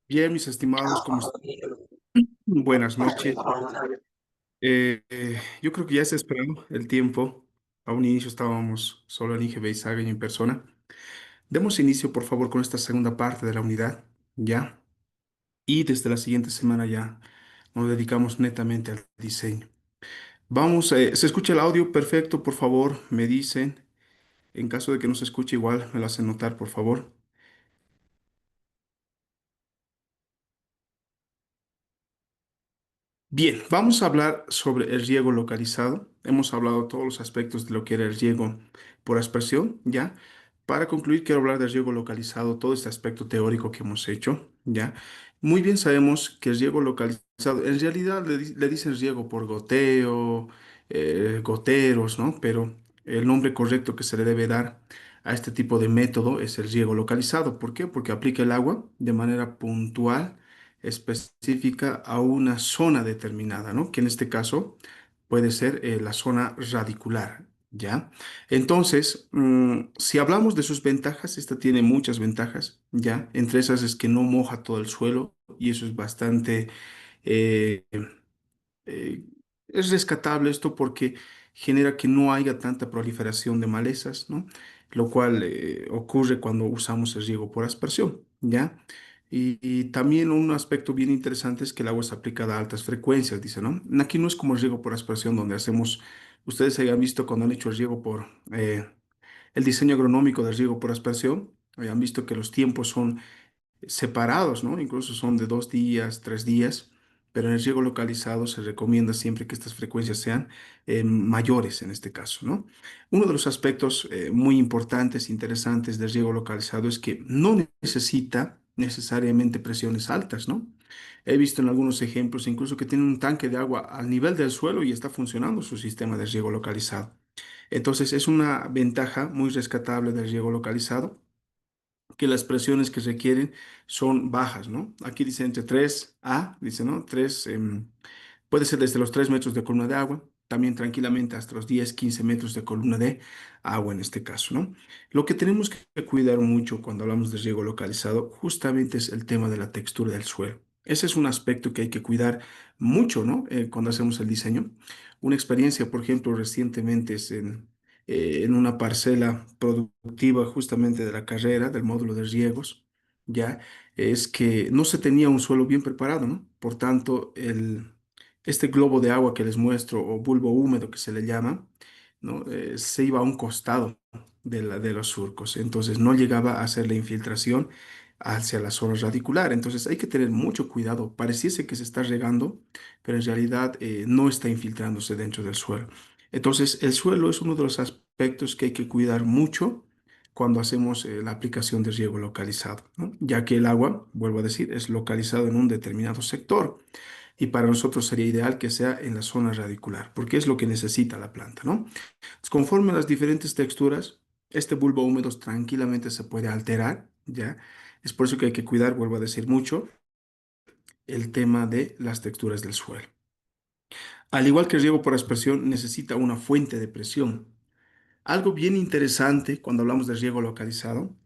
Bien, mis estimados, ¿cómo están? Buenas noches. Yo creo que ya se esperado el tiempo. A un inicio estábamos solo el Inge Beizaga y en persona. Demos inicio, por favor, con esta segunda parte de la unidad, ¿ya? Y desde la siguiente semana ya nos dedicamos netamente al diseño. Vamos, ¿se escucha el audio? Perfecto, por favor, me dicen. En caso de que no se escuche igual, me lo hacen notar, por favor. Bien, vamos a hablar sobre el riego localizado. Hemos hablado todos los aspectos de lo que era el riego por aspersión, ¿ya? Para concluir, quiero hablar del riego localizado, todo este aspecto teórico que hemos hecho, ¿ya? Muy bien sabemos que el riego localizado, en realidad le dicen riego por goteo, goteros, ¿no? Pero el nombre correcto que se le debe dar a este tipo de método es el riego localizado. ¿Por qué? Porque aplica el agua de manera puntual específica a una zona determinada, ¿no? Que en este caso puede ser la zona radicular, ¿ya? Entonces, si hablamos de sus ventajas, esta tiene muchas ventajas, ¿ya? Entre esas es que no moja todo el suelo y eso es bastante eh, eh, es rescatable esto porque genera que no haya tanta proliferación de malezas, ¿no? Lo cual ocurre cuando usamos el riego por aspersión, ¿ya? Y también un aspecto bien interesante es que el agua es aplicada a altas frecuencias, dice, ¿no? Aquí no es como el riego por aspersión donde hacemos, ustedes hayan visto cuando han hecho el riego por el diseño agronómico del riego por aspersión, hayan visto que los tiempos son separados, ¿no? Incluso son de 2 días, 3 días, pero en el riego localizado se recomienda siempre que estas frecuencias sean mayores en este caso, ¿no? Uno de los aspectos muy importantes, interesantes del riego localizado es que no necesita necesariamente presiones altas, ¿no? He visto en algunos ejemplos incluso que tienen un tanque de agua al nivel del suelo y está funcionando su sistema de riego localizado. Entonces, es una ventaja muy rescatable del riego localizado que las presiones que requieren son bajas, ¿no? Aquí dice entre 3 a, dice, ¿no? Puede ser desde los 3 metros de columna de agua, también tranquilamente hasta los 10, 15 metros de columna de agua en este caso, ¿no? Lo que tenemos que cuidar mucho cuando hablamos de riego localizado justamente es el tema de la textura del suelo. Ese es un aspecto que hay que cuidar mucho, ¿no? Cuando hacemos el diseño. Una experiencia, por ejemplo, recientemente es en una parcela productiva justamente de la carrera, del módulo de riegos, ya, es que no se tenía un suelo bien preparado, ¿no? Por tanto, este globo de agua que les muestro, o bulbo húmedo que se le llama, ¿no? Se iba a un costado de los surcos, entonces no llegaba a hacer la infiltración hacia la zona radicular, entonces hay que tener mucho cuidado, pareciese que se está regando, pero en realidad no está infiltrándose dentro del suelo. Entonces, el suelo es uno de los aspectos que hay que cuidar mucho cuando hacemos la aplicación de riego localizado, ¿no? Ya que el agua, vuelvo a decir, es localizado en un determinado sector y para nosotros sería ideal que sea en la zona radicular, porque es lo que necesita la planta, ¿no? Entonces, conforme a las diferentes texturas, este bulbo húmedo tranquilamente se puede alterar, ¿ya? Es por eso que hay que cuidar, vuelvo a decir mucho, el tema de las texturas del suelo. Al igual que el riego por aspersión, necesita una fuente de presión. Algo bien interesante cuando hablamos de riego localizado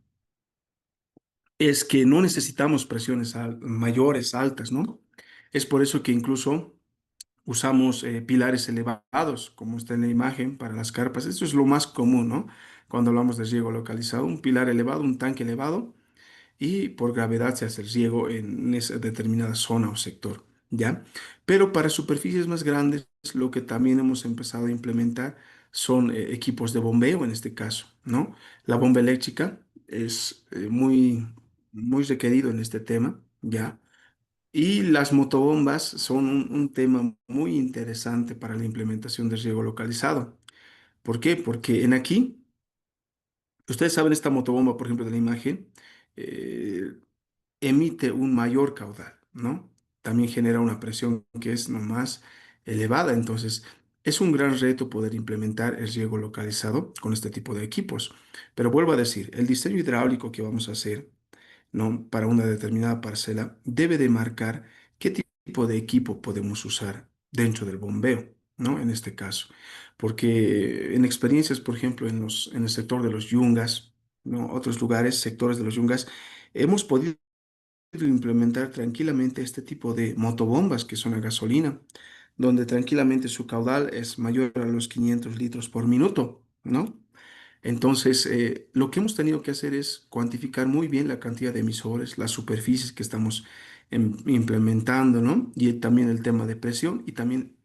es que no necesitamos presiones mayores, altas, ¿no? Es por eso que incluso usamos pilares elevados, como está en la imagen, para las carpas. Esto es lo más común, ¿no? Cuando hablamos de riego localizado, un pilar elevado, un tanque elevado y por gravedad se hace el riego en esa determinada zona o sector, ¿ya? Pero para superficies más grandes, lo que también hemos empezado a implementar son equipos de bombeo en este caso, ¿no? La bomba eléctrica es muy requerido en este tema, ¿ya? Y las motobombas son un tema muy interesante para la implementación de riego localizado. ¿Por qué? Porque en aquí, ustedes saben esta motobomba, por ejemplo, de la imagen, eh, emite un mayor caudal, ¿no? También genera una presión que es no más elevada. Entonces, es un gran reto poder implementar el riego localizado con este tipo de equipos. Pero vuelvo a decir, el diseño hidráulico que vamos a hacer, ¿no? Para una determinada parcela debe de marcar qué tipo de equipo podemos usar dentro del bombeo, ¿no? En este caso. Porque en experiencias, por ejemplo, en el sector de los yungas, ¿no? Otros lugares, sectores de los yungas, hemos podido implementar tranquilamente este tipo de motobombas que son a gasolina, donde tranquilamente su caudal es mayor a los 500 litros por minuto, ¿no? Entonces, lo que hemos tenido que hacer es cuantificar muy bien la cantidad de emisores, las superficies que estamos implementando, ¿no? Y también el tema de presión, y también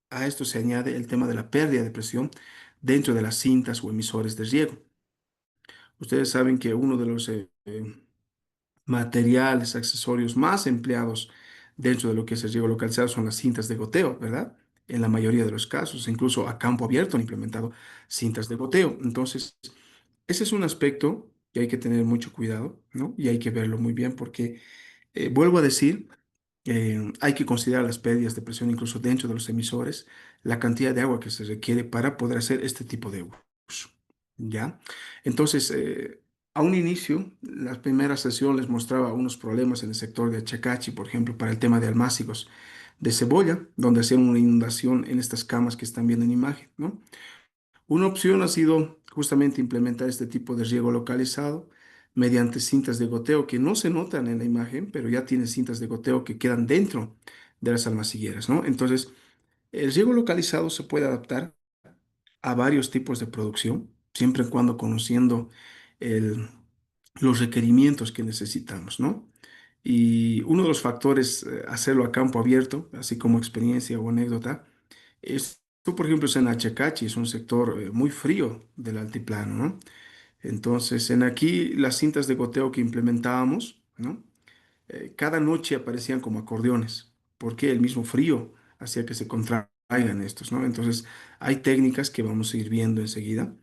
a esto se añade el tema de la pérdida de presión dentro de las cintas o emisores de riego. Ustedes saben que uno de los materiales, accesorios más empleados dentro de lo que es el riego localizado son las cintas de goteo, ¿verdad? En la mayoría de los casos, incluso a campo abierto han implementado cintas de goteo. Entonces, ese es un aspecto que hay que tener mucho cuidado, ¿no? Y hay que verlo muy bien porque, vuelvo a decir, hay que considerar las pérdidas de presión incluso dentro de los emisores, la cantidad de agua que se requiere para poder hacer este tipo de uso, ¿ya? Entonces, a un inicio, la primera sesión les mostraba unos problemas en el sector de Achacachi, por ejemplo, para el tema de almácigos de cebolla, donde hacían una inundación en estas camas que están viendo en imagen, ¿no? Una opción ha sido justamente implementar este tipo de riego localizado mediante cintas de goteo que no se notan en la imagen, pero ya tiene cintas de goteo que quedan dentro de las almacigueras, ¿no? Entonces, el riego localizado se puede adaptar a varios tipos de producción, siempre y cuando conociendo el- los requerimientos que necesitamos, ¿no? Y uno de los factores, hacerlo a campo abierto, así como experiencia o anécdota, esto, por ejemplo, es en Achacachi, es un sector muy frío del altiplano, ¿no? Entonces, en aquí las cintas de goteo que implementábamos, ¿no? Cada noche aparecían como acordeones, porque el mismo frío hacía que se contraigan estos, ¿no? Entonces, hay técnicas que vamos a ir viendo enseguida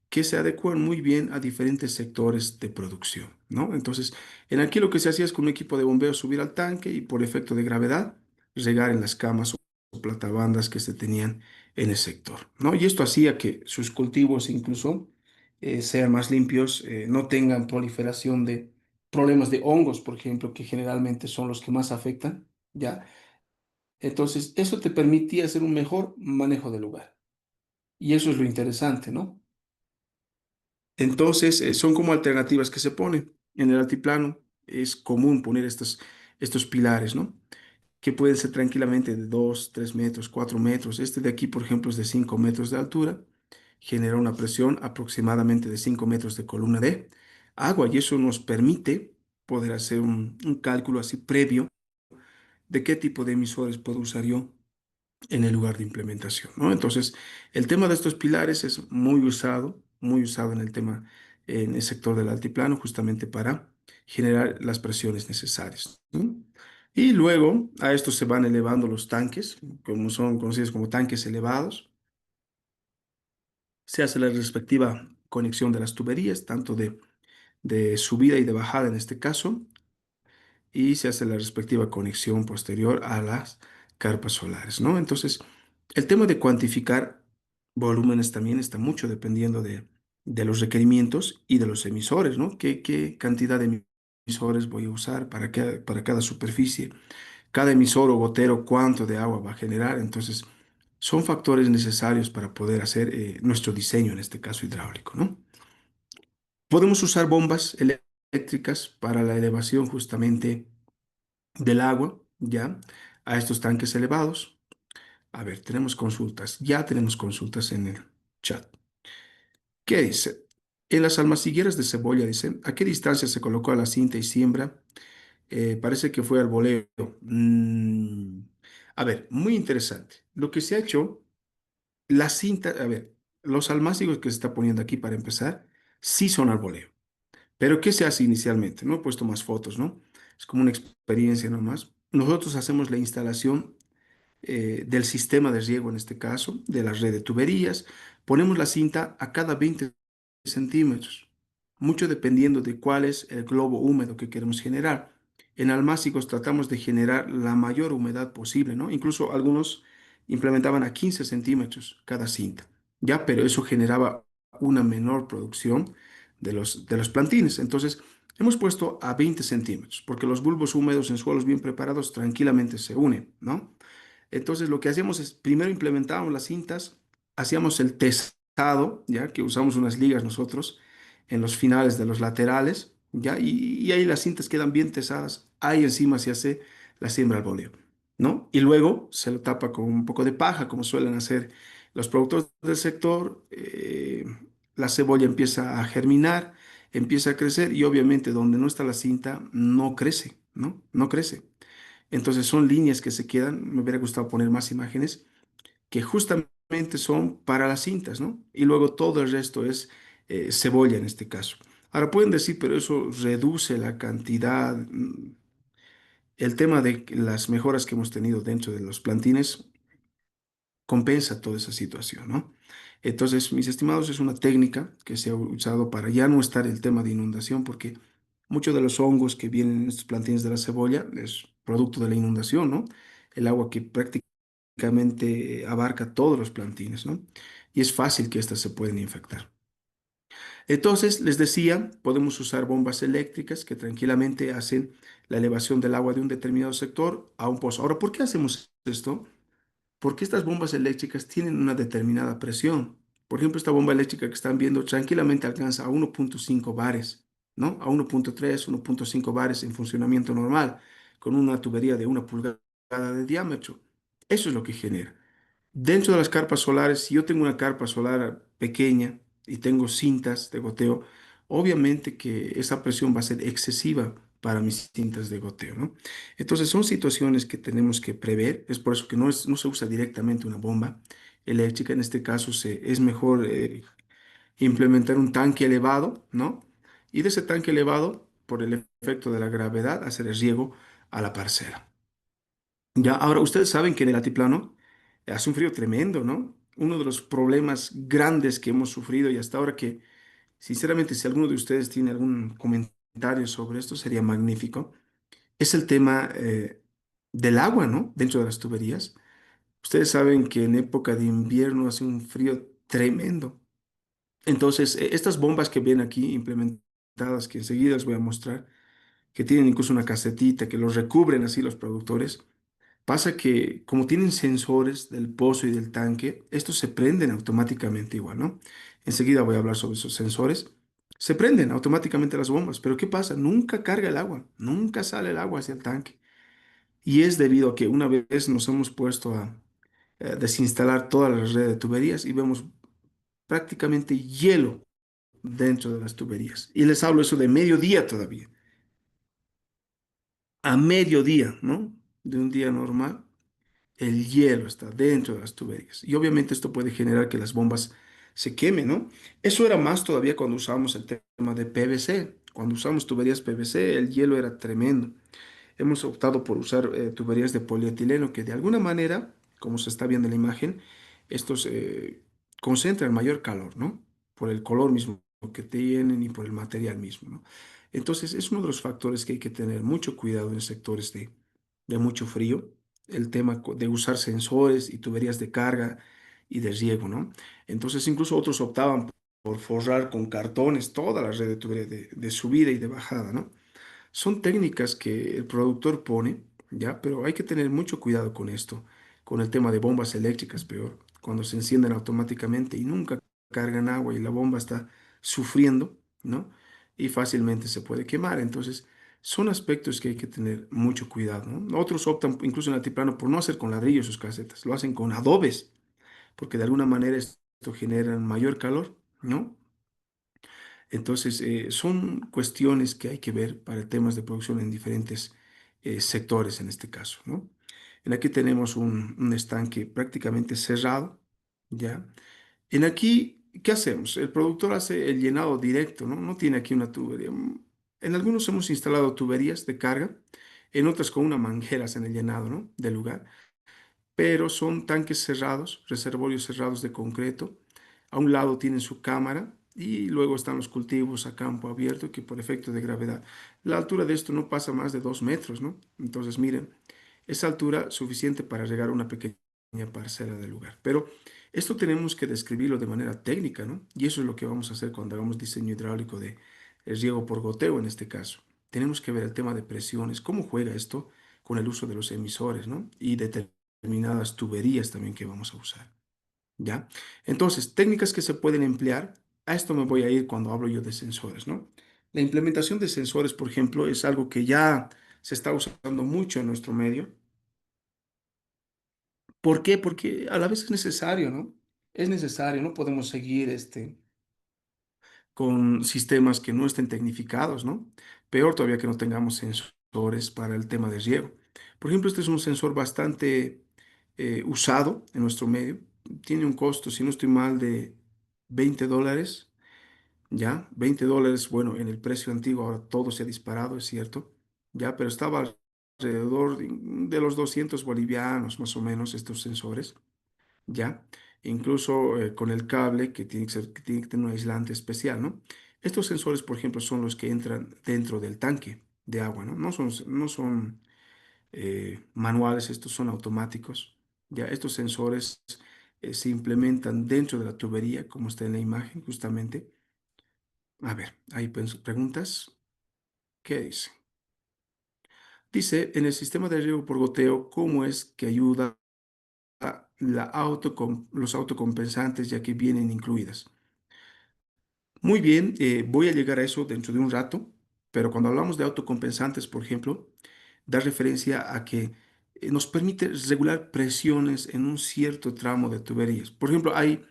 que se adecuan muy bien a diferentes sectores de producción, ¿no? Entonces, en aquí lo que se hacía es con un equipo de bombeo subir al tanque y por efecto de gravedad regar en las camas o platabandas que se tenían en el sector, ¿no? Y esto hacía que sus cultivos incluso sean más limpios, no tengan proliferación de problemas de hongos, por ejemplo, que generalmente son los que más afectan, ¿ya? Entonces, eso te permitía hacer un mejor manejo del lugar. Y eso es lo interesante, ¿no? Entonces, son como alternativas que se ponen. En el altiplano es común poner estos pilares, ¿no? Que pueden ser tranquilamente de 2, 3 metros, 4 metros. Este de aquí, por ejemplo, es de 5 metros de altura. Genera una presión aproximadamente de 5 metros de columna de agua y eso nos permite poder hacer un cálculo así previo de qué tipo de emisores puedo usar yo en el lugar de implementación, ¿no? Entonces, el tema de estos pilares es muy usado en el tema, en el sector del altiplano, justamente para generar las presiones necesarias, ¿no? Y luego a esto se van elevando los tanques, como son conocidos como tanques elevados. Se hace la respectiva conexión de las tuberías, tanto de subida y de bajada en este caso, y se hace la respectiva conexión posterior a las carpas solares, ¿no? Entonces, el tema de cuantificar volúmenes también está mucho dependiendo de los requerimientos y de los emisores, ¿no? ¿Qué cantidad de emisores voy a usar para cada superficie? Cada emisor o gotero, ¿cuánto de agua va a generar? Entonces, son factores necesarios para poder hacer nuestro diseño, en este caso hidráulico, ¿no? Podemos usar bombas eléctricas para la elevación justamente del agua, ¿ya? A estos tanques elevados. A ver, ya tenemos consultas en el chat. ¿Qué dice? En las almacigueras de cebolla, dice, ¿a qué distancia se colocó la cinta y siembra? Parece que fue al voleo. A ver, muy interesante. Lo que se ha hecho, la cinta, a ver, los almácigos que se está poniendo aquí para empezar, sí son al voleo. Pero ¿qué se hace inicialmente? No he puesto más fotos, ¿no? Es como una experiencia nomás. Nosotros hacemos la instalación del sistema de riego, en este caso, de la red de tuberías. Ponemos la cinta a cada 20 centímetros, mucho dependiendo de cuál es el globo húmedo que queremos generar. En almácigos tratamos de generar la mayor humedad posible, ¿no? Incluso algunos implementaban a 15 centímetros cada cinta, ¿ya? Pero eso generaba una menor producción de los plantines. Entonces, hemos puesto a 20 centímetros, porque los bulbos húmedos en suelos bien preparados tranquilamente se unen, ¿no? Entonces lo que hacíamos es, primero implementábamos las cintas, hacíamos el testado, ya que usamos unas ligas nosotros, en los finales de los laterales, ¿ya? Y ahí las cintas quedan bien tesadas. Ahí encima se hace la siembra al boleo, ¿no? Y luego se lo tapa con un poco de paja, como suelen hacer los productores del sector. La cebolla empieza a germinar, empieza a crecer y obviamente donde no está la cinta no crece, ¿no? No crece. Entonces son líneas que se quedan, me hubiera gustado poner más imágenes, que justamente son para las cintas, ¿no? Y luego todo el resto es cebolla en este caso. Ahora pueden decir, pero eso reduce la cantidad. El tema de las mejoras que hemos tenido dentro de los plantines compensa toda esa situación, ¿no? Entonces, mis estimados, es una técnica que se ha usado para ya no estar el tema de inundación, porque muchos de los hongos que vienen en estos plantines de la cebolla es producto de la inundación, ¿no? El agua que prácticamente abarca todos los plantines, ¿no? Y es fácil que éstas se pueden infectar. Entonces, les decía, podemos usar bombas eléctricas que tranquilamente hacen la elevación del agua de un determinado sector a un pozo. Ahora, ¿por qué hacemos esto? Porque estas bombas eléctricas tienen una determinada presión. Por ejemplo, esta bomba eléctrica que están viendo tranquilamente alcanza a 1.5 bares, ¿no? A 1.3, 1.5 bares en funcionamiento normal, con una tubería de 1 pulgada de diámetro. Eso es lo que genera. Dentro de las carpas solares, si yo tengo una carpa solar pequeña y tengo cintas de goteo, obviamente que esa presión va a ser excesiva para mis cintas de goteo, ¿no? Entonces son situaciones que tenemos que prever, es por eso que no se usa directamente una bomba eléctrica, en este caso es mejor implementar un tanque elevado, ¿no? Y de ese tanque elevado, por el efecto de la gravedad, hacer el riego a la parcela. Ya, ahora ustedes saben que en el altiplano hace un frío tremendo, ¿no? Uno de los problemas grandes que hemos sufrido y hasta ahora que, sinceramente, si alguno de ustedes tiene algún comentario sobre esto, sería magnífico, es el tema del agua, ¿no? Dentro de las tuberías. Ustedes saben que en época de invierno hace un frío tremendo. Entonces, estas bombas que ven aquí implementadas, que enseguida les voy a mostrar, que tienen incluso una casetita, que los recubren así los productores. Pasa que como tienen sensores del pozo y del tanque, estos se prenden automáticamente igual, ¿no? Enseguida voy a hablar sobre esos sensores. Se prenden automáticamente las bombas, pero ¿qué pasa? Nunca carga el agua, nunca sale el agua hacia el tanque. Y es debido a que una vez nos hemos puesto a desinstalar toda la red de tuberías y vemos prácticamente hielo dentro de las tuberías. Y les hablo eso de mediodía todavía, a mediodía, ¿no? De un día normal. El hielo está dentro de las tuberías. Y obviamente esto puede generar que las bombas se quemen, ¿no? Eso era más todavía cuando usábamos el tema de PVC. Cuando usamos tuberías PVC, el hielo era tremendo. Hemos optado por usar tuberías de polietileno que de alguna manera, como se está viendo en la imagen, estos concentran mayor calor, ¿no? Por el color mismo que tienen y por el material mismo, ¿no? Entonces es uno de los factores que hay que tener mucho cuidado en sectores de mucho frío, el tema de usar sensores y tuberías de carga y de riego, ¿no? Entonces incluso otros optaban por forrar con cartones toda la red de tubería de subida y de bajada, ¿no? Son técnicas que el productor pone, ¿ya? Pero hay que tener mucho cuidado con esto, con el tema de bombas eléctricas, peor, cuando se encienden automáticamente y nunca cargan agua y la bomba está sufriendo, ¿no? Y fácilmente se puede quemar. Entonces, son aspectos que hay que tener mucho cuidado, ¿no? Otros optan, incluso en altiplano, por no hacer con ladrillos sus casetas, lo hacen con adobes, porque de alguna manera esto genera mayor calor, ¿no? Entonces, son cuestiones que hay que ver para temas de producción en diferentes sectores en este caso, ¿no? En aquí tenemos un estanque prácticamente cerrado, ¿ya? En aquí, ¿qué hacemos? El productor hace el llenado directo, ¿no? No tiene aquí una tubería. En algunos hemos instalado tuberías de carga, en otras con una mangueras en el llenado, ¿no? Del lugar, pero son tanques cerrados, reservorios cerrados de concreto. A un lado tienen su cámara y luego están los cultivos a campo abierto que por efecto de gravedad. La altura de esto no pasa más de 2 metros, ¿no? Entonces, miren, esa altura suficiente para regar una pequeña parcela del lugar. Pero esto tenemos que describirlo de manera técnica, ¿no? Y eso es lo que vamos a hacer cuando hagamos diseño hidráulico de el riego por goteo en este caso. Tenemos que ver el tema de presiones, cómo juega esto con el uso de los emisores, ¿no? Y determinadas tuberías también que vamos a usar, ¿ya? Entonces, técnicas que se pueden emplear. A esto me voy a ir cuando hablo yo de sensores, ¿no? La implementación de sensores, por ejemplo, es algo que ya se está usando mucho en nuestro medio. ¿Por qué? Porque a la vez es necesario, ¿no? Es necesario, no podemos seguir con sistemas que no estén tecnificados, ¿no? Peor todavía que no tengamos sensores para el tema de riego. Por ejemplo, este es un sensor bastante usado en nuestro medio. Tiene un costo, si no estoy mal, de $20, ¿ya? $20, bueno, en el precio antiguo ahora todo se ha disparado, es cierto, ¿ya? Pero estaba alrededor de los 200 bolivianos, más o menos, estos sensores. ¿Ya? Incluso con el cable que tiene que ser, que tiene que tener un aislante especial, ¿no? Estos sensores, por ejemplo, son los que entran dentro del tanque de agua, ¿no? No son manuales, estos son automáticos, ¿ya? Estos sensores se implementan dentro de la tubería, como está en la imagen, justamente. A ver, hay preguntas. ¿Qué dice? Dice, en el sistema de riego por goteo, ¿cómo es que ayuda a los autocompensantes ya que vienen incluidas? Muy bien, voy a llegar a eso dentro de un rato, pero cuando hablamos de autocompensantes, por ejemplo, da referencia a que nos permite regular presiones en un cierto tramo de tuberías. Por ejemplo, hay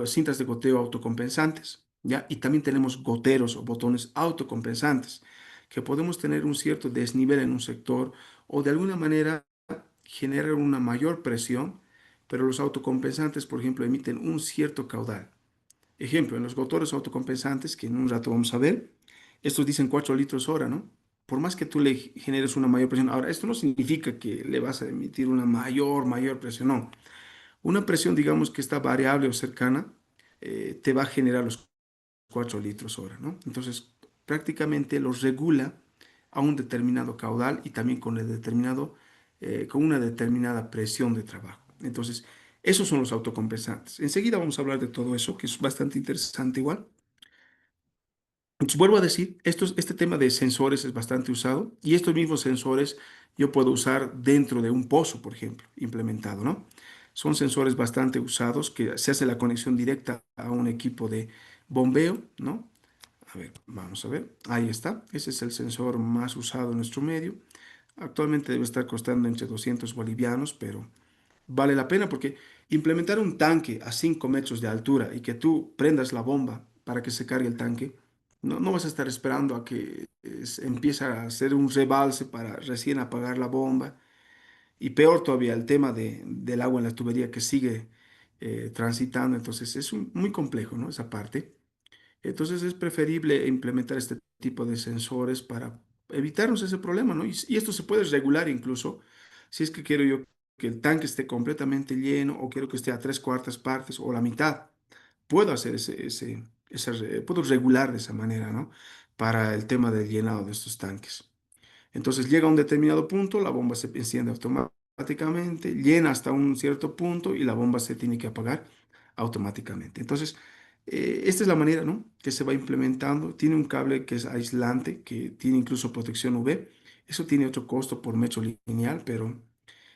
cintas de goteo autocompensantes, ¿ya? Y también tenemos goteros o botones autocompensantes, que podemos tener un cierto desnivel en un sector o de alguna manera generar una mayor presión, pero los autocompensantes, por ejemplo, emiten un cierto caudal. Ejemplo, en los motores autocompensantes, que en un rato vamos a ver, estos dicen 4 litros hora, ¿no? Por más que tú le generes una mayor presión. Ahora, esto no significa que le vas a emitir una mayor presión, no. Una presión, digamos, que está variable o cercana, te va a generar los 4 litros hora, ¿no? Entonces, prácticamente los regula a un determinado caudal y también con una determinada presión de trabajo. Entonces, esos son los autocompensantes. Enseguida vamos a hablar de todo eso, que es bastante interesante igual. Entonces, vuelvo a decir, este tema de sensores es bastante usado y estos mismos sensores yo puedo usar dentro de un pozo, por ejemplo, implementado, ¿no? Son sensores bastante usados que se hace la conexión directa a un equipo de bombeo, ¿no? A ver, vamos a ver. Ahí está. Ese es el sensor más usado en nuestro medio. Actualmente debe estar costando entre 200 bolivianos, pero vale la pena porque implementar un tanque a 5 metros de altura y que tú prendas la bomba para que se cargue el tanque, no vas a estar esperando a que empiece a hacer un rebalse para recién apagar la bomba. Y peor todavía, el tema del agua en la tubería que sigue transitando. Entonces es muy complejo, ¿no? Esa parte. Entonces es preferible implementar este tipo de sensores para evitarnos ese problema, ¿no? Y esto se puede regular incluso si es que quiero yo que el tanque esté completamente lleno o quiero que esté a 3/4 partes o la mitad. Puedo hacer puedo regular de esa manera, ¿no? Para el tema del llenado de estos tanques. Entonces llega a un determinado punto, la bomba se enciende automáticamente, llena hasta un cierto punto y la bomba se tiene que apagar automáticamente. Entonces, esta es la manera, ¿no? Que se va implementando. Tiene un cable que es aislante, que tiene incluso protección UV. Eso tiene otro costo por metro lineal, pero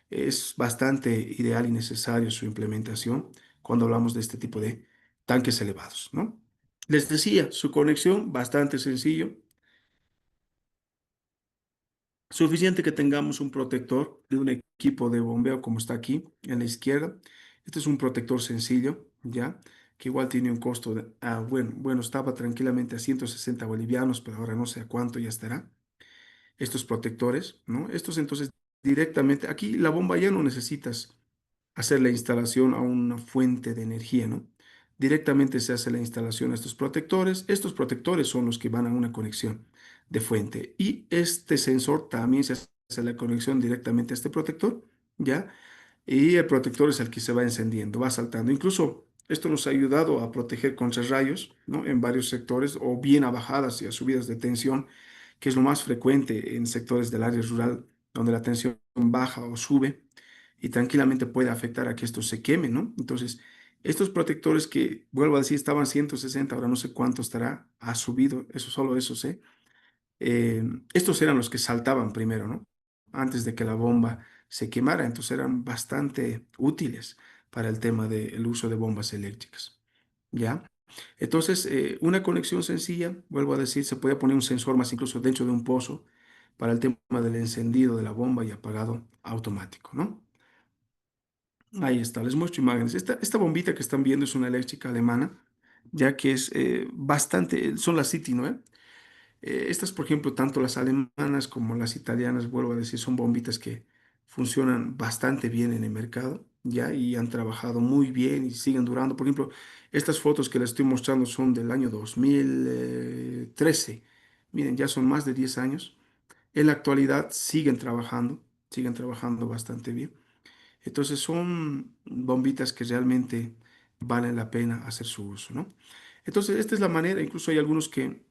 es bastante ideal y necesario su implementación cuando hablamos de este tipo de tanques elevados, ¿no? Les decía, su conexión bastante sencillo. Suficiente que tengamos un protector de un equipo de bombeo como está aquí en la izquierda. Este es un protector sencillo, ¿ya? Que igual tiene un costo bueno, estaba tranquilamente a 160 bolivianos, pero ahora no sé a cuánto ya estará. Estos protectores, ¿no? Estos entonces directamente, aquí la bomba ya no necesitas hacer la instalación a una fuente de energía, ¿no? Directamente se hace la instalación a estos protectores. Estos protectores son los que van a una conexión de fuente. Y este sensor también se hace la conexión directamente a este protector, ¿ya? Y el protector es el que se va encendiendo, va saltando. Incluso esto nos ha ayudado a proteger contra rayos, ¿no? En varios sectores, o bien a bajadas y a subidas de tensión, que es lo más frecuente en sectores del área rural, donde la tensión baja o sube y tranquilamente puede afectar a que esto se queme, ¿no? Entonces, estos protectores que, vuelvo a decir, estaban 160, ahora no sé cuánto estará, ha subido, eso solo eso sé. Estos eran los que saltaban primero, ¿no? Antes de que la bomba se quemara, entonces eran bastante útiles para el tema del uso de bombas eléctricas, ¿ya? Entonces, una conexión sencilla, vuelvo a decir, se puede poner un sensor más incluso dentro de un pozo para el tema del encendido de la bomba y apagado automático, ¿no? Ahí está, les muestro imágenes. Esta bombita que están viendo es una eléctrica alemana, ya que es bastante, son las City, ¿no? Estas, por ejemplo, tanto las alemanas como las italianas, vuelvo a decir, son bombitas que funcionan bastante bien en el mercado, ¿ya? Y han trabajado muy bien y siguen durando. Por ejemplo, estas fotos que les estoy mostrando son del año 2013. Miren, ya son más de 10 años. En la actualidad siguen trabajando bastante bien. Entonces son bombitas que realmente valen la pena hacer su uso, ¿no? Entonces, esta es la manera, incluso hay algunos que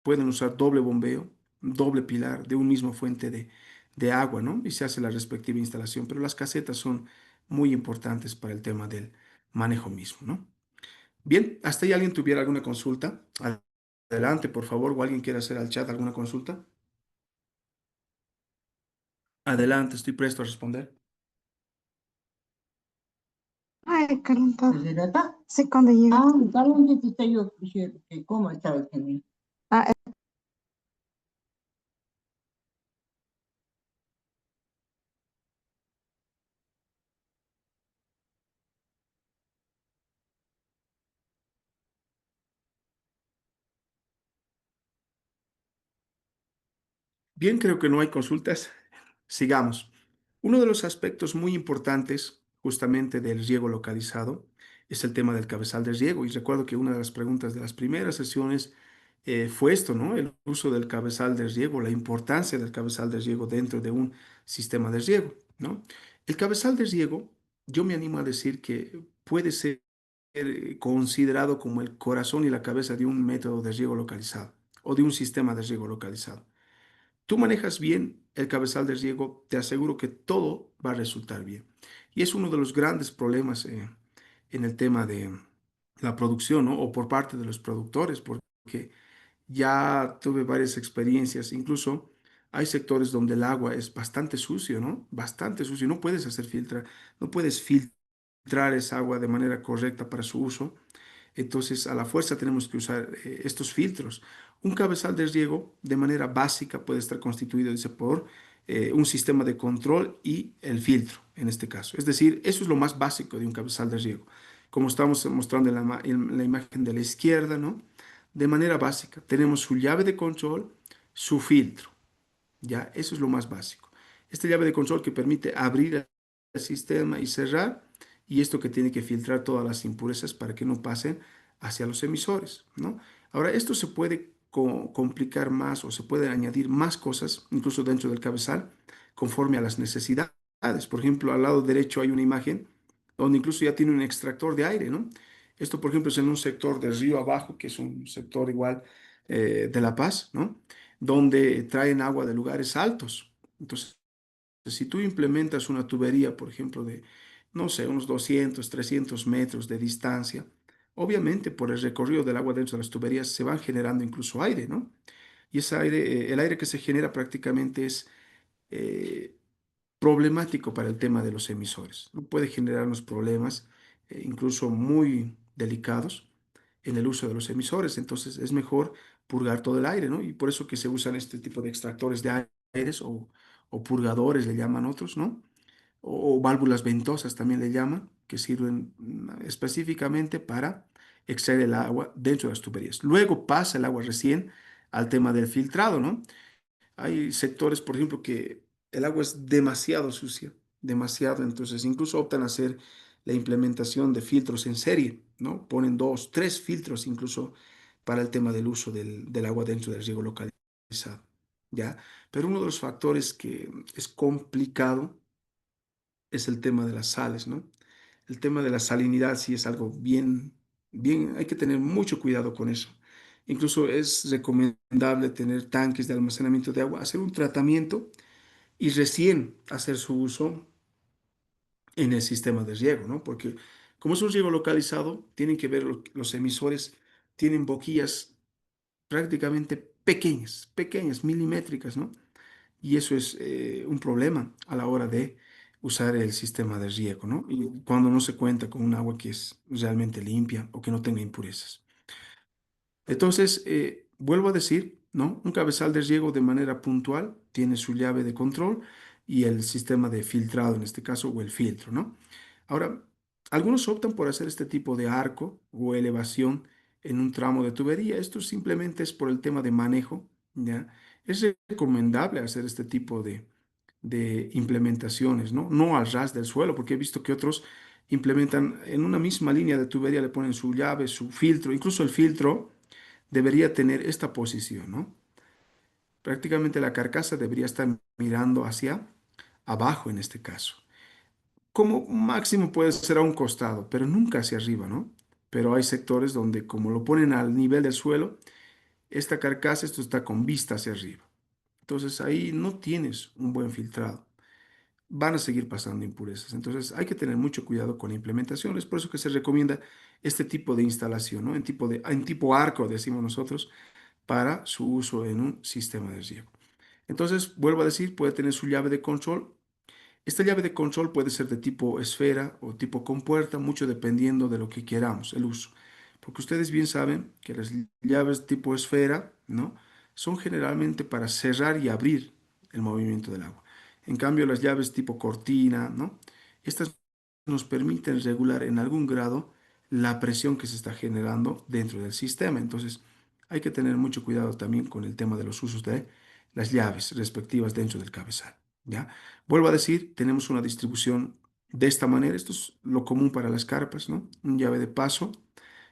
pueden usar doble bombeo, doble pilar de un mismo fuente de agua, ¿no? Y se hace la respectiva instalación, pero las casetas son muy importantes para el tema del manejo mismo, ¿no? Bien, hasta ahí alguien tuviera alguna consulta. Adelante, por favor, o alguien quiera hacer al chat alguna consulta. Adelante, estoy presto a responder. È calentato. In realtà? Secondo io. Ah, parlo di te io che come stavo tenendo. Ah, Bien, creo que no hay consultas. Sigamos. Uno de los aspectos muy importantes justamente del riego localizado es el tema del cabezal de riego. Y recuerdo que una de las preguntas de las primeras sesiones fue esto, ¿no? El uso del cabezal de riego, la importancia del cabezal de riego dentro de un sistema de riego, ¿no? El cabezal de riego, yo me animo a decir que puede ser considerado como el corazón y la cabeza de un método de riego localizado o de un sistema de riego localizado. Tú manejas bien el cabezal de riego, te aseguro que todo va a resultar bien. Y es uno de los grandes problemas en el tema de la producción, ¿no? O por parte de los productores, porque ya tuve varias experiencias, incluso hay sectores donde el agua es bastante sucio, ¿no? Bastante sucio, no puedes hacer filtrar, no puedes filtrar esa agua de manera correcta para su uso. Entonces, a la fuerza tenemos que usar estos filtros. Un cabezal de riego de manera básica puede estar constituido, dice, por un sistema de control y el filtro, en este caso. Es decir, eso es lo más básico de un cabezal de riego. Como estamos mostrando en la imagen de la izquierda, ¿no? De manera básica, tenemos su llave de control, su filtro. Ya, eso es lo más básico. Esta llave de control que permite abrir el sistema y cerrar, y esto que tiene que filtrar todas las impurezas para que no pasen hacia los emisores, ¿no? Ahora, esto se puede complicar más o se pueden añadir más cosas, incluso dentro del cabezal, conforme a las necesidades. Por ejemplo, al lado derecho hay una imagen donde incluso ya tiene un extractor de aire, ¿no? Esto, por ejemplo, es en un sector del río abajo, que es un sector igual de La Paz, ¿no? Donde traen agua de lugares altos. Entonces, si tú implementas una tubería, por ejemplo, de, no sé, unos 200, 300 metros de distancia, obviamente por el recorrido del agua dentro de las tuberías se van generando incluso aire, ¿no? Y ese aire, el aire que se genera prácticamente es eh, problemático para el tema de los emisores, ¿no? Puede generarnos problemas incluso muy delicados en el uso de los emisores. Entonces es mejor purgar todo el aire, ¿no? Y por eso que se usan este tipo de extractores de aires o purgadores, le llaman otros, ¿no? O válvulas ventosas también le llaman, que sirven específicamente para extraer el agua dentro de las tuberías. Luego pasa el agua recién al tema del filtrado, ¿no? Hay sectores, por ejemplo, que el agua es demasiado sucia, demasiado, entonces incluso optan a hacer la implementación de filtros en serie, ¿no? Ponen dos, tres filtros incluso para el tema del uso del agua dentro del riego localizado, ¿ya? Pero uno de los factores que es complicado es el tema de las sales, ¿no? El tema de la salinidad sí es algo bien, hay que tener mucho cuidado con eso. Incluso es recomendable tener tanques de almacenamiento de agua, hacer un tratamiento y recién hacer su uso en el sistema de riego, ¿no? Porque como es un riego localizado, tienen que ver los emisores, tienen boquillas prácticamente pequeñas, pequeñas, milimétricas, ¿no? Y eso es un problema a la hora de usar el sistema de riego, ¿no? Y cuando no se cuenta con un agua que es realmente limpia o que no tenga impurezas. Entonces, vuelvo a decir, ¿no? Un cabezal de riego de manera puntual tiene su llave de control y el sistema de filtrado, en este caso, o el filtro, ¿no? Ahora, algunos optan por hacer este tipo de arco o elevación en un tramo de tubería. Esto simplemente es por el tema de manejo, ¿ya? Es recomendable hacer este tipo de implementaciones, ¿no? No al ras del suelo, porque he visto que otros implementan en una misma línea de tubería, le ponen su llave, su filtro, incluso el filtro debería tener esta posición, ¿no? Prácticamente la carcasa debería estar mirando hacia abajo en este caso. Como máximo puede ser a un costado, pero nunca hacia arriba, ¿no? Pero hay sectores donde como lo ponen al nivel del suelo, esta carcasa, esto está con vista hacia arriba. Entonces ahí no tienes un buen filtrado. Van a seguir pasando impurezas. Entonces hay que tener mucho cuidado con la implementación. Es por eso que se recomienda este tipo de instalación, ¿no? En tipo arco, decimos nosotros, para su uso en un sistema de riego. Entonces, vuelvo a decir, puede tener su llave de control. Esta llave de control puede ser de tipo esfera o tipo compuerta, mucho dependiendo de lo que queramos, el uso. Porque ustedes bien saben que las llaves tipo esfera, ¿no? Son generalmente para cerrar y abrir el movimiento del agua. En cambio, las llaves tipo cortina, ¿no? Estas nos permiten regular en algún grado la presión que se está generando dentro del sistema. Entonces, hay que tener mucho cuidado también con el tema de los usos de las llaves respectivas dentro del cabezal, ¿ya? Vuelvo a decir, tenemos una distribución de esta manera. Esto es lo común para las carpas, ¿no? Un llave de paso.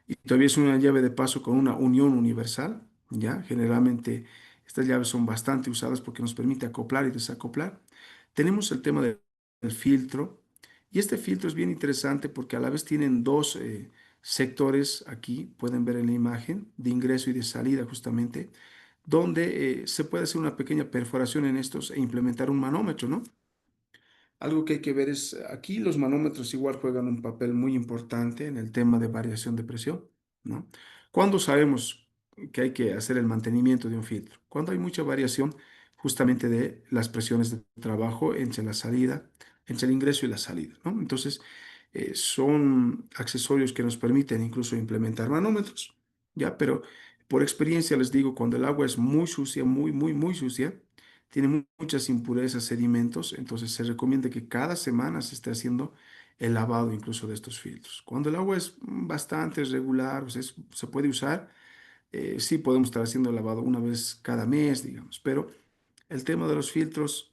Y todavía es una llave de paso con una unión universal, ¿ya? Generalmente estas llaves son bastante usadas porque nos permite acoplar y desacoplar. Tenemos el tema del filtro. Y este filtro es bien interesante porque a la vez tienen dos sectores aquí, pueden ver en la imagen, de ingreso y de salida justamente, donde se puede hacer una pequeña perforación en estos e implementar un manómetro, ¿no? Algo que hay que ver es, aquí los manómetros igual juegan un papel muy importante en el tema de variación de presión, ¿no? ¿Cuándo sabemos que hay que hacer el mantenimiento de un filtro? Cuando hay mucha variación justamente de las presiones de trabajo entre la salida, entre el ingreso y la salida, ¿no? Entonces, son accesorios que nos permiten incluso implementar manómetros, ¿ya? Pero por experiencia les digo, cuando el agua es muy sucia, muy sucia, tiene muchas impurezas, sedimentos, entonces se recomienda que cada semana se esté haciendo el lavado incluso de estos filtros. Cuando el agua es bastante regular, o sea, se puede usar, sí podemos estar haciendo el lavado una vez cada mes, digamos, pero el tema de los filtros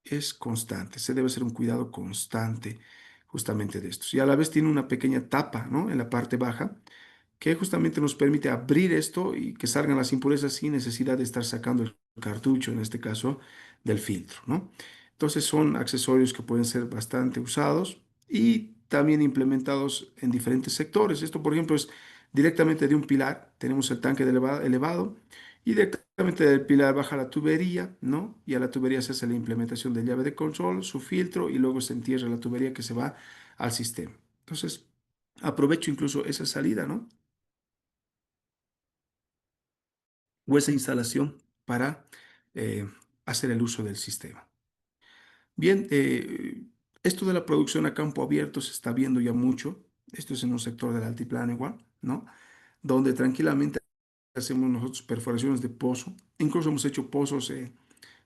es constante, se debe hacer un cuidado constante justamente de estos. Y a la vez tiene una pequeña tapa, ¿no? En la parte baja que justamente nos permite abrir esto y que salgan las impurezas sin necesidad de estar sacando el cartucho, en este caso, del filtro, ¿no? Entonces son accesorios que pueden ser bastante usados y también implementados en diferentes sectores. Esto, por ejemplo, es directamente de un pilar, tenemos el tanque de elevado y directamente del pilar baja la tubería, ¿no? Y a la tubería se hace la implementación de llave de control, su filtro y luego se entierra la tubería que se va al sistema. Entonces, aprovecho incluso esa salida, ¿no? O esa instalación para eh, hacer el uso del sistema. Bien, esto de la producción a campo abierto se está viendo ya mucho. Esto es en un sector del altiplano igual, ¿no? Donde tranquilamente hacemos nosotros perforaciones de pozo. Incluso hemos hecho pozos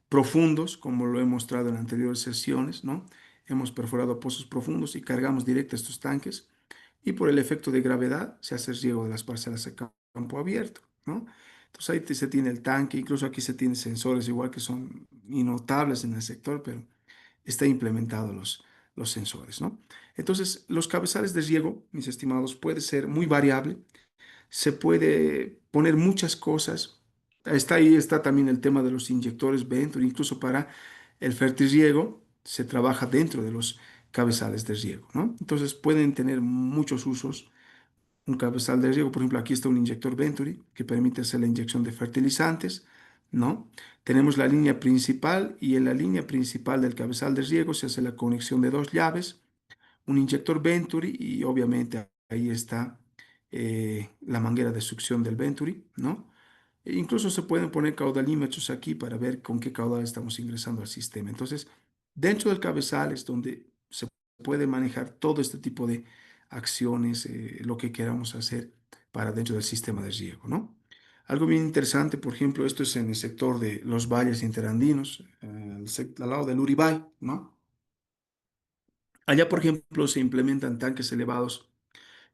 profundos, como lo he mostrado en anteriores sesiones, ¿no? Hemos perforado pozos profundos y cargamos directo estos tanques y por el efecto de gravedad se hace el riego de las parcelas a campo abierto, ¿no? Entonces ahí se tiene el tanque, incluso aquí se tienen sensores igual que son innotables en el sector, pero está implementado los sensores, ¿no? Entonces los cabezales de riego, mis estimados, puede ser muy variable, se puede poner muchas cosas. Está ahí, está también el tema de los inyectores Venturi, incluso para el fertirriego se trabaja dentro de los cabezales de riego, ¿no? Entonces pueden tener muchos usos. Un cabezal de riego, por ejemplo, aquí está un inyector Venturi que permite hacer la inyección de fertilizantes, ¿no? Tenemos la línea principal y en la línea principal del cabezal de riego se hace la conexión de dos llaves, un inyector Venturi y obviamente ahí está la manguera de succión del Venturi, ¿no? E incluso se pueden poner caudalímetros aquí para ver con qué caudal estamos ingresando al sistema. Entonces, dentro del cabezal es donde puede manejar todo este tipo de acciones, lo que queramos hacer para dentro del sistema de riego, ¿no? Algo bien interesante, por ejemplo, esto es en el sector de los valles interandinos, al lado del Uribay, ¿no? Allá, por ejemplo, se implementan tanques elevados,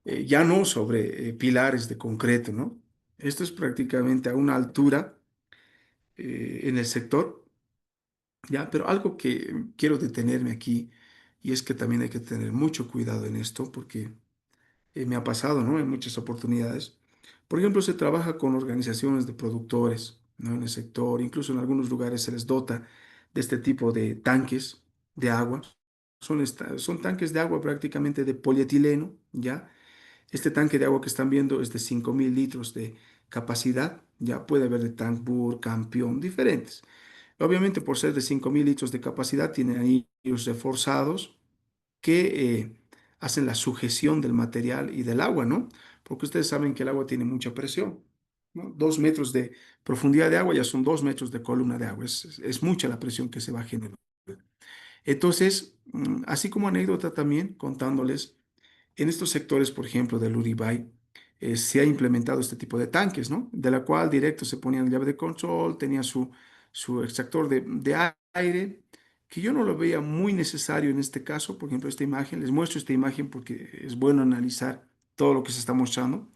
ya no sobre pilares de concreto, ¿no? Esto es prácticamente a una altura en el sector, ¿ya? Pero algo que quiero detenerme aquí, y es que también hay que tener mucho cuidado en esto, porque me ha pasado, ¿no? En muchas oportunidades. Por ejemplo, se trabaja con organizaciones de productores, ¿no? En el sector, incluso en algunos lugares se les dota de este tipo de tanques de agua. Son tanques de agua prácticamente de polietileno, ¿ya? Este tanque de agua que están viendo es de 5.000 litros de capacidad, ya puede haber de Tankburg, Campeón, diferentes. Obviamente, por ser de 5.000 litros de capacidad, tienen anillos reforzados que hacen la sujeción del material y del agua, ¿no? Porque ustedes saben que el agua tiene mucha presión, ¿no? 2 metros de profundidad de agua ya son 2 metros de columna de agua. Es mucha la presión que se va a generar. Entonces, así como anécdota también, contándoles, en estos sectores, por ejemplo, del Uribay, se ha implementado este tipo de tanques, ¿no? De la cual directo se ponía la llave de control, tenía su extractor de aire, que yo no lo veía muy necesario en este caso. Por ejemplo, esta imagen, les muestro esta imagen porque es bueno analizar todo lo que se está mostrando.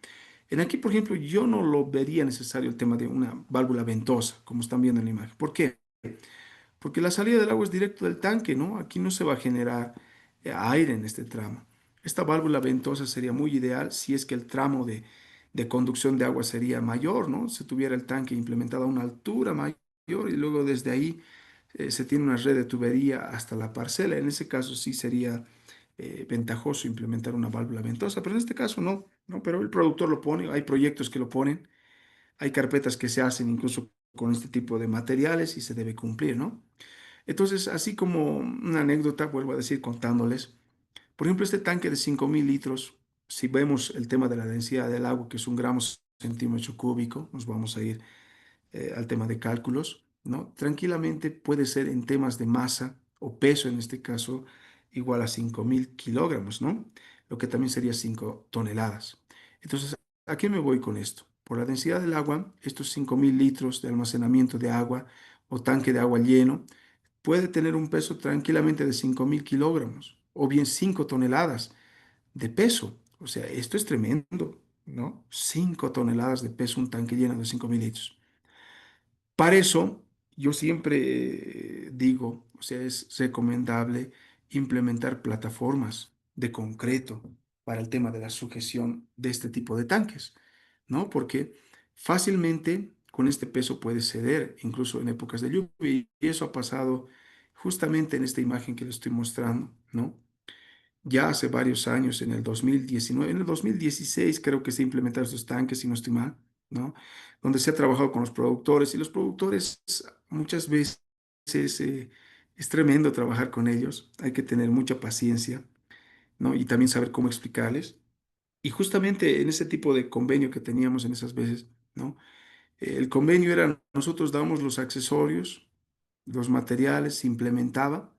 En aquí, por ejemplo, yo no lo vería necesario el tema de una válvula ventosa, como están viendo en la imagen. ¿Por qué? Porque la salida del agua es directo del tanque, ¿no? Aquí no se va a generar aire en este tramo. Esta válvula ventosa sería muy ideal si es que el tramo de conducción de agua sería mayor, ¿no? Si tuviera el tanque implementado a una altura mayor y luego desde ahí se tiene una red de tubería hasta la parcela. En ese caso sí sería ventajoso implementar una válvula ventosa, pero en este caso no, ¿no? Pero el productor lo pone, hay proyectos que lo ponen, hay carpetas que se hacen incluso con este tipo de materiales y se debe cumplir, ¿no? Entonces, así como una anécdota, vuelvo a decir contándoles, por ejemplo, este tanque de 5.000 litros, si vemos el tema de la densidad del agua, que es 1 gramo centímetro cúbico, nos vamos a ir al tema de cálculos, ¿no? Tranquilamente puede ser en temas de masa o peso, en este caso, igual a 5.000 kilogramos, ¿no? Lo que también sería 5 toneladas. Entonces, ¿a qué me voy con esto? Por la densidad del agua, estos 5.000 litros de almacenamiento de agua o tanque de agua lleno, puede tener un peso tranquilamente de 5.000 kilogramos o bien 5 toneladas de peso. O sea, esto es tremendo, ¿no? 5 toneladas de peso, un tanque lleno de 5.000 litros. Para eso, yo siempre digo, o sea, es recomendable implementar plataformas de concreto para el tema de la sujeción de este tipo de tanques, ¿no? Porque fácilmente con este peso puede ceder, incluso en épocas de lluvia, y eso ha pasado justamente en esta imagen que les estoy mostrando, ¿no? Ya hace varios años, en el 2019, en el 2016 creo que se implementaron estos tanques, si no estoy mal, ¿no? Donde se ha trabajado con los productores y los productores muchas veces es tremendo trabajar con ellos, hay que tener mucha paciencia, ¿no? Y también saber cómo explicarles. Y justamente en ese tipo de convenio que teníamos en esas veces, ¿no? El convenio era, nosotros dábamos los accesorios, los materiales, se implementaba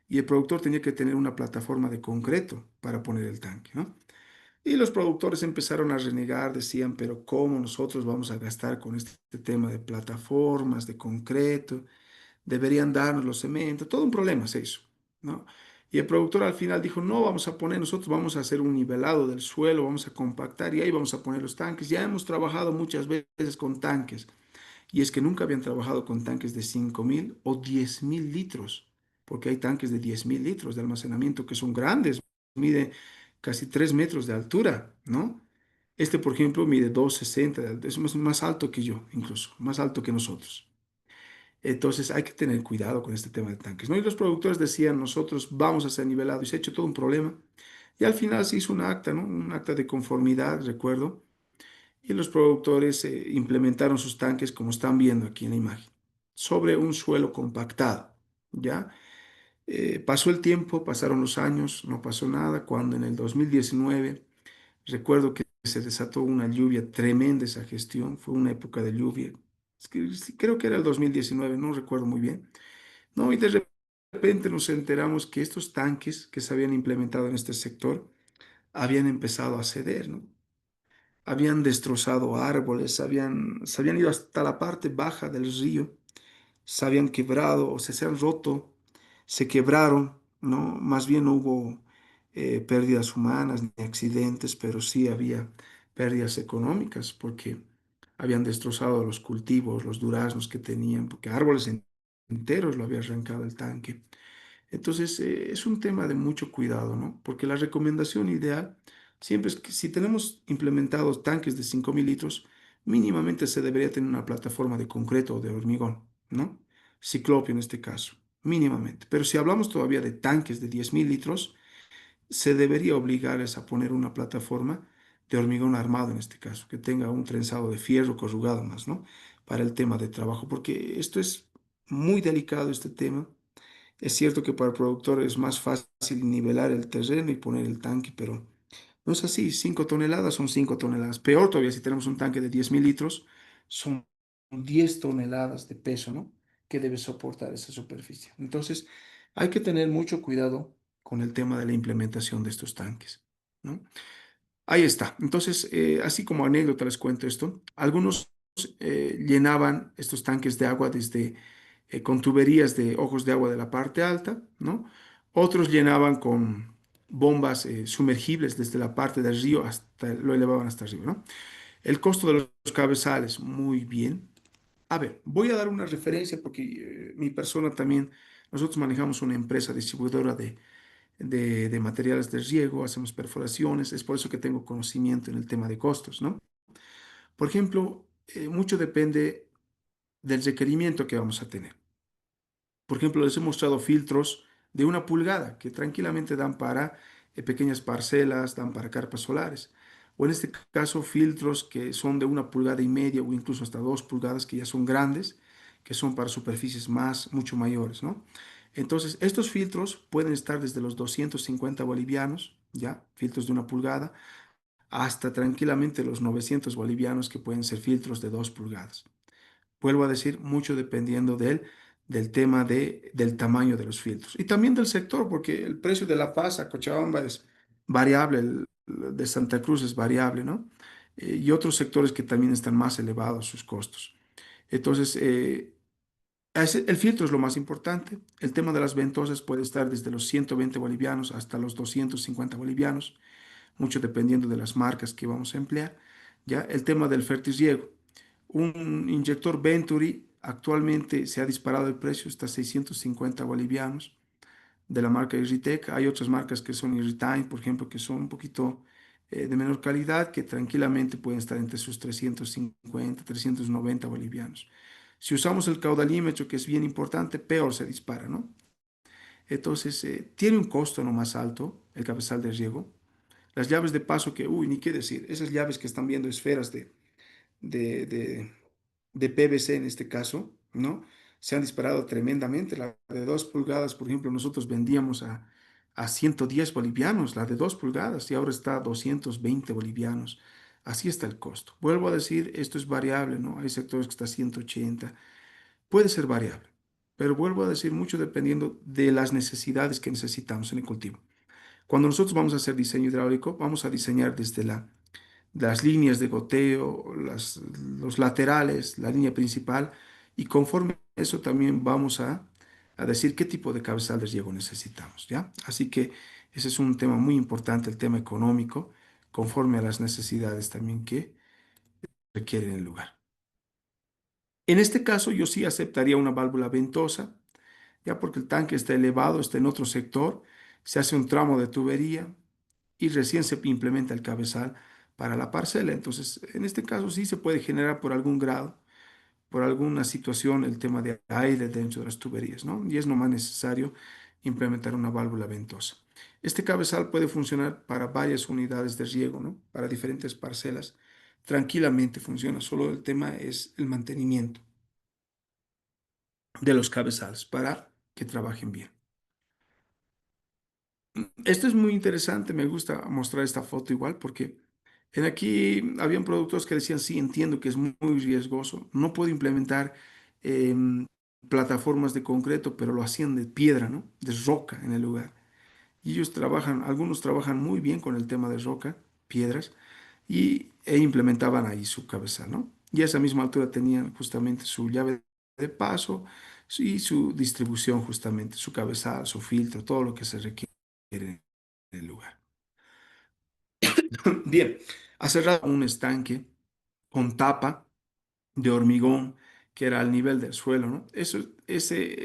y el productor tenía que tener una plataforma de concreto para poner el tanque, ¿no? Y los productores empezaron a renegar, decían, pero ¿cómo nosotros vamos a gastar con este tema de plataformas, de concreto? Deberían darnos los cementos, todo un problema se hizo, ¿no? Y el productor al final dijo, no, vamos a poner, nosotros vamos a hacer un nivelado del suelo, vamos a compactar y ahí vamos a poner los tanques. Ya hemos trabajado muchas veces con tanques y es que nunca habían trabajado con tanques de 5.000 o 10.000 litros, porque hay tanques de 10.000 litros de almacenamiento que son grandes, mide casi 3 metros de altura, ¿no? Este, por ejemplo, mide 2,60 de altura, es más alto que yo, incluso, más alto que nosotros. Entonces hay que tener cuidado con este tema de tanques, ¿no? Y los productores decían, nosotros vamos a hacer nivelado, y se ha hecho todo un problema. Y al final se hizo un acta, ¿no? Un acta de conformidad, recuerdo, y los productores implementaron sus tanques como están viendo aquí en la imagen, sobre un suelo compactado, ¿ya? Pasó el tiempo, pasaron los años, no pasó nada, cuando en el 2019 recuerdo que se desató una lluvia tremenda esa gestión, fue una época de lluvia, es que, sí, creo que era el 2019, no recuerdo muy bien, ¿no? Y de repente nos enteramos que estos tanques que se habían implementado en este sector habían empezado a ceder, ¿no? Habían destrozado árboles, se habían ido hasta la parte baja del río, se habían quebrado o se han roto, se quebraron, ¿no? Más bien no hubo pérdidas humanas ni accidentes, pero sí había pérdidas económicas porque habían destrozado los cultivos, los duraznos que tenían, porque enteros lo había arrancado el tanque. Entonces, es un tema de mucho cuidado, ¿no? Porque la recomendación ideal siempre es que si tenemos implementados tanques de 5.000 litros, mínimamente se debería tener una plataforma de concreto o de hormigón, ¿no? Ciclopio en este caso, mínimamente. Pero si hablamos todavía de tanques de 10.000 litros, se debería obligarles a poner una plataforma de hormigón armado en este caso, que tenga un trenzado de fierro corrugado más, ¿no? Para el tema de trabajo, porque esto es muy delicado, este tema. Es cierto que para el productor es más fácil nivelar el terreno y poner el tanque, pero no es así. 5 toneladas son 5 toneladas. Peor todavía si tenemos un tanque de 10.000 litros, son 10 toneladas de peso, ¿no? Que debe soportar esa superficie. Entonces, hay que tener mucho cuidado con el tema de la implementación de estos tanques, ¿no? Ahí está. Entonces, así como anécdota les cuento esto. Algunos llenaban estos tanques de agua desde con tuberías de ojos de agua de la parte alta, ¿no? Otros llenaban con bombas sumergibles desde la parte del río hasta lo elevaban hasta arriba, ¿no? El costo de los cabezales, muy bien. A ver, voy a dar una referencia porque mi persona también, nosotros manejamos una empresa distribuidora de materiales de riego, hacemos perforaciones, es por eso que tengo conocimiento en el tema de costos, ¿no? Por ejemplo, mucho depende del requerimiento que vamos a tener. Por ejemplo, les he mostrado filtros de 1 pulgada que tranquilamente dan para pequeñas parcelas, dan para carpas solares. O en este caso, filtros que son de 1,5 pulgadas o incluso hasta 2 pulgadas, que ya son grandes, que son para superficies mucho mayores, ¿no? Entonces, estos filtros pueden estar desde los 250 bolivianos, ya, filtros de 1 pulgada, hasta tranquilamente los 900 bolivianos, que pueden ser filtros de 2 pulgadas. Vuelvo a decir, mucho dependiendo del tema del tamaño de los filtros. Y también del sector, porque el precio de La Paz a Cochabamba es variable, el de Santa Cruz es variable, ¿no? Y otros sectores que también están más elevados sus costos. Entonces, el filtro es lo más importante. El tema de las ventosas puede estar desde los 120 bolivianos hasta los 250 bolivianos, mucho dependiendo de las marcas que vamos a emplear. Ya el tema del fertirriego. Un inyector Venturi actualmente se ha disparado el precio hasta 650 bolivianos de la marca Irritec. Hay otras marcas que son Irritime, por ejemplo, que son un poquito de menor calidad, que tranquilamente pueden estar entre sus 350, 390 bolivianos. Si usamos el caudalímetro, que es bien importante, peor se dispara, ¿no? Entonces, tiene un costo no más alto el cabezal de riego. Las llaves de paso que, uy, ni qué decir, esas llaves que están viendo esferas de, de, de PVC en este caso, ¿no? Se han disparado tremendamente. La de 2 pulgadas, por ejemplo, nosotros vendíamos a 110 bolivianos, la de 2 pulgadas, y ahora está a 220 bolivianos. Así está el costo. Vuelvo a decir, esto es variable, ¿no? Hay sectores que está a 180, puede ser variable, pero vuelvo a decir, mucho dependiendo de las necesidades que necesitamos en el cultivo. Cuando nosotros vamos a hacer diseño hidráulico, vamos a diseñar desde las líneas de goteo, los laterales, la línea principal, y conforme a eso también vamos a decir qué tipo de cabezal de riego necesitamos, ¿ya? Así que ese es un tema muy importante, el tema económico, conforme a las necesidades también que requieren el lugar. En este caso, yo sí aceptaría una válvula ventosa, ya porque el tanque está elevado, está en otro sector, se hace un tramo de tubería y recién se implementa el cabezal para la parcela. Entonces, en este caso sí se puede generar por algún grado, por alguna situación, el tema de aire dentro de las tuberías, ¿no? Y es nomás necesario implementar una válvula ventosa. Este cabezal puede funcionar para varias unidades de riego, ¿no? Para diferentes parcelas. Tranquilamente funciona, solo el tema es el mantenimiento de los cabezales para que trabajen bien. Esto es muy interesante, me gusta mostrar esta foto igual porque en aquí habían productores que decían, sí, entiendo que es muy riesgoso, no puedo implementar plataformas de concreto, pero lo hacían de piedra, ¿no? De roca en el lugar. Y ellos trabajan, algunos trabajan muy bien con el tema de roca, piedras, e implementaban ahí su cabezal, ¿no? Y a esa misma altura tenían justamente su llave de paso y su distribución justamente, su cabezal, su filtro, todo lo que se requiere en el lugar. Bien, ha cerrado un estanque con tapa de hormigón que era al nivel del suelo, ¿no? Ese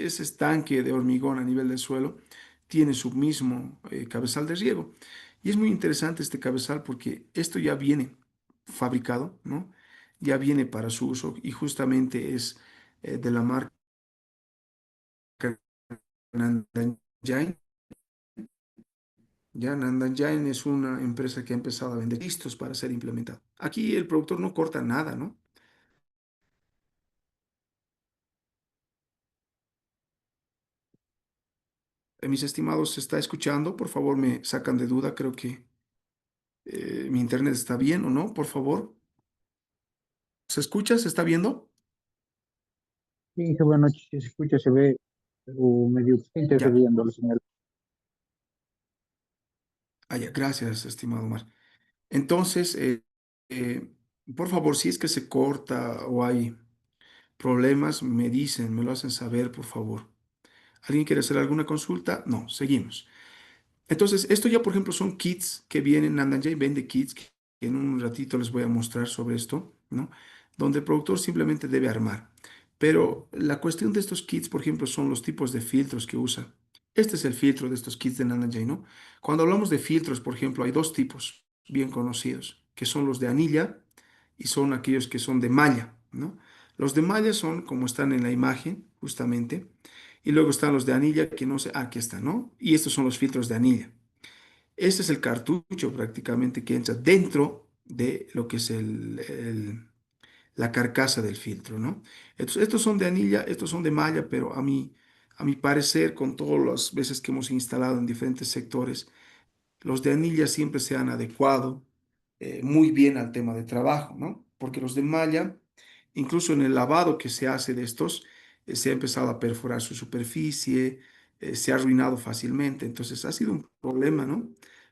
estanque de hormigón a nivel del suelo tiene su mismo cabezal de riego. Y es muy interesante este cabezal porque esto ya viene fabricado, ¿no? Ya viene para su uso y justamente es de la marca Nandan Jain. Ya Nandan Jain es una empresa que ha empezado a vender listos para ser implementado. Aquí el productor no corta nada, ¿no? Mis estimados, ¿se está escuchando? Por favor, me sacan de duda. Creo que mi internet está bien o no, por favor. ¿Se escucha? ¿Se está viendo? Sí, qué buena noche, si se escucha, se ve, pero medio que está Ya. interfiriendo la señal. Ah, ya. Gracias, estimado Omar. Entonces, eh, por favor, si es que se corta o hay problemas, me dicen, me lo hacen saber, por favor. ¿Alguien quiere hacer alguna consulta? No, seguimos. Entonces, esto ya, por ejemplo, son kits que vienen, Nandanjay vende kits que en un ratito les voy a mostrar sobre esto, ¿no? Donde el productor simplemente debe armar. Pero la cuestión de estos kits, por ejemplo, son los tipos de filtros que usa. Este es el filtro de estos kits de Nandanjay, ¿no? Cuando hablamos de filtros, por ejemplo, hay dos tipos bien conocidos, que son los de anilla y son aquellos que son de malla, ¿no? Los de malla son como están en la imagen, justamente. Y luego están los de anilla, que no sé, aquí está, ¿no? Y estos son los filtros de anilla. Este es el cartucho prácticamente que entra dentro de lo que es la carcasa del filtro, ¿no? Estos son de anilla, estos son de malla, pero a mi parecer, con todas las veces que hemos instalado en diferentes sectores, los de anilla siempre se han adecuado muy bien al tema de trabajo, ¿no? Porque los de malla, incluso en el lavado que se hace de estos, se ha empezado a perforar su superficie, se ha arruinado fácilmente, entonces ha sido un problema, ¿no?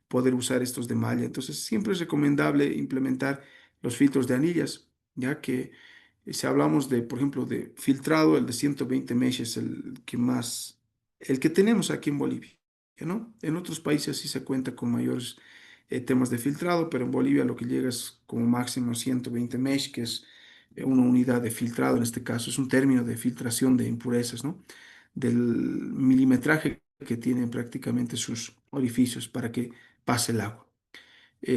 Poder usar estos de malla. Entonces siempre es recomendable implementar los filtros de anillas, ya que si hablamos de, por ejemplo, de filtrado, el de 120 mesh es el que más, el que tenemos aquí en Bolivia. ¿No? En otros países sí se cuenta con mayores temas de filtrado, pero en Bolivia lo que llega es como máximo 120 mesh, que es una unidad de filtrado, en este caso es un término de filtración de impurezas, ¿no? Del milimetraje que tienen prácticamente sus orificios para que pase el agua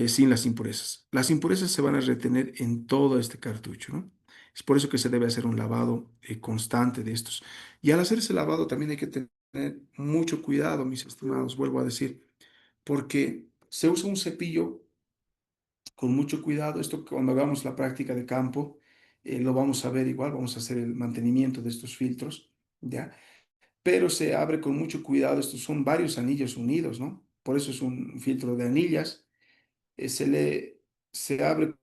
sin las impurezas. Las impurezas se van a retener en todo este cartucho, ¿no? Es por eso que se debe hacer un lavado constante de estos. Y al hacer ese lavado también hay que tener mucho cuidado, mis estimados, vuelvo a decir, porque se usa un cepillo con mucho cuidado. Esto cuando hagamos la práctica de campo, lo vamos a ver igual, vamos a hacer el mantenimiento de estos filtros, ¿ya? Pero se abre con mucho cuidado. Estos son varios anillos unidos, ¿no? Por eso es un filtro de anillas. eh, se le, Se abre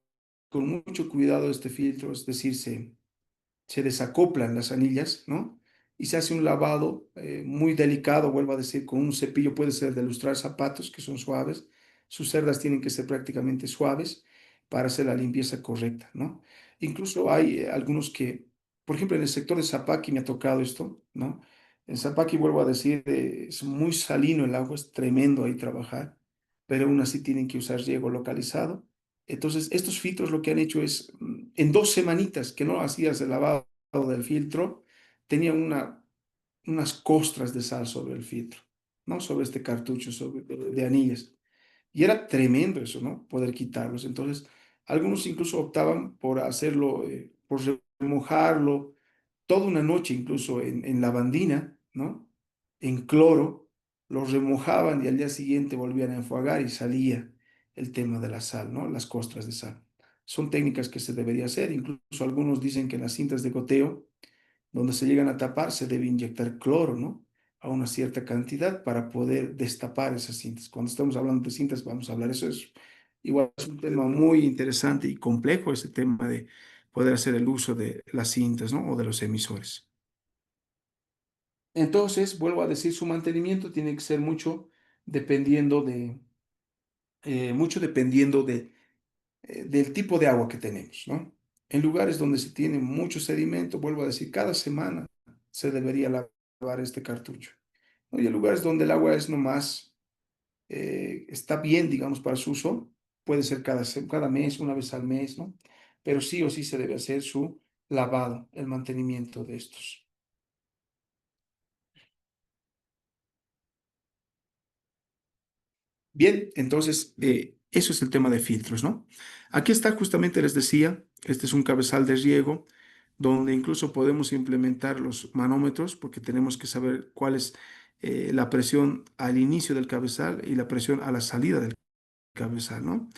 con mucho cuidado este filtro, es decir, se desacoplan las anillas, ¿no? Y se hace un lavado muy delicado, vuelvo a decir, con un cepillo, puede ser de lustrar zapatos, que son suaves. Sus cerdas tienen que ser prácticamente suaves para hacer la limpieza correcta, ¿no? Incluso hay algunos que, por ejemplo, en el sector de Zapaqui me ha tocado esto, ¿no? En Zapaqui, vuelvo a decir, es muy salino el agua, es tremendo ahí trabajar, pero aún así tienen que usar riego localizado. Entonces, estos filtros lo que han hecho es, en 2 semanitas que no hacías el lavado del filtro, tenía unas costras de sal sobre el filtro, ¿no? Sobre este cartucho de anillas. Y era tremendo eso, ¿no? Poder quitarlos. Entonces, algunos incluso optaban por hacerlo, por remojarlo toda una noche, incluso en lavandina, ¿no? En cloro, los remojaban y al día siguiente volvían a enjuagar y salía el tema de la sal, ¿no? Las costras de sal. Son técnicas que se debería hacer. Incluso algunos dicen que en las cintas de goteo, donde se llegan a tapar, se debe inyectar cloro, ¿no? A una cierta cantidad para poder destapar esas cintas. Cuando estamos hablando de cintas, vamos a hablar. Eso es igual, es un tema muy interesante y complejo, ese tema de poder hacer el uso de las cintas, ¿no? O de los emisores. Entonces, vuelvo a decir, su mantenimiento tiene que ser dependiendo mucho dependiendo del tipo de agua que tenemos, ¿no? En lugares donde se tiene mucho sedimento, vuelvo a decir, cada semana se debería lavar este cartucho, ¿no? Y en lugares donde el agua es nomás, está bien, digamos, para su uso, puede ser cada mes, una vez al mes, ¿no? Pero sí o sí se debe hacer su lavado, el mantenimiento de estos. Bien, entonces, eso es el tema de filtros, ¿no? Aquí está, justamente les decía, este es un cabezal de riego donde incluso podemos implementar los manómetros porque tenemos que saber cuál es la presión al inicio del cabezal y la presión a la salida del cabezal, ¿no?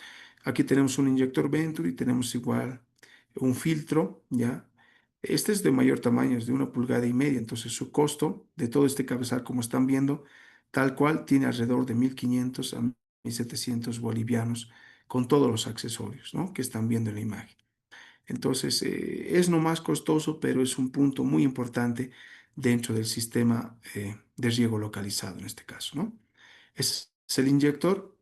Aquí tenemos un inyector Venturi, tenemos igual un filtro, ¿ya? Este es de mayor tamaño, es de 1,5 pulgadas, entonces su costo de todo este cabezal, como están viendo, tal cual, tiene alrededor de 1.500 a 1.700 bolivianos con todos los accesorios, ¿no? Que están viendo en la imagen. Entonces, es no más costoso, pero es un punto muy importante dentro del sistema de riego localizado en este caso, ¿no? Es el inyector.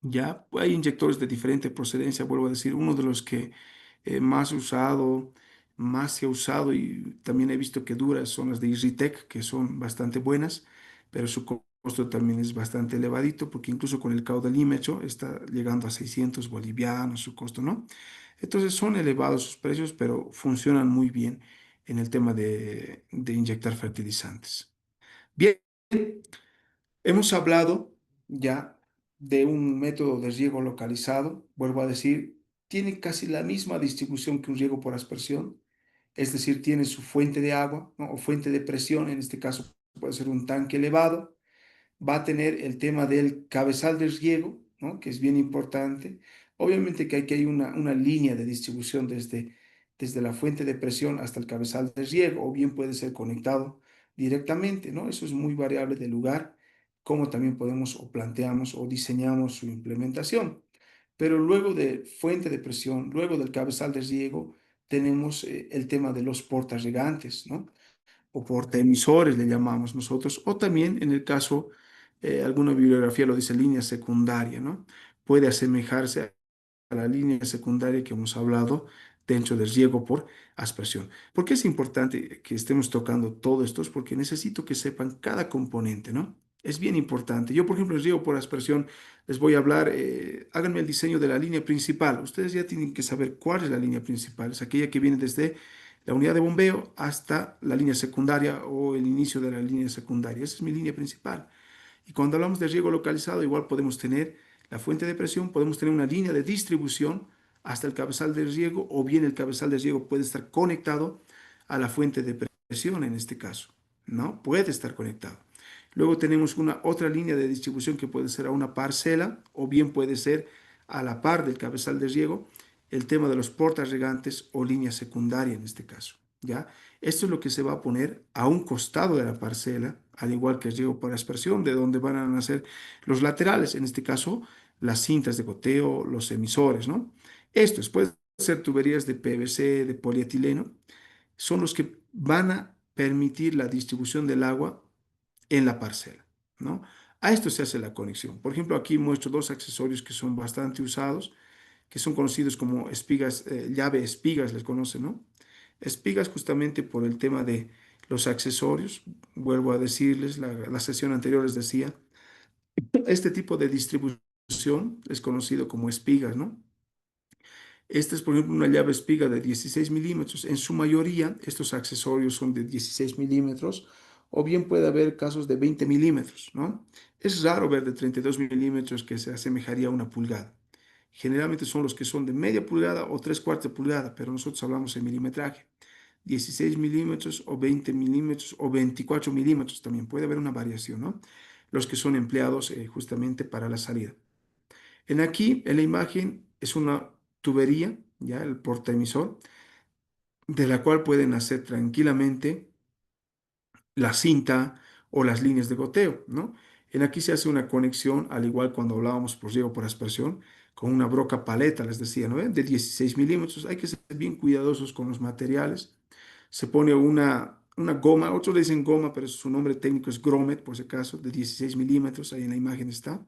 Ya hay inyectores de diferente procedencia, vuelvo a decir, uno de los que más se ha usado y también he visto que duras son las de Irritec, que son bastante buenas, pero su costo también es bastante elevadito, porque incluso con el caudalímetro está llegando a 600 bolivianos su costo, ¿no? Entonces son elevados sus precios, pero funcionan muy bien en el tema de inyectar fertilizantes. Bien, hemos hablado ya de un método de riego localizado, vuelvo a decir, tiene casi la misma distribución que un riego por aspersión, es decir, tiene su fuente de agua, ¿no? O fuente de presión, en este caso puede ser un tanque elevado, va a tener el tema del cabezal de riego, ¿no? Que es bien importante. Obviamente que hay una línea de distribución desde la fuente de presión hasta el cabezal de riego, o bien puede ser conectado directamente, ¿no? Eso es muy variable del lugar, como también podemos o planteamos o diseñamos su implementación. Pero luego de fuente de presión, luego del cabezal de riego, tenemos el tema de los portarregantes, ¿no? O portaemisores le llamamos nosotros, o también en el caso, alguna bibliografía lo dice, línea secundaria, ¿no? Puede asemejarse a la línea secundaria que hemos hablado dentro del riego por aspersión. ¿Por qué es importante que estemos tocando todo esto? Es porque necesito que sepan cada componente, ¿no? Es bien importante. Yo, por ejemplo, el riego por aspersión, les voy a hablar, háganme el diseño de la línea principal. Ustedes ya tienen que saber cuál es la línea principal. Es aquella que viene desde la unidad de bombeo hasta la línea secundaria o el inicio de la línea secundaria. Esa es mi línea principal. Y cuando hablamos de riego localizado, igual podemos tener la fuente de presión, podemos tener una línea de distribución hasta el cabezal de riego, o bien el cabezal de riego puede estar conectado a la fuente de presión en este caso, ¿no? Puede estar conectado. Luego tenemos una otra línea de distribución que puede ser a una parcela, o bien puede ser a la par del cabezal de riego, el tema de los portas regantes o línea secundaria en este caso, ¿ya? Esto es lo que se va a poner a un costado de la parcela, al igual que el riego por aspersión, de donde van a nacer los laterales, en este caso las cintas de goteo, los emisores, ¿no? Estos pueden ser tuberías de PVC, de polietileno, son los que van a permitir la distribución del agua en la parcela, ¿no? A esto se hace la conexión. Por ejemplo, aquí muestro dos accesorios que son bastante usados, que son conocidos como espigas, llave espigas, les conocen, ¿no? Espigas justamente por el tema de los accesorios. Vuelvo a decirles, la sesión anterior les decía, este tipo de distribución es conocido como espigas, ¿no? Esta es, por ejemplo, una llave espiga de 16 milímetros. En su mayoría, estos accesorios son de 16 milímetros, o bien puede haber casos de 20 milímetros, ¿no? Es raro ver de 32 milímetros que se asemejaría a una pulgada. Generalmente son los que son de media pulgada o tres cuartos de pulgada, pero nosotros hablamos en milimetraje. 16 milímetros o 20 milímetros o 24 milímetros también. Puede haber una variación, ¿no? Los que son empleados justamente para la salida. En aquí, en la imagen, es una tubería, ya el portaemisor, de la cual pueden hacer tranquilamente la cinta o las líneas de goteo, ¿no? En aquí se hace una conexión, al igual cuando hablábamos por riego por aspersión, con una broca paleta, les decía, ¿no? De 16 milímetros. Hay que ser bien cuidadosos con los materiales. Se pone una una goma, otros le dicen goma, pero su nombre técnico es grommet, por si acaso, de 16 milímetros, ahí en la imagen está,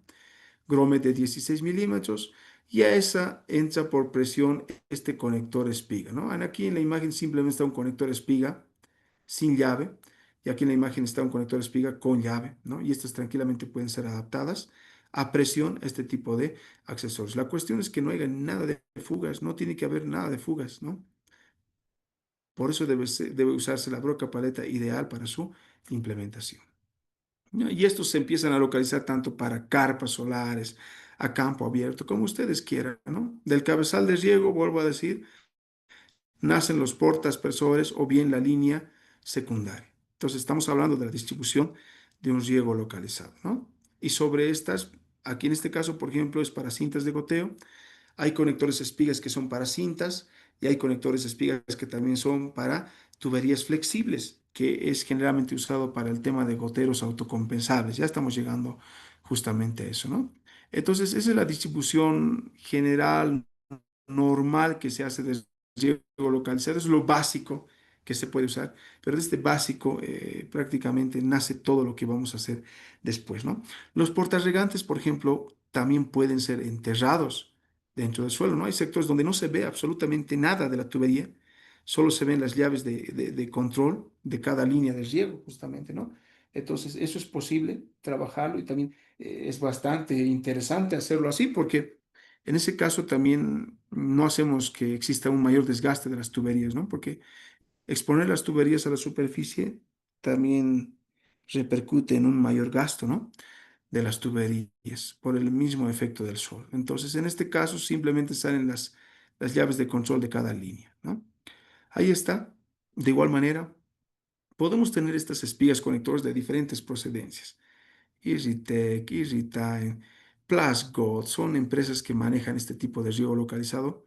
grommet de 16 milímetros, y a esa entra por presión este conector espiga, ¿no? Aquí en la imagen simplemente está un conector espiga sin llave, y aquí en la imagen está un conector espiga con llave, ¿no? Y estas tranquilamente pueden ser adaptadas a presión a este tipo de accesorios. La cuestión es que no haya nada de fugas, no tiene que haber nada de fugas, ¿no? Por eso debe usarse la broca paleta ideal para su implementación, ¿no? Y estos se empiezan a localizar tanto para carpas solares, a campo abierto, como ustedes quieran, ¿no? Del cabezal de riego, vuelvo a decir, nacen los portaaspersores o bien la línea secundaria. Entonces estamos hablando de la distribución de un riego localizado, ¿no? Y sobre estas, aquí en este caso, por ejemplo, es para cintas de goteo. Hay conectores espigas que son para cintas y hay conectores espigas que también son para tuberías flexibles, que es generalmente usado para el tema de goteros autocompensables. Ya estamos llegando justamente a eso, ¿no? Entonces, esa es la distribución general normal que se hace de riego localizado. Es lo básico que se puede usar, pero de este básico prácticamente nace todo lo que vamos a hacer después, ¿no? Los portarregantes, por ejemplo, también pueden ser enterrados dentro del suelo, ¿no? Hay sectores donde no se ve absolutamente nada de la tubería, solo se ven las llaves de control de cada línea de riego, justamente, ¿no? Entonces, eso es posible trabajarlo y también es bastante interesante hacerlo así porque en ese caso también no hacemos que exista un mayor desgaste de las tuberías, ¿no? Porque exponer las tuberías a la superficie también repercute en un mayor gasto, ¿no? De las tuberías por el mismo efecto del sol. Entonces, en este caso, simplemente salen las llaves de control de cada línea, ¿no? Ahí está. De igual manera, podemos tener estas espigas conectores de diferentes procedencias. Irritec, Irritae, Plasgold, son empresas que manejan este tipo de riego localizado,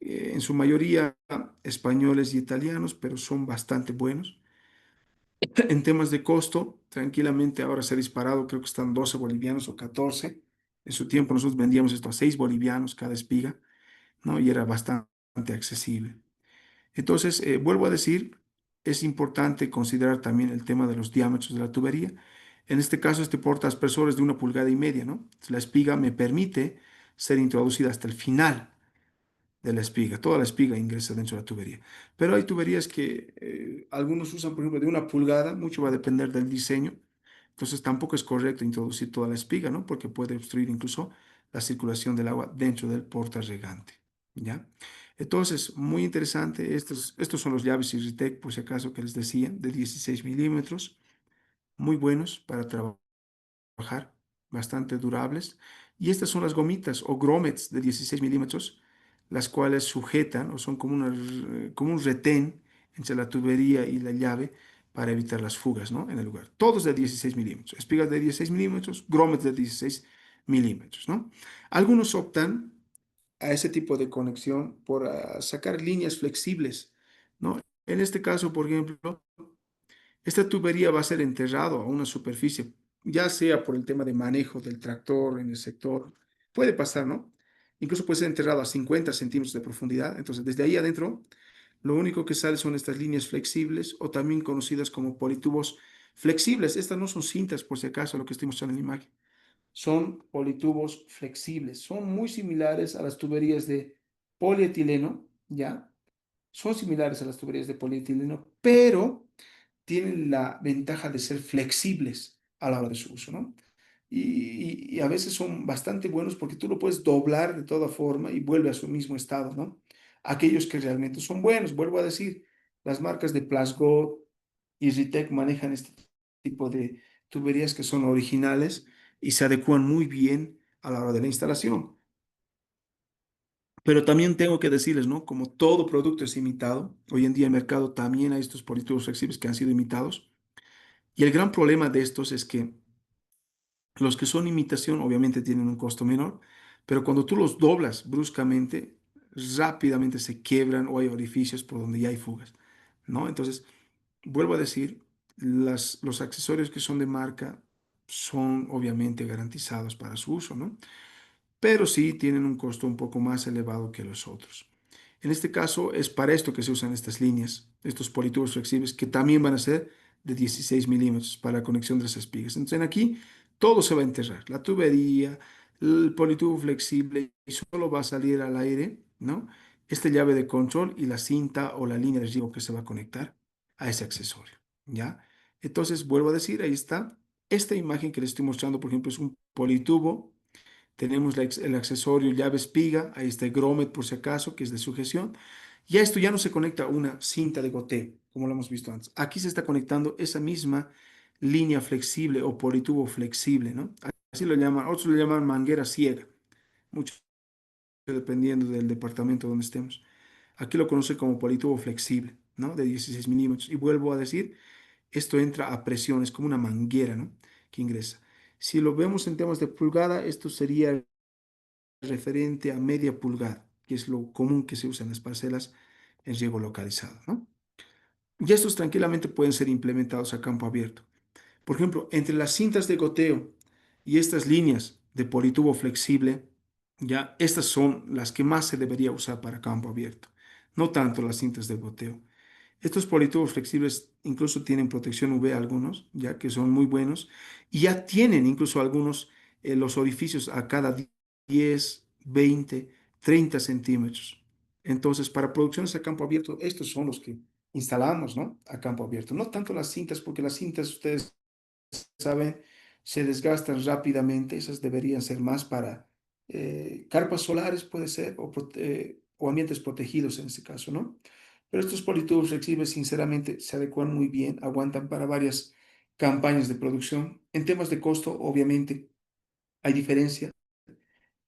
en su mayoría españoles y italianos, pero son bastante buenos. En temas de costo, tranquilamente ahora se ha disparado, creo que están 12 bolivianos o 14. En su tiempo nosotros vendíamos esto a 6 bolivianos cada espiga, ¿no? Y era bastante accesible. Entonces, vuelvo a decir, es importante considerar también el tema de los diámetros de la tubería. En este caso, este portaaspersor es de 1,5 pulgadas, ¿no? La espiga me permite ser introducida hasta el final de la espiga. Toda la espiga ingresa dentro de la tubería. Pero hay tuberías que algunos usan, por ejemplo, de 1 pulgada, mucho va a depender del diseño. Entonces tampoco es correcto introducir toda la espiga, ¿no? Porque puede obstruir incluso la circulación del agua dentro del portarregante, ¿ya? Entonces, muy interesante. Estos son los llaves Irritec, por si acaso, que les decía, de 16 milímetros. Muy buenos para trabajar, bastante durables. Y estas son las gomitas o grommets de 16 milímetros, las cuales sujetan o son como un retén entre la tubería y la llave para evitar las fugas, ¿no? En el lugar. Todos de 16 milímetros. Espigas de 16 milímetros, grommets de 16 milímetros, ¿no? Algunos optan a ese tipo de conexión por sacar líneas flexibles, ¿no? En este caso, por ejemplo, esta tubería va a ser enterrado a una superficie, ya sea por el tema de manejo del tractor en el sector, puede pasar, ¿no? Incluso puede ser enterrado a 50 centímetros de profundidad. Entonces, desde ahí adentro, lo único que sale son estas líneas flexibles o también conocidas como politubos flexibles. Estas no son cintas, por si acaso, lo que estoy mostrando en la imagen. Son politubos flexibles. Son muy similares a las tuberías de polietileno, ¿ya? Son similares a las tuberías de polietileno, pero tienen la ventaja de ser flexibles a la hora de su uso, ¿no? Y a veces son bastante buenos porque tú lo puedes doblar de toda forma y vuelve a su mismo estado, ¿no? Aquellos que realmente son buenos, vuelvo a decir, las marcas de Plasgo y Ritec manejan este tipo de tuberías que son originales y se adecuan muy bien a la hora de la instalación. Pero también tengo que decirles, ¿no? Como todo producto es imitado, hoy en día en el mercado también hay estos políticos flexibles que han sido imitados. Y el gran problema de estos es que los que son imitación obviamente tienen un costo menor, pero cuando tú los doblas bruscamente, rápidamente se quiebran o hay orificios por donde ya hay fugas, ¿no? Entonces, vuelvo a decir, los accesorios que son de marca son obviamente garantizados para su uso, ¿no? Pero sí tienen un costo un poco más elevado que los otros. En este caso es para esto que se usan estas líneas, estos politubos flexibles, que también van a ser de 16 milímetros para la conexión de esas espigas. Entonces aquí todo se va a enterrar, la tubería, el politubo flexible, y solo va a salir al aire, ¿no? Esta llave de control y la cinta o la línea de riego que se va a conectar a ese accesorio, ¿ya? Entonces, vuelvo a decir, ahí está. Esta imagen que les estoy mostrando, por ejemplo, es un politubo. Tenemos el accesorio llave espiga, ahí está el grommet por si acaso, que es de sujeción. Y a esto ya no se conecta a una cinta de goteo, como lo hemos visto antes. Aquí se está conectando esa misma línea flexible o politubo flexible, ¿no? Así lo llaman, otros lo llaman manguera ciega, mucho dependiendo del departamento donde estemos. Aquí lo conoce como politubo flexible, ¿no? De 16 milímetros. Y vuelvo a decir, esto entra a presión, es como una manguera, ¿no? Que ingresa. Si lo vemos en temas de pulgada, esto sería referente a media pulgada, que es lo común que se usa en las parcelas en riego localizado, ¿no? Y estos tranquilamente pueden ser implementados a campo abierto. Por ejemplo, entre las cintas de goteo y estas líneas de politubo flexible, ya estas son las que más se debería usar para campo abierto, no tanto las cintas de goteo. Estos politubos flexibles incluso tienen protección UV algunos, ya que son muy buenos, y ya tienen incluso algunos los orificios a cada 10, 20, 30 centímetros. Entonces, para producciones a campo abierto, estos son los que instalamos, ¿no? A campo abierto. No tanto las cintas, porque las cintas, ustedes saben, se desgastan rápidamente. Esas deberían ser más para carpas solares, puede ser, o ambientes protegidos en este caso, ¿no? Pero estos politubos flexibles, sinceramente, se adecuan muy bien, aguantan para varias campañas de producción. En temas de costo, obviamente, hay diferencia.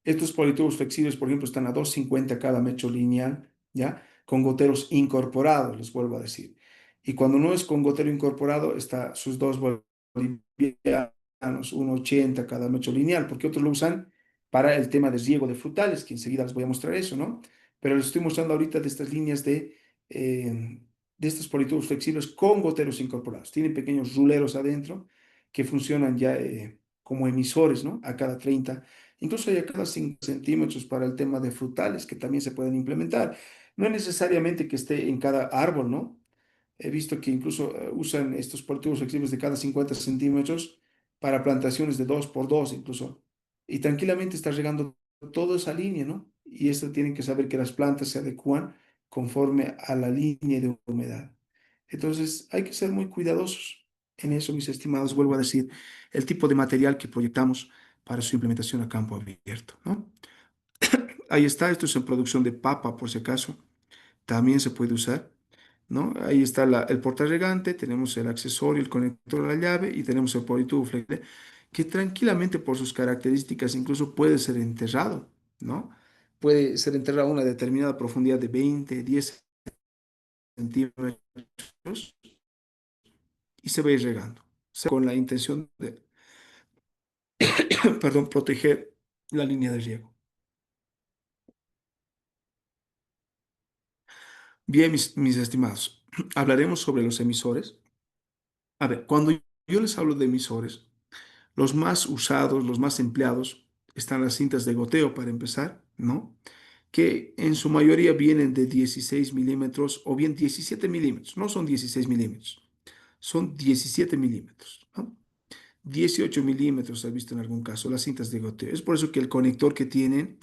Estos politubos flexibles, por ejemplo, están a 2,50 cada metro lineal, ¿ya? Con goteros incorporados, les vuelvo a decir. Y cuando no es con gotero incorporado, está sus dos bolivianos, 1,80 cada metro lineal, porque otros lo usan para el tema de riego de frutales, que enseguida les voy a mostrar eso, ¿no? Pero les estoy mostrando ahorita de estas líneas de estos politubos flexibles con goteros incorporados. Tienen pequeños ruleros adentro que funcionan ya como emisores, ¿no? A cada 30. Incluso hay a cada 5 centímetros para el tema de frutales que también se pueden implementar. No es necesariamente que esté en cada árbol, ¿no? He visto que incluso usan estos cultivos flexibles de cada 50 centímetros para plantaciones de 2 por 2 incluso. Y tranquilamente está regando toda esa línea, ¿no? Y esto tienen que saber que las plantas se adecúan conforme a la línea de humedad. Entonces hay que ser muy cuidadosos en eso, mis estimados. Vuelvo a decir, el tipo de material que proyectamos para su implementación a campo abierto, ¿no? Ahí está, esto es en producción de papa, por si acaso, también se puede usar, ¿no? Ahí está el portarregante, tenemos el accesorio, el conector a la llave y tenemos el politubo flexible, que tranquilamente por sus características incluso puede ser enterrado, ¿no? Puede ser enterrado a una determinada profundidad de 20, 10 centímetros y se va a ir regando, con la intención de, perdón, proteger la línea de riego. Bien, mis estimados, hablaremos sobre los emisores. A ver, cuando yo les hablo de emisores, los más usados, los más empleados, están las cintas de goteo para empezar, ¿no? Que en su mayoría vienen de 16 milímetros o bien 17 milímetros. No son 16 milímetros, son 17 milímetros, ¿no? 18 milímetros, he visto en algún caso, las cintas de goteo. Es por eso que el conector que tienen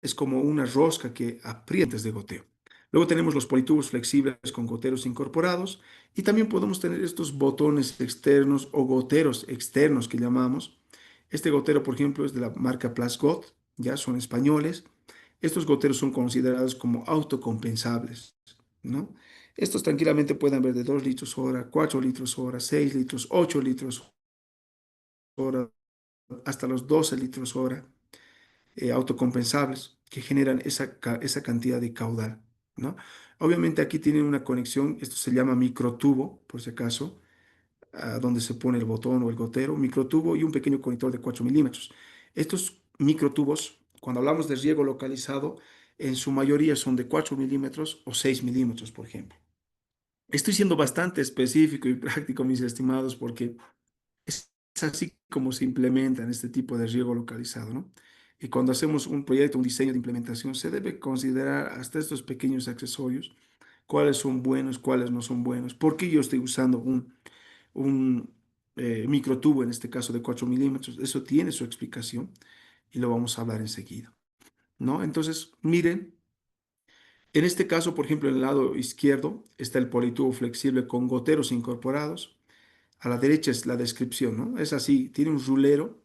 es como una rosca que aprietas de goteo. Luego tenemos los politubos flexibles con goteros incorporados y también podemos tener estos botones externos o goteros externos que llamamos. Este gotero, por ejemplo, es de la marca Plasgot, ya son españoles. Estos goteros son considerados como autocompensables, ¿no? Estos tranquilamente pueden haber de 2 litros hora, 4 litros hora, 6 litros, 8 litros hora, hasta los 12 litros hora autocompensables que generan esa cantidad de caudal, ¿no? Obviamente aquí tienen una conexión, esto se llama microtubo, por si acaso, donde se pone el botón o el gotero, microtubo y un pequeño conector de 4 milímetros. Estos microtubos, cuando hablamos de riego localizado, en su mayoría son de 4 milímetros o 6 milímetros, por ejemplo. Estoy siendo bastante específico y práctico, mis estimados, porque es así como se implementan este tipo de riego localizado, ¿no? Y cuando hacemos un proyecto, un diseño de implementación, se debe considerar hasta estos pequeños accesorios, cuáles son buenos, cuáles no son buenos. ¿Por qué yo estoy usando un microtubo, en este caso de 4 milímetros? Eso tiene su explicación y lo vamos a hablar enseguida, ¿no? Entonces, miren, en este caso, por ejemplo, en el lado izquierdo está el politubo flexible con goteros incorporados. A la derecha es la descripción, ¿no? Es así, tiene un rulero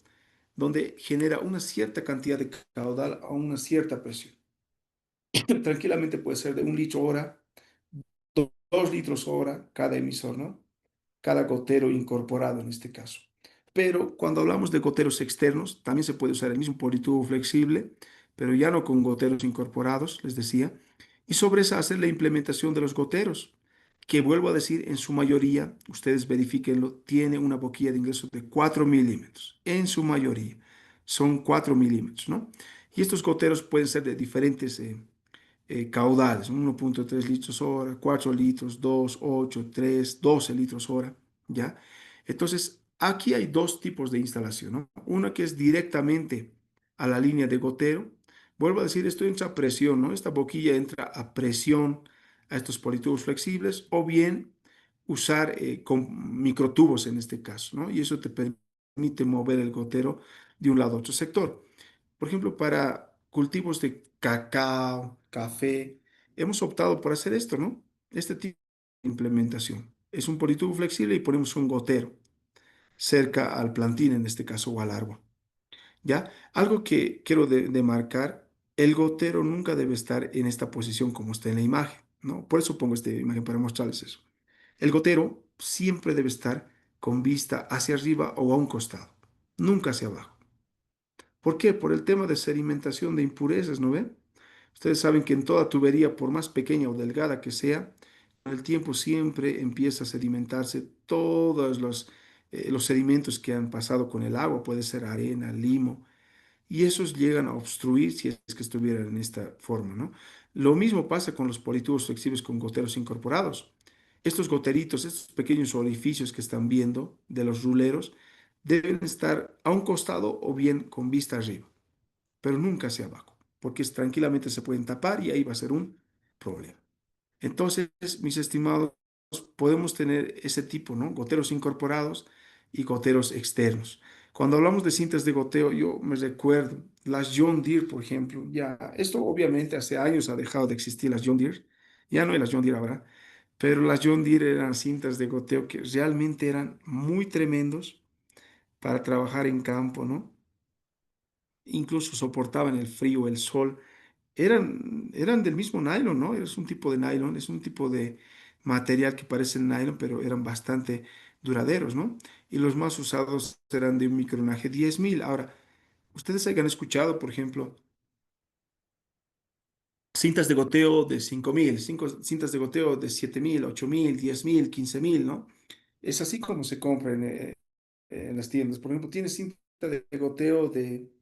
donde genera una cierta cantidad de caudal a una cierta presión. Tranquilamente puede ser de 1 litro hora, 2 litros hora cada emisor, ¿no? Cada gotero incorporado en este caso. Pero cuando hablamos de goteros externos, también se puede usar el mismo politubo flexible, pero ya no con goteros incorporados, les decía, y sobre esa hacer la implementación de los goteros, que vuelvo a decir, en su mayoría, ustedes verifíquenlo, tiene una boquilla de ingreso de 4 milímetros, en su mayoría, son 4 milímetros, ¿no? Y estos goteros pueden ser de diferentes caudales, 1,3 litros hora, 4 litros, 2, 8, 3, 12 litros hora, ¿ya? Entonces, aquí hay dos tipos de instalación, ¿no? Una que es directamente a la línea de gotero. Vuelvo a decir, esto entra a presión, ¿no? Esta boquilla entra a presión a estos politubos flexibles o bien usar con microtubos en este caso, ¿no? Y eso te permite mover el gotero de un lado a otro sector. Por ejemplo, para cultivos de cacao, café, hemos optado por hacer esto, ¿no? Este tipo de implementación. Es un politubo flexible y ponemos un gotero cerca al plantín, en este caso, o al árbol. ¿Ya? Algo que quiero demarcar, el gotero nunca debe estar en esta posición como está en la imagen, ¿no? Por eso pongo esta imagen para mostrarles eso. El gotero siempre debe estar con vista hacia arriba o a un costado, nunca hacia abajo. ¿Por qué? Por el tema de sedimentación de impurezas, ¿no ven? Ustedes saben que en toda tubería, por más pequeña o delgada que sea, con el tiempo siempre empieza a sedimentarse todos los sedimentos que han pasado con el agua, puede ser arena, limo, y esos llegan a obstruir si es que estuvieran en esta forma, ¿no? Lo mismo pasa con los politubos flexibles con goteros incorporados. Estos goteritos, estos pequeños orificios que están viendo de los ruleros, deben estar a un costado o bien con vista arriba, pero nunca hacia abajo, porque tranquilamente se pueden tapar y ahí va a ser un problema. Entonces, mis estimados, podemos tener ese tipo, ¿no? Goteros incorporados y goteros externos. Cuando hablamos de cintas de goteo, yo me recuerdo las John Deere, por ejemplo, ya, esto obviamente hace años ha dejado de existir las John Deere, ya no hay las John Deere ahora, pero las John Deere eran cintas de goteo que realmente eran muy tremendos para trabajar en campo, ¿no? Incluso soportaban el frío, el sol. Eran del mismo nylon, ¿no? Es un tipo de nylon, es un tipo de material que parece nylon, pero eran bastante duraderos, ¿no? Y los más usados eran de un micronaje 10.000. Ahora, ustedes hayan escuchado, por ejemplo, cintas de goteo de 5.000, cintas de goteo de 7.000, 8.000, 10.000, 15.000, ¿no? Es así como se compran en las tiendas. Por ejemplo, tienes cinta de goteo de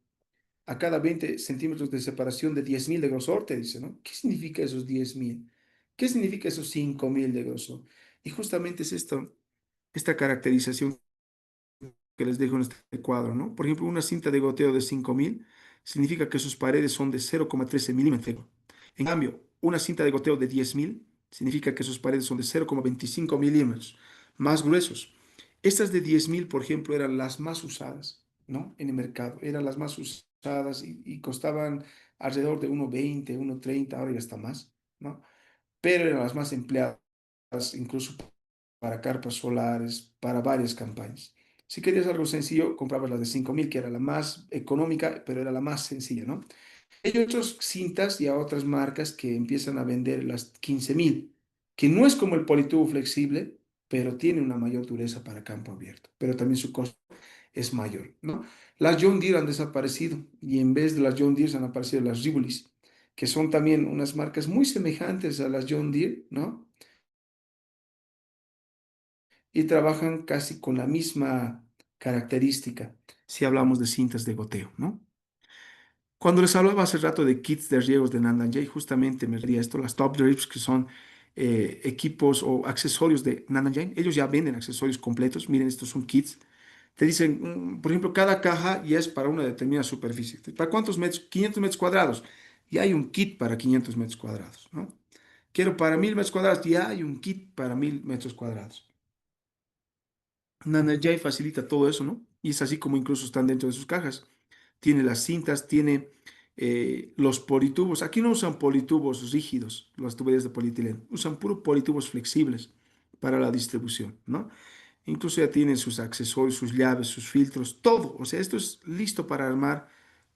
a cada 20 centímetros de separación de 10.000 de grosor, te dice, ¿no? ¿Qué significa esos 10.000? ¿Qué significa esos 5.000 de grosor? Y justamente es esta caracterización que les dejo en este cuadro, ¿no? Por ejemplo, una cinta de goteo de 5.000 significa que sus paredes son de 0,13 milímetros. En cambio, una cinta de goteo de 10.000 significa que sus paredes son de 0,25 milímetros, más gruesos. Estas de 10.000, por ejemplo, eran las más usadas, ¿no? En el mercado, eran las más usadas y costaban alrededor de 1,20, 1,30, ahora ya está más, ¿no? Pero eran las más empleadas, incluso para carpas solares, para varias campañas. Si querías algo sencillo, comprabas la de 5.000, que era la más económica, pero era la más sencilla, ¿no? Hay otras cintas y a otras marcas que empiezan a vender las 15.000, que no es como el politubo flexible, pero tiene una mayor dureza para campo abierto, pero también su costo es mayor, ¿no? Las John Deere han desaparecido y en vez de las John Deere han aparecido las Rivolis, que son también unas marcas muy semejantes a las John Deere, ¿no? Y trabajan casi con la misma característica si hablamos de cintas de goteo, ¿no? Cuando les hablaba hace rato de kits de riegos de Nandan justamente me refería a esto, las top drips, que son equipos o accesorios de Nandan. Ellos ya venden accesorios completos. Miren, estos son kits. Te dicen, por ejemplo, cada caja ya es para una determinada superficie. ¿Para cuántos metros? 500 metros cuadrados. Y hay un kit para 500 metros cuadrados, ¿no? Quiero para 1000 metros cuadrados, ya hay un kit para 1000 metros cuadrados. Nanajay facilita todo eso, ¿no? Y es así como incluso están dentro de sus cajas. Tiene las cintas, tiene los politubos. Aquí no usan politubos rígidos, las tuberías de polietileno. Usan puro politubos flexibles para la distribución, ¿no? Incluso ya tienen sus accesorios, sus llaves, sus filtros, todo. O sea, esto es listo para armar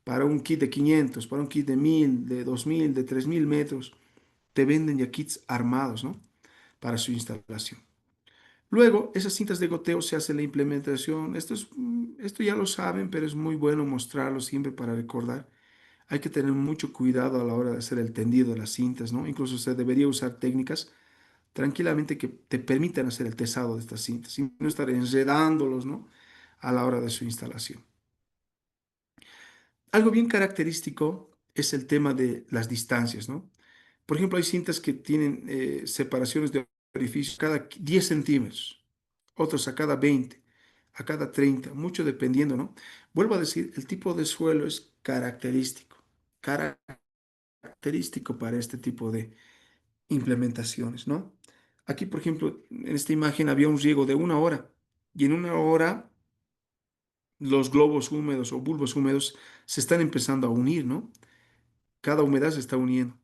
para un kit de 500, para un kit de 1000, de 2000, de 3000 metros. Te venden ya kits armados, ¿no? Para su instalación. Luego, esas cintas de goteo se hace la implementación. Esto ya lo saben, pero es muy bueno mostrarlo siempre para recordar. Hay que tener mucho cuidado a la hora de hacer el tendido de las cintas, ¿no? Incluso se debería usar técnicas tranquilamente que te permitan hacer el tesado de estas cintas y no estar enredándolos, ¿no? A la hora de su instalación. Algo bien característico es el tema de las distancias, ¿no? Por ejemplo, hay cintas que tienen separaciones de orificios cada 10 centímetros, otros a cada 20, a cada 30, mucho dependiendo, ¿no? Vuelvo a decir, el tipo de suelo es característico para este tipo de implementaciones, ¿no? Aquí, por ejemplo, en esta imagen había un riego de 1 hora y en 1 hora los globos húmedos o bulbos húmedos se están empezando a unir, ¿no? Cada humedad se está uniendo,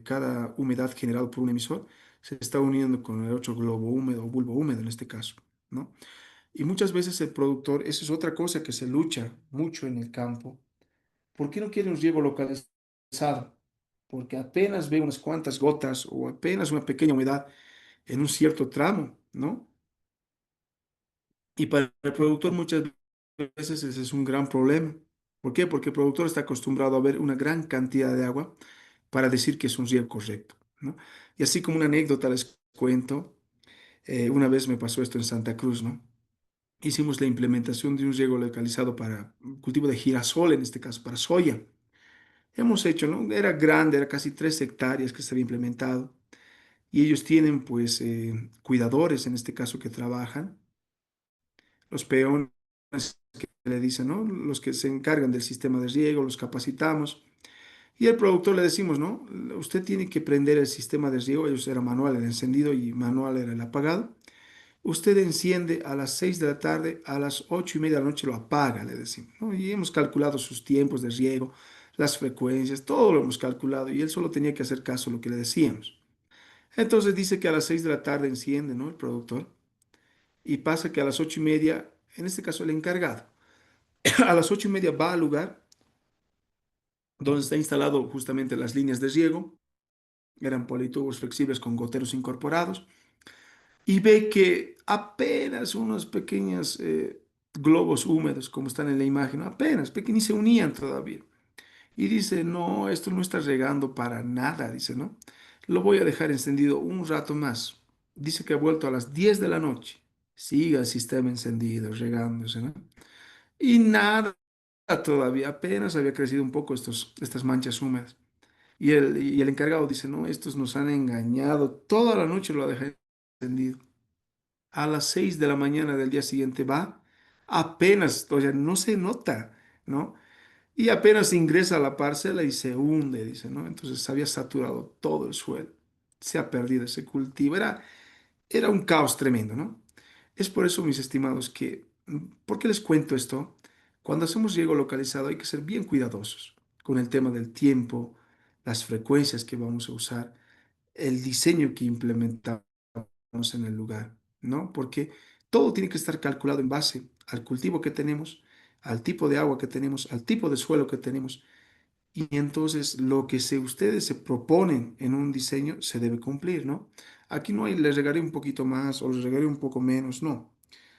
cada humedad generada por un emisor se está uniendo con el otro globo húmedo o bulbo húmedo en este caso, ¿no? Y muchas veces el productor, eso es otra cosa que se lucha mucho en el campo. ¿Por qué no quiere un riego localizado? Porque apenas ve unas cuantas gotas o apenas una pequeña humedad en un cierto tramo, ¿no? Y para el productor muchas veces ese es un gran problema. ¿Por qué? Porque el productor está acostumbrado a ver una gran cantidad de agua para decir que es un riego correcto, ¿no? Y así como una anécdota les cuento, una vez me pasó esto en Santa Cruz, ¿no? Hicimos la implementación de un riego localizado para cultivo de girasol, en este caso, para soya. Hemos hecho, ¿no? Era grande, era casi 3 hectáreas que se había implementado. Y ellos tienen, pues, cuidadores, en este caso, que trabajan, los peones que le dicen, ¿no? Los que se encargan del sistema de riego, los capacitamos. Y al productor le decimos, ¿no? Usted tiene que prender el sistema de riego, ellos era manual el encendido y manual era el apagado. Usted enciende a las 6 de la tarde, a las 8:30 de la noche lo apaga, le decimos, ¿no? Y hemos calculado sus tiempos de riego, las frecuencias, todo lo hemos calculado y él solo tenía que hacer caso a lo que le decíamos. Entonces dice que a las 6 de la tarde enciende, ¿no? El productor. Y pasa que a las 8:30, en este caso el encargado, a las 8:30 va al lugar donde está instalado justamente las líneas de riego, eran politubos flexibles con goteros incorporados, y ve que apenas unos pequeños globos húmedos, como están en la imagen, apenas, ni se unían todavía. Y dice, no, esto no está regando para nada, dice, ¿no? Lo voy a dejar encendido un rato más. Dice que ha vuelto a las 10 de la noche. Sigue el sistema encendido, regándose, ¿no? Y nada todavía, apenas había crecido un poco estas manchas húmedas. Y el encargado dice, no, estos nos han engañado. Toda la noche lo ha dejado encendido. A las 6 de la mañana del día siguiente va, apenas, o sea, no se nota, ¿no? Y apenas ingresa a la parcela y se hunde, dice, ¿no? Entonces se había saturado todo el suelo. Se ha perdido ese cultivo. Era un caos tremendo, ¿no? Es por eso, mis estimados, que, ¿por qué les cuento esto? Cuando hacemos riego localizado hay que ser bien cuidadosos con el tema del tiempo, las frecuencias que vamos a usar, el diseño que implementamos en el lugar, ¿no? Porque todo tiene que estar calculado en base al cultivo que tenemos, al tipo de agua que tenemos, al tipo de suelo que tenemos. Y entonces lo que ustedes se proponen en un diseño se debe cumplir, ¿no? Aquí no hay, les regaré un poquito más o les regaré un poco menos, no.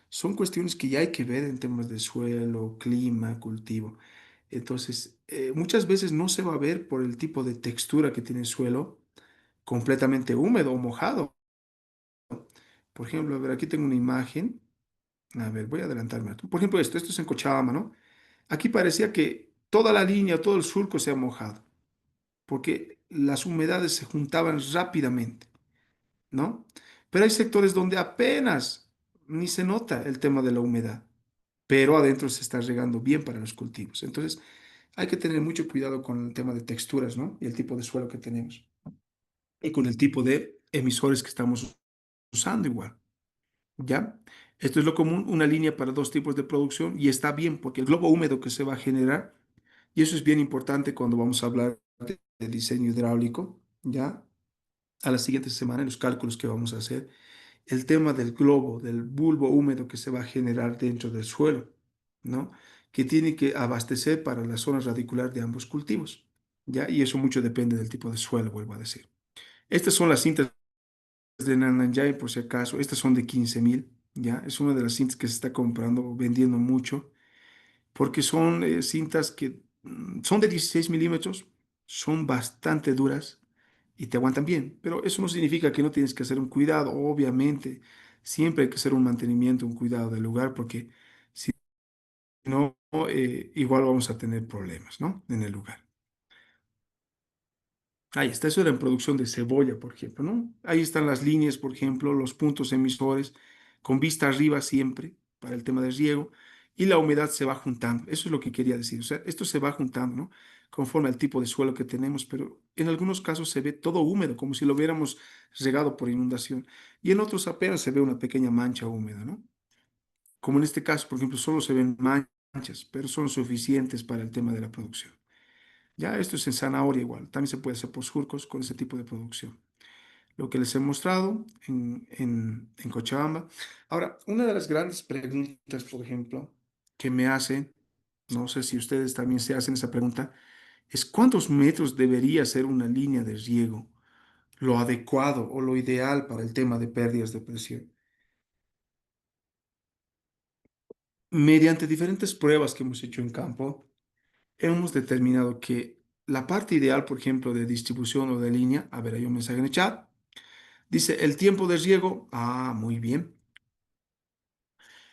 Son cuestiones que ya hay que ver en temas de suelo, clima, cultivo. Entonces, muchas veces no se va a ver por el tipo de textura que tiene el suelo, completamente húmedo o mojado. Por ejemplo, a ver, aquí tengo una imagen. A ver, voy a adelantarme. Por ejemplo, esto es en Cochabamba, ¿no? Aquí parecía que toda la línea, todo el surco se ha mojado, porque las humedades se juntaban rápidamente, ¿no? Pero hay sectores donde apenas ni se nota el tema de la humedad. pero adentro se está regando bien para los cultivos. Entonces, hay que tener mucho cuidado con el tema de texturas, ¿no? Y el tipo de suelo que tenemos. Y con el tipo de emisores que estamos usando igual, ¿ya? Esto es lo común, una línea para dos tipos de producción y está bien porque el globo húmedo que se va a generar, y eso es bien importante cuando vamos a hablar de diseño hidráulico, ¿ya? A la siguiente semana, en los cálculos que vamos a hacer, el tema del globo, del bulbo húmedo que se va a generar dentro del suelo, ¿no? Que tiene que abastecer para la zona radicular de ambos cultivos, ¿ya? Y eso mucho depende del tipo de suelo, vuelvo a decir. Estas son las cintas de Nanjai, por si acaso. Estas son de 15.000, ¿ya? Es una de las cintas que se está comprando, vendiendo mucho, porque son cintas que son de 16 milímetros, son bastante duras y te aguantan bien. Pero eso no significa que no tienes que hacer un cuidado, obviamente. Siempre hay que hacer un mantenimiento, un cuidado del lugar, porque si no, igual vamos a tener problemas, ¿no? En el lugar. Ahí está, eso era en producción de cebolla, por ejemplo, ¿no? Ahí están las líneas, por ejemplo, los puntos emisores, con vista arriba siempre, para el tema del riego, y la humedad se va juntando. Eso es lo que quería decir. O sea, esto se va juntando, ¿no? Conforme al tipo de suelo que tenemos, pero en algunos casos se ve todo húmedo, como si lo hubiéramos regado por inundación, y en otros apenas se ve una pequeña mancha húmeda, ¿no? Como en este caso, por ejemplo, solo se ven manchas, pero son suficientes para el tema de la producción. Ya esto es en zanahoria igual, también se puede hacer por surcos con ese tipo de producción. Lo que les he mostrado en Cochabamba. Ahora, una de las grandes preguntas, por ejemplo, que me hacen, no sé si ustedes también se hacen esa pregunta, es cuántos metros debería ser una línea de riego, lo adecuado o lo ideal para el tema de pérdidas de presión. Mediante diferentes pruebas que hemos hecho en campo, hemos determinado que la parte ideal, por ejemplo, de distribución o de línea, a ver, hay un mensaje en el chat, dice el tiempo de riego, muy bien.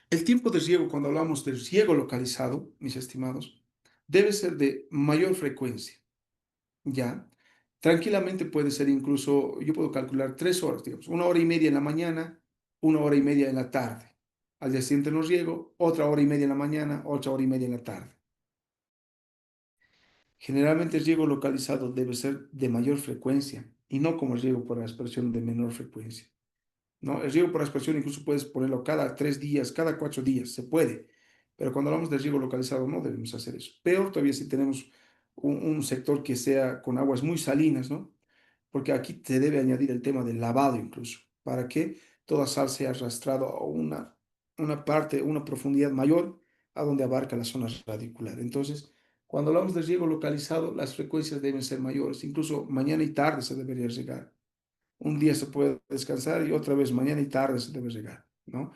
El tiempo de riego, cuando hablamos de riego localizado, mis estimados, debe ser de mayor frecuencia, ¿ya? Tranquilamente puede ser incluso, yo puedo calcular 3 horas, digamos, 1 hora y media en la mañana, 1 hora y media en la tarde. Al día siguiente no riego, otra hora y media en la mañana, otra hora y media en la tarde. Generalmente el riego localizado debe ser de mayor frecuencia y no como el riego por aspersión de menor frecuencia, ¿no? El riego por aspersión incluso puedes ponerlo cada 3 días, cada 4 días, se puede, pero cuando hablamos de riego localizado no debemos hacer eso. Peor todavía si tenemos un sector que sea con aguas muy salinas, ¿no? Porque aquí se debe añadir el tema del lavado incluso, para que toda sal sea arrastrada a una parte, una profundidad mayor a donde abarca la zona radicular. Entonces, cuando hablamos de riego localizado, las frecuencias deben ser mayores, incluso mañana y tarde se debería regar. Un día se puede descansar y otra vez mañana y tarde se debe regar, ¿no?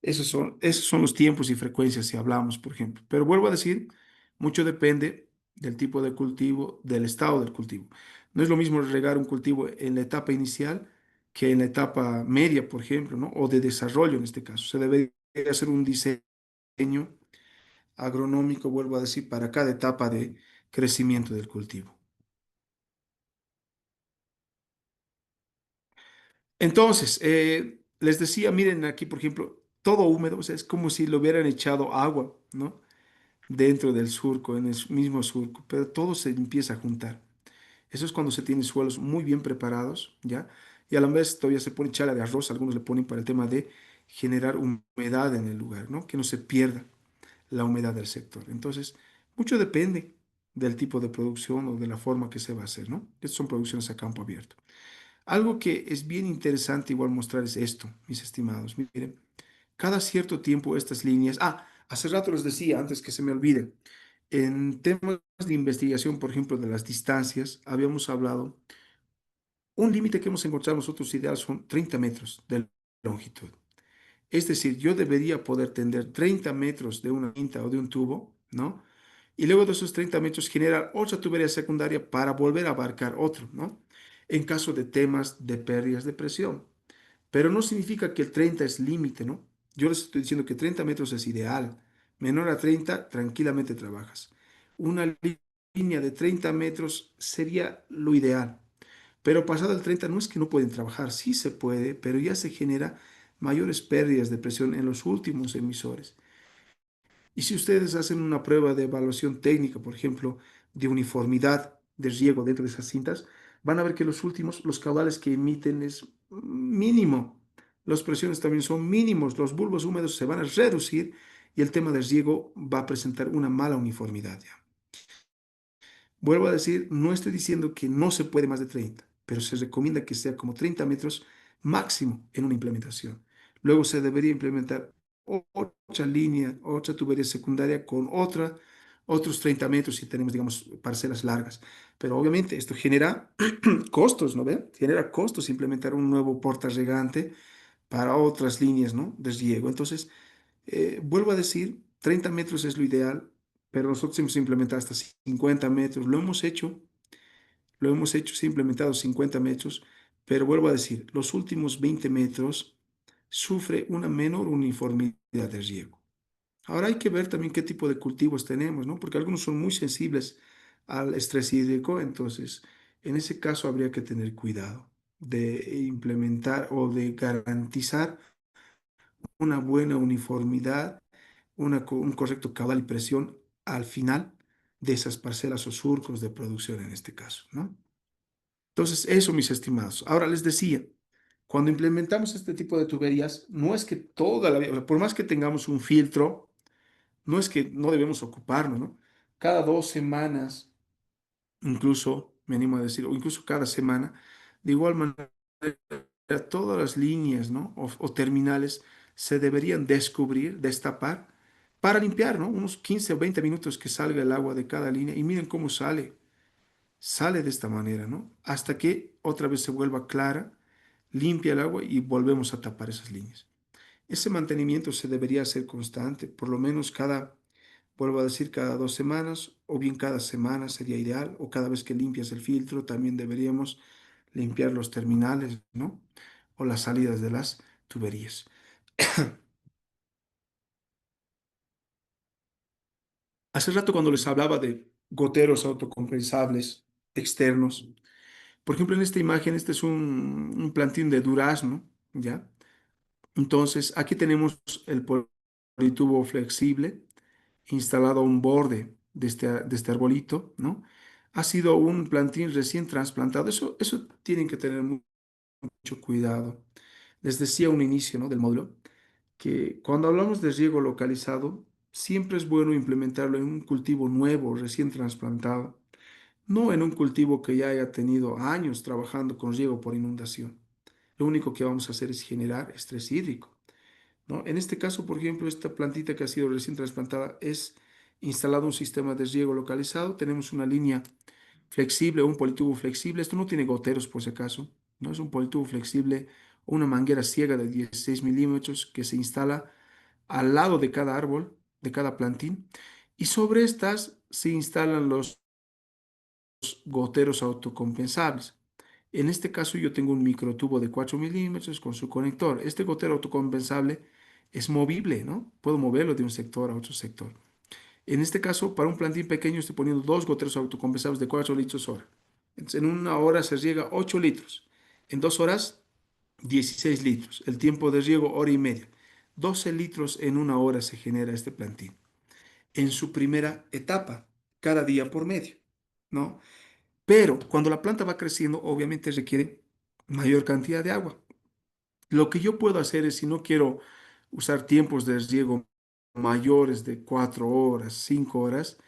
Esos son los tiempos y frecuencias si hablamos, por ejemplo. Pero vuelvo a decir, mucho depende del tipo de cultivo, del estado del cultivo. No es lo mismo regar un cultivo en la etapa inicial que en la etapa media, por ejemplo, ¿no? O de desarrollo en este caso. Se debe hacer un diseño agronómico, vuelvo a decir, para cada etapa de crecimiento del cultivo. Entonces, les decía, miren aquí, por ejemplo, todo húmedo, o sea, es como si le hubieran echado agua, ¿no? Dentro del surco, en el mismo surco, pero todo se empieza a juntar. Eso es cuando se tienen suelos muy bien preparados, ¿ya? Y a la vez todavía se pone chala de arroz, algunos le ponen para el tema de generar humedad en el lugar, ¿no? Que no se pierda la humedad del sector. Entonces, mucho depende del tipo de producción o de la forma que se va a hacer, ¿no? Estas son producciones a campo abierto. Algo que es bien interesante igual mostrar es esto, mis estimados. Miren, cada cierto tiempo estas líneas. Hace rato les decía, antes que se me olvide, en temas de investigación, por ejemplo, de las distancias, habíamos hablado, un límite que hemos encontrado nosotros ideal son 30 metros de longitud. Es decir, yo debería poder tender 30 metros de una cinta o de un tubo, ¿no? Y luego de esos 30 metros generar otra tubería secundaria para volver a abarcar otro, ¿no? En caso de temas de pérdidas de presión. Pero no significa que el 30 es límite, ¿no? Yo les estoy diciendo que 30 metros es ideal. Menor a 30, tranquilamente trabajas. Una línea de 30 metros sería lo ideal. Pero pasado el 30 no es que no pueden trabajar, sí se puede, pero ya se genera mayores pérdidas de presión en los últimos emisores. Y si ustedes hacen una prueba de evaluación técnica, por ejemplo, de uniformidad de riego dentro de esas cintas, van a ver que los últimos, los caudales que emiten es mínimo. Las presiones también son mínimos, los bulbos húmedos se van a reducir y el tema del riego va a presentar una mala uniformidad ya. Vuelvo a decir, no estoy diciendo que no se puede más de 30, pero se recomienda que sea como 30 metros máximo en una implementación. Luego se debería implementar otra línea, otra tubería secundaria con otros 30 metros si tenemos, digamos, parcelas largas. Pero obviamente esto genera costos, ¿no ven? Genera costos implementar un nuevo portarregante para otras líneas, ¿no? De riego. Entonces, vuelvo a decir, 30 metros es lo ideal, pero nosotros hemos implementado hasta 50 metros. Lo hemos hecho, se ha implementado 50 metros, pero vuelvo a decir, los últimos 20 metros sufre una menor uniformidad de riego. Ahora hay que ver también qué tipo de cultivos tenemos, ¿no? Porque algunos son muy sensibles al estrés hídrico, entonces en ese caso habría que tener cuidado de implementar o de garantizar una buena uniformidad, un correcto caudal y presión al final de esas parcelas o surcos de producción en este caso, ¿no? Entonces, eso, mis estimados. Ahora les decía, cuando implementamos este tipo de tuberías, no es que toda la vida, por más que tengamos un filtro, no es que no debemos ocuparnos, ¿no? Cada 2 semanas, incluso, me animo a decir, o incluso cada semana, de igual manera, todas las líneas, ¿no? O terminales se deberían descubrir, destapar, para limpiar, ¿no? Unos 15 o 20 minutos que salga el agua de cada línea y miren cómo sale. Sale de esta manera, ¿no? Hasta que otra vez se vuelva clara, limpia el agua y volvemos a tapar esas líneas. Ese mantenimiento se debería hacer constante, por lo menos vuelvo a decir, cada 2 semanas, o bien cada semana sería ideal, o cada vez que limpias el filtro también deberíamos limpiar los terminales, ¿no? O las salidas de las tuberías. Hace rato cuando les hablaba de goteros autocompensables externos, por ejemplo, en esta imagen, este es un plantín de durazno, ¿ya? Entonces, aquí tenemos el politubo flexible instalado a un borde de este arbolito, ¿no? Ha sido un plantín recién trasplantado. Eso tienen que tener mucho cuidado. Les decía a un inicio, ¿no? Del módulo, que cuando hablamos de riego localizado, siempre es bueno implementarlo en un cultivo nuevo, recién trasplantado, no en un cultivo que ya haya tenido años trabajando con riego por inundación. Lo único que vamos a hacer es generar estrés hídrico, ¿no? En este caso, por ejemplo, esta plantita que ha sido recién trasplantada es instalado un sistema de riego localizado. Tenemos una línea flexible, un politubo flexible. Esto no tiene goteros por si acaso, ¿no? Es un politubo flexible o una manguera ciega de 16 milímetros que se instala al lado de cada árbol, de cada plantín. Y sobre estas se instalan los goteros autocompensables. En este caso yo tengo un microtubo de 4 milímetros con su conector. Este gotero autocompensable es movible, ¿no? Puedo moverlo de un sector a otro sector. En este caso, para un plantín pequeño estoy poniendo dos goteros autocompensables de 4 litros hora. Entonces, en una hora se riega 8 litros. En 2 horas, 16 litros. El tiempo de riego, hora y media. 12 litros en una hora se genera este plantín. En su primera etapa, cada día por medio, ¿no? Pero cuando la planta va creciendo, obviamente requiere mayor cantidad de agua. Lo que yo puedo hacer es, si no quiero usar tiempos de riego mayores de 4 horas, 5 horas,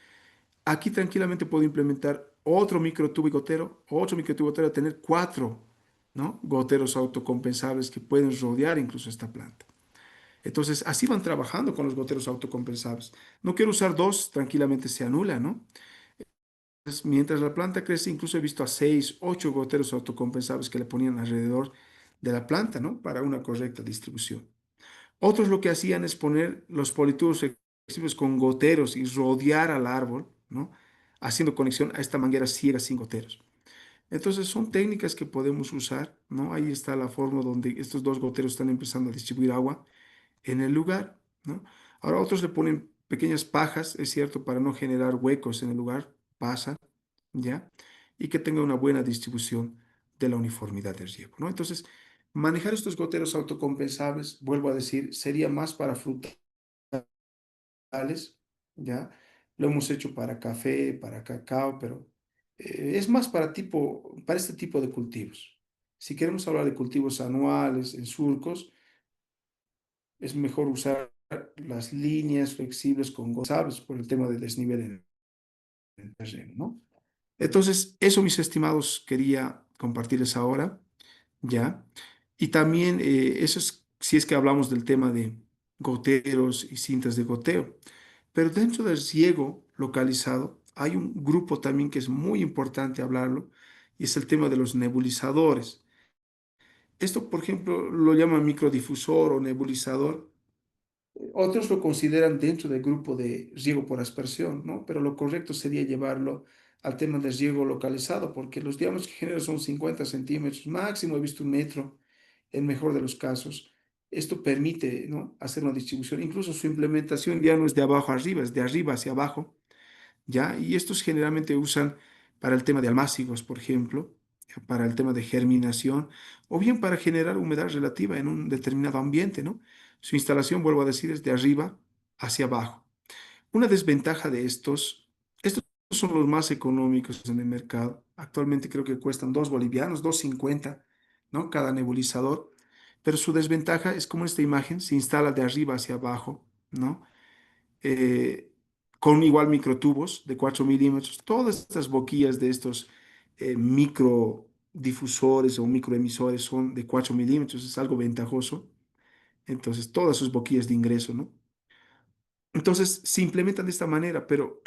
aquí tranquilamente puedo implementar otro microtubo y gotero, otro microtubo y gotero, tener cuatro, ¿no? Goteros autocompensables que pueden rodear incluso esta planta. Entonces, así van trabajando con los goteros autocompensables. No quiero usar dos, tranquilamente se anula, ¿no? Mientras la planta crece, incluso he visto a 6, 8 goteros autocompensables que le ponían alrededor de la planta, ¿no? Para una correcta distribución. Otros lo que hacían es poner los politubos flexibles con goteros y rodear al árbol, ¿no? Haciendo conexión a esta manguera ciega sin goteros. Entonces son técnicas que podemos usar, ¿no? Ahí está la forma donde estos dos goteros están empezando a distribuir agua en el lugar, ¿no? Ahora otros le ponen pequeñas pajas, es cierto, para no generar huecos en el lugar, pasa, ¿ya? Y que tenga una buena distribución de la uniformidad del riego, ¿no? Entonces, manejar estos goteros autocompensables, vuelvo a decir, sería más para frutales ¿ya? Lo hemos hecho para café, para cacao, pero es más para este tipo de cultivos. Si queremos hablar de cultivos anuales en surcos, es mejor usar las líneas flexibles con gozables por el tema del desnivel en el terreno, ¿no? Entonces, eso, mis estimados, quería compartirles ahora, ¿ya? Y también, eso es si es que hablamos del tema de goteros y cintas de goteo. Pero dentro del riego localizado hay un grupo también que es muy importante hablarlo, y es el tema de los nebulizadores. Esto, por ejemplo, lo llaman microdifusor o nebulizador. Otros lo consideran dentro del grupo de riego por aspersión, ¿no? Pero lo correcto sería llevarlo al tema de riego localizado, porque los diámetros que genera son 50 centímetros, máximo he visto 1 metro, en mejor de los casos. Esto permite, ¿no?, hacer una distribución. Incluso su implementación ya no es de abajo arriba, es de arriba hacia abajo, ¿ya? Y estos generalmente usan para el tema de almácigos, por ejemplo, para el tema de germinación, o bien para generar humedad relativa en un determinado ambiente, ¿no? Su instalación, vuelvo a decir, es de arriba hacia abajo. Una desventaja de estos son los más económicos en el mercado. Actualmente creo que cuestan 2 bolivianos, 2,50, ¿no? Cada nebulizador. Pero su desventaja es como esta imagen se instala de arriba hacia abajo, ¿no? eh, con igual microtubos de 4 milímetros. Todas estas boquillas de estos microdifusores o microemisores son de 4 milímetros, es algo ventajoso. Entonces, todas sus boquillas de ingreso, ¿no? Entonces, se implementan de esta manera, pero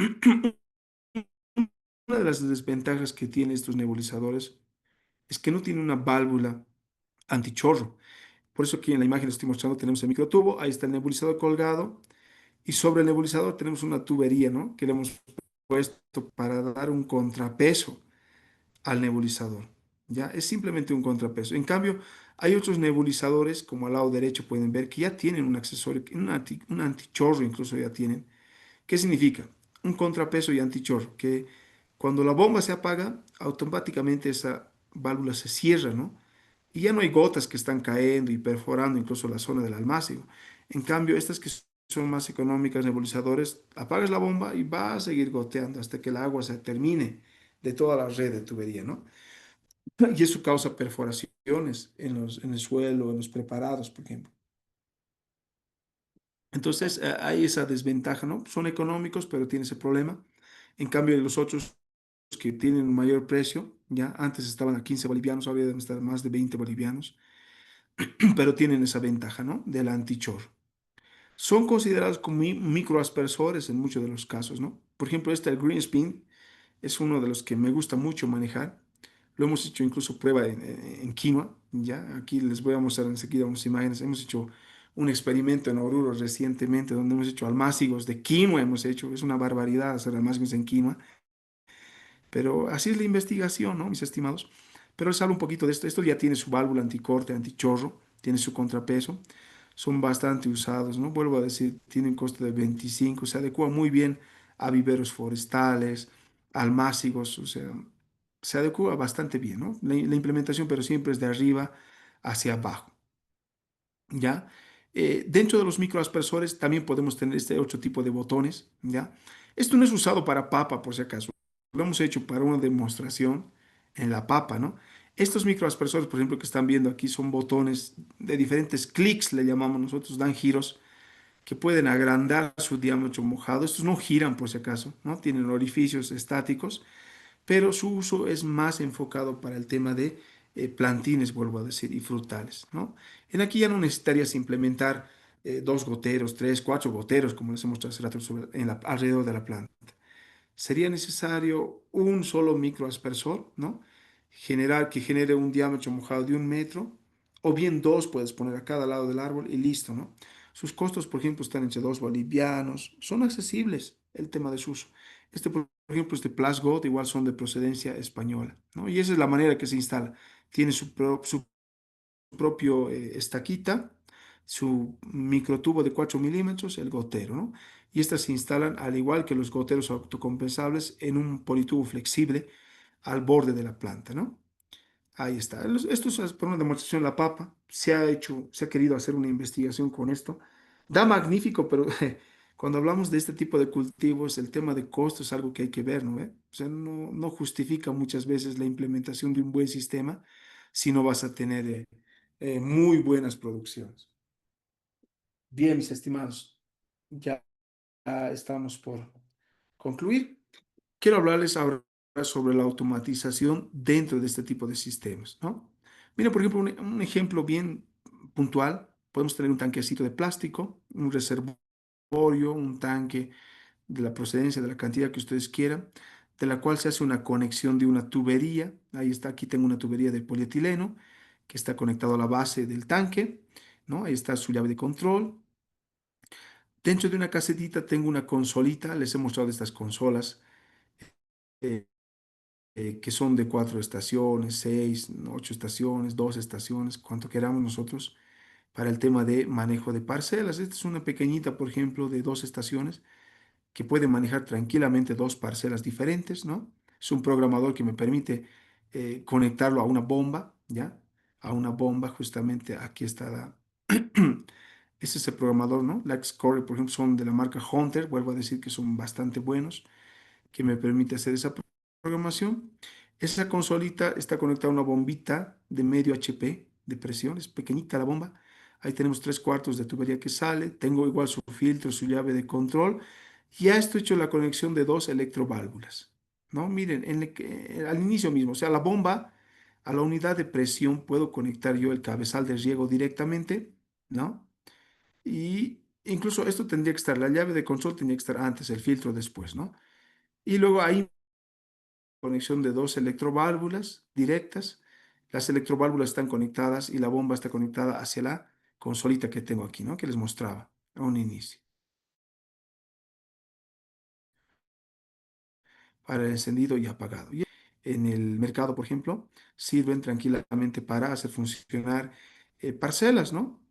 una de las desventajas que tienen estos nebulizadores es que no tienen una válvula antichorro. Por eso aquí en la imagen que estoy mostrando tenemos el microtubo, ahí está el nebulizador colgado. Y sobre el nebulizador tenemos una tubería, ¿no?, que le hemos puesto para dar un contrapeso al nebulizador. ¿Ya? Es simplemente un contrapeso. En cambio, hay otros nebulizadores, como al lado derecho pueden ver, que ya tienen un accesorio, un antichorro incluso ya tienen. ¿Qué significa? Un contrapeso y antichorro, que cuando la bomba se apaga, automáticamente esa válvula se cierra, ¿no? Y ya no hay gotas que están cayendo y perforando incluso la zona del almácigo. En cambio, estas que son más económicas, nebulizadores, apagas la bomba y va a seguir goteando hasta que el agua se termine de toda la red de tubería, ¿no? Y eso causa perforaciones en el suelo, en los preparados, por ejemplo. Entonces, hay esa desventaja, ¿no? Son económicos, pero tiene ese problema. En cambio, los otros que tienen un mayor precio, ya antes estaban a 15 bolivianos, ahora deben estar más de 20 bolivianos, pero tienen esa ventaja, ¿no? Del antichorro. Son considerados como microaspersores en muchos de los casos, ¿no? Por ejemplo, este, el Greenspin, es uno de los que me gusta mucho manejar. Lo hemos hecho incluso prueba en quinoa, ¿ya? Aquí les voy a mostrar enseguida unas imágenes. Hemos hecho un experimento en Oruro recientemente donde hemos hecho almácigos de quinoa, hemos hecho, es una barbaridad hacer almácigos en quinoa. Pero así es la investigación, ¿no, mis estimados? Pero les hablo un poquito de esto. Esto ya tiene su válvula anticorte, antichorro, tiene su contrapeso. Son bastante usados, ¿no? Vuelvo a decir, tienen costo de 25, se adecua muy bien a viveros forestales, almácigos, o sea, se adecua bastante bien, ¿no? La implementación, pero siempre es de arriba hacia abajo. ¿Ya? Dentro de los microaspersores también podemos tener este otro tipo de botones, ¿ya? Esto no es usado para papa, por si acaso. Lo hemos hecho para una demostración en la papa, ¿no? Estos microaspersores, por ejemplo, que están viendo aquí, son botones de diferentes clics, le llamamos nosotros, dan giros, que pueden agrandar su diámetro mojado. Estos no giran, por si acaso, ¿no? Tienen orificios estáticos, pero su uso es más enfocado para el tema de plantines, vuelvo a decir, y frutales, ¿no? En aquí ya no necesitarías implementar 2 goteros, 3, 4 goteros, como les he mostrado hace rato alrededor de la planta. Sería necesario un solo microaspersor, ¿no? Que genere un diámetro mojado de 1 metro, o bien dos puedes poner a cada lado del árbol y listo, ¿no? Sus costos, por ejemplo, están entre 2 bolivianos, son accesibles el tema de su uso. Por ejemplo, este Plasgot igual son de procedencia española, ¿no? Y esa es la manera que se instala. Tiene su propio estaquita, su microtubo de 4 milímetros, el gotero, ¿no? Y estas se instalan al igual que los goteros autocompensables en un politubo flexible al borde de la planta, ¿no? Ahí está. Esto es por una demostración la papa. Se ha querido hacer una investigación con esto. Da magnífico, pero cuando hablamos de este tipo de cultivos, el tema de costo es algo que hay que ver, ¿no ve? O sea, no justifica muchas veces la implementación de un buen sistema si no vas a tener muy buenas producciones. Bien, mis estimados, ya estamos por concluir. Quiero hablarles ahora sobre la automatización dentro de este tipo de sistemas, ¿no? Mira, por ejemplo, un ejemplo bien puntual. Podemos tener un tanquecito de plástico, un reservorio, un tanque de la procedencia, de la cantidad que ustedes quieran, de la cual se hace una conexión de una tubería. Ahí está, aquí tengo una tubería de polietileno que está conectado a la base del tanque, ¿no? Ahí está su llave de control. Dentro de una casetita tengo una consolita, les he mostrado estas consolas eh, que son de 4 estaciones, 6, 8 estaciones, 2 estaciones, cuanto queramos nosotros, para el tema de manejo de parcelas. Esta es una pequeñita, por ejemplo, de 2 estaciones que puede manejar tranquilamente 2 parcelas diferentes, ¿no? Es un programador que me permite conectarlo a una bomba, ¿ya? A una bomba, justamente aquí está ese es el programador, ¿no? La Xcore, por ejemplo, son de la marca Hunter, vuelvo a decir que son bastante buenos, que me permite hacer esa programación. Esa consolita está conectada a una bombita de medio HP de presión, es pequeñita la bomba. Ahí tenemos 3 cuartos de tubería que sale. Tengo igual su filtro, su llave de control. Y a esto he hecho la conexión de 2 electroválvulas. ¿No? Miren, al inicio mismo, o sea, la bomba, a la unidad de presión puedo conectar yo el cabezal de riego directamente, ¿no? Y incluso esto tendría que estar, la llave de control tendría que estar antes, el filtro después, ¿no? Y luego ahí conexión de 2 electroválvulas directas. Las electroválvulas están conectadas y la bomba está conectada hacia la consolita que tengo aquí, ¿no? Que les mostraba a un inicio. Para el encendido y apagado. Y en el mercado, por ejemplo, sirven tranquilamente para hacer funcionar parcelas, ¿no?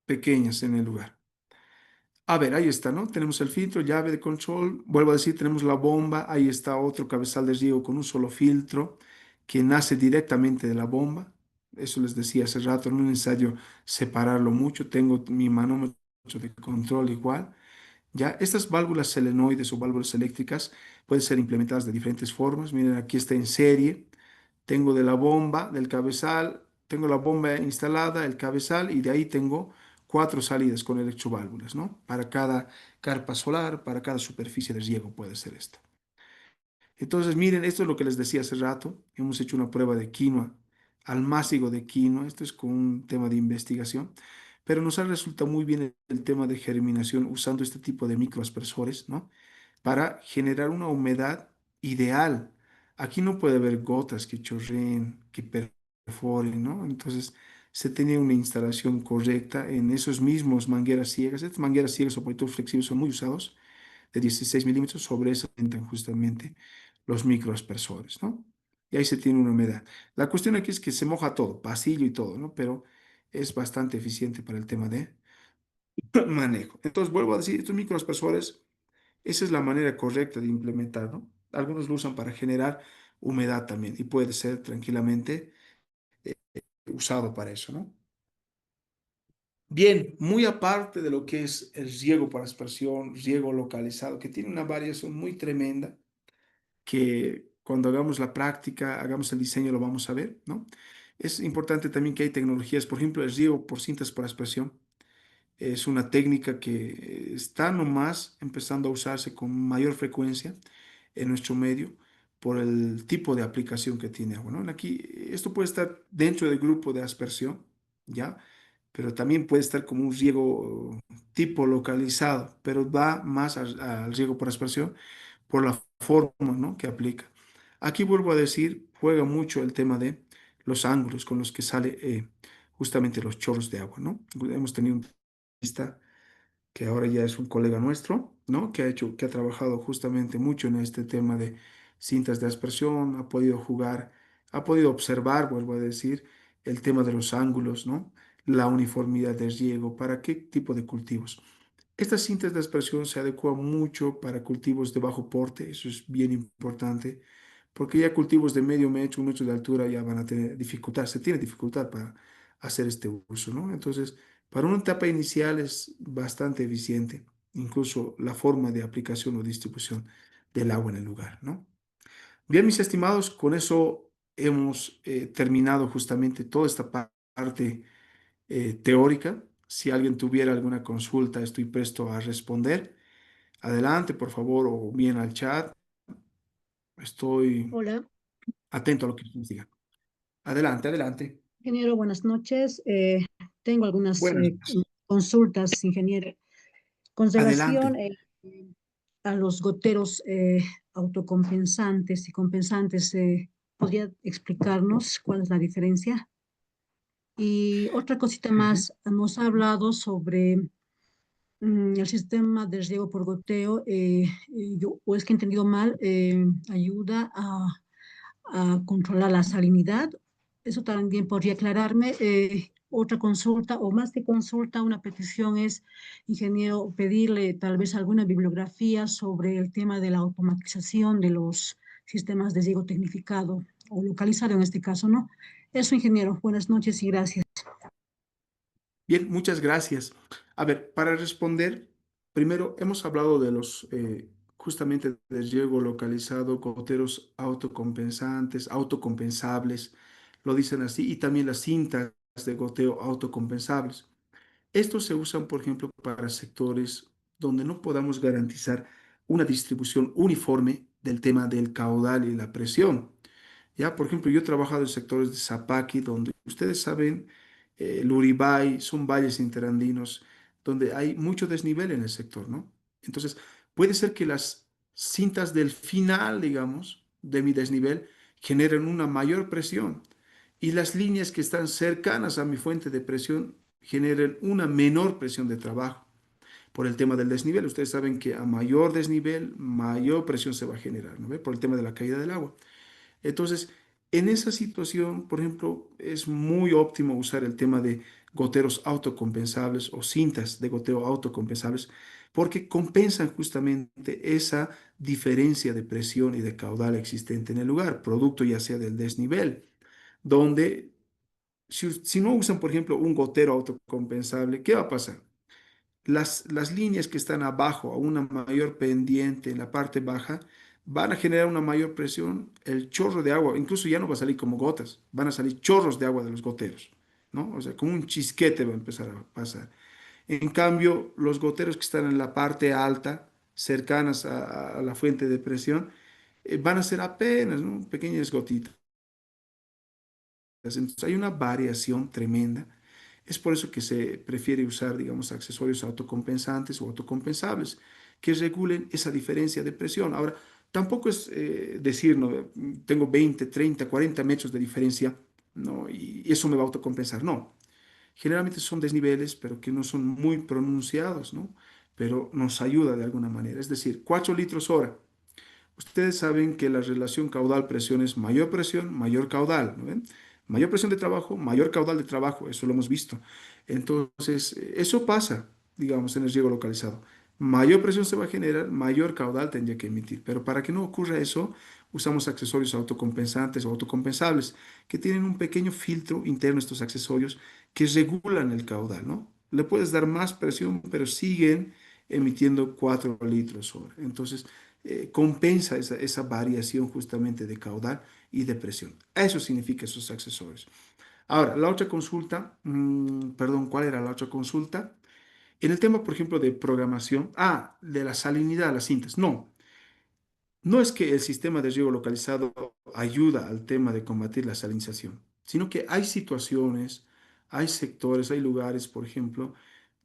Pequeñas en el lugar. A ver, ahí está, ¿no? Tenemos el filtro, llave de control. Vuelvo a decir, tenemos la bomba. Ahí está otro cabezal de riego con un solo filtro que nace directamente de la bomba. Eso les decía hace rato, no es necesario separarlo mucho. Tengo mi manómetro de control igual. Ya, estas válvulas selenoides o válvulas eléctricas pueden ser implementadas de diferentes formas. Miren, aquí está en serie. Tengo de la bomba, del cabezal, tengo la bomba instalada, el cabezal y de ahí tengo 4 salidas con electroválvulas, ¿no? Para cada carpa solar, para cada superficie de riego puede ser esto. Entonces, miren, esto es lo que les decía hace rato. Hemos hecho una prueba de quinoa, almácigo de quinoa. Esto es con un tema de investigación. Pero nos ha resultado muy bien el tema de germinación usando este tipo de microaspersores, ¿no? Para generar una humedad ideal. Aquí no puede haber gotas que chorreen, que perforen, ¿no? Entonces, se tenía una instalación correcta en esos mismos mangueras ciegas. Estas mangueras ciegas o proyectos flexibles son muy usados de 16 milímetros, sobre eso entran justamente los microaspersores, ¿no? Y ahí se tiene una humedad. La cuestión aquí es que se moja todo, pasillo y todo, ¿no? Pero es bastante eficiente para el tema de manejo. Entonces, vuelvo a decir, estos microaspersores, esa es la manera correcta de implementar, ¿no? Algunos lo usan para generar humedad también y puede ser tranquilamente usado para eso, ¿no? Bien, muy aparte de lo que es el riego por aspersión, riego localizado, que tiene una variación muy tremenda, que cuando hagamos la práctica, hagamos el diseño, lo vamos a ver, ¿no? Es importante también que hay tecnologías, por ejemplo, el riego por cintas por aspersión. Es una técnica que está nomás empezando a usarse con mayor frecuencia en nuestro medio por el tipo de aplicación que tiene agua, ¿no? Aquí, esto puede estar dentro del grupo de aspersión, ¿ya? Pero también puede estar como un riego tipo localizado, pero va más al riego por aspersión por la forma, ¿no? que aplica. Aquí vuelvo a decir, juega mucho el tema de los ángulos con los que sale justamente los chorros de agua, ¿no? Hemos tenido un artista que ahora ya es un colega nuestro, ¿no? Que ha trabajado justamente mucho en este tema de cintas de aspersión, ha podido jugar, ha podido observar, vuelvo a decir, el tema de los ángulos, ¿no? La uniformidad de riego, para qué tipo de cultivos. Estas cintas de aspersión se adecuan mucho para cultivos de bajo porte, eso es bien importante, porque ya cultivos de medio metro, 1 metro de altura ya van a tener dificultad, se tiene dificultad para hacer este uso, ¿no? Entonces, Para una etapa inicial es bastante eficiente, incluso la forma de aplicación o distribución del agua en el lugar, ¿no? Bien, mis estimados, con eso hemos terminado justamente toda esta parte teórica. Si alguien tuviera alguna consulta, estoy presto a responder. Adelante, por favor, o bien al chat. Estoy Hola, atento a lo que ustedes digan. Adelante, adelante. ingeniero, buenas noches. Tengo algunas Buenas noches. consultas, ingeniero, con relación Adelante. a los goteros autocompensantes y compensantes. ¿Podría explicarnos cuál es la diferencia? Y otra cosita Ujú. más, nos ha hablado sobre el sistema de riego por goteo. Yo, o es que he entendido mal, ayuda a controlar la salinidad. Eso también podría aclararme. Otra consulta, o más que consulta, una petición es, ingeniero, pedirle tal vez alguna bibliografía sobre el tema de la automatización de los sistemas de riego tecnificado o localizado en este caso, ¿no? Eso, ingeniero. Buenas noches y gracias. Bien, muchas gracias. A ver, para responder, primero hemos hablado de los justamente del riego localizado, goteros autocompensantes, autocompensables, lo dicen así, y también las cintas de goteo autocompensables. Estos se usan, por ejemplo, para sectores donde no podamos garantizar una distribución uniforme del tema del caudal y la presión. Ya, por ejemplo, yo he trabajado en sectores de Zapaqui, donde ustedes saben, Luribay, son valles interandinos, donde hay mucho desnivel en el sector, ¿no? Entonces, puede ser que las cintas del final, digamos, de mi desnivel, generen una mayor presión y las líneas que están cercanas a mi fuente de presión generen una menor presión de trabajo por el tema del desnivel. Ustedes saben que a mayor desnivel, mayor presión se va a generar, ¿no ve? Por el tema de la caída del agua. Entonces, en esa situación, por ejemplo, es muy óptimo usar el tema de goteros autocompensables o cintas de goteo autocompensables porque compensan justamente esa diferencia de presión y de caudal existente en el lugar, producto ya sea del desnivel, donde si no usan, por ejemplo, un gotero autocompensable, ¿qué va a pasar? Las líneas que están abajo, a una mayor pendiente en la parte baja, van a generar una mayor presión, el chorro de agua, incluso ya no va a salir como gotas, van a salir chorros de agua de los goteros, ¿no? O sea, como un chisquete va a empezar a pasar. En cambio, los goteros que están en la parte alta, cercanas a la fuente de presión, van a ser apenas, ¿no? Pequeñas gotitas. Entonces hay una variación tremenda. Es por eso que se prefiere usar, digamos, accesorios autocompensantes o autocompensables que regulen esa diferencia de presión. Ahora, tampoco es decir, ¿no? Tengo 20, 30, 40 metros de diferencia, ¿no? Y eso me va a autocompensar. No. Generalmente son desniveles, pero que no son muy pronunciados, ¿no? Pero nos ayuda de alguna manera. Es decir, 4 litros hora. Ustedes saben que la relación caudal-presión es mayor presión, mayor caudal, ¿no ven? Mayor presión de trabajo, mayor caudal de trabajo, eso lo hemos visto. Entonces, eso pasa, digamos, en el riego localizado. Mayor presión se va a generar, mayor caudal tendría que emitir. Pero para que no ocurra eso, usamos accesorios autocompensantes o autocompensables, que tienen un pequeño filtro interno estos accesorios que regulan el caudal, ¿no? Le puedes dar más presión, pero siguen emitiendo 4 litros hora. Entonces, compensa esa variación justamente de caudal y de presión. Eso significa esos accesorios. Ahora, la otra consulta, perdón, ¿cuál era la otra consulta? En el tema, por ejemplo, de programación, de la salinidad, las cintas. No, no es que el sistema de riego localizado ayuda al tema de combatir la salinización, sino que hay situaciones, hay sectores, hay lugares, por ejemplo,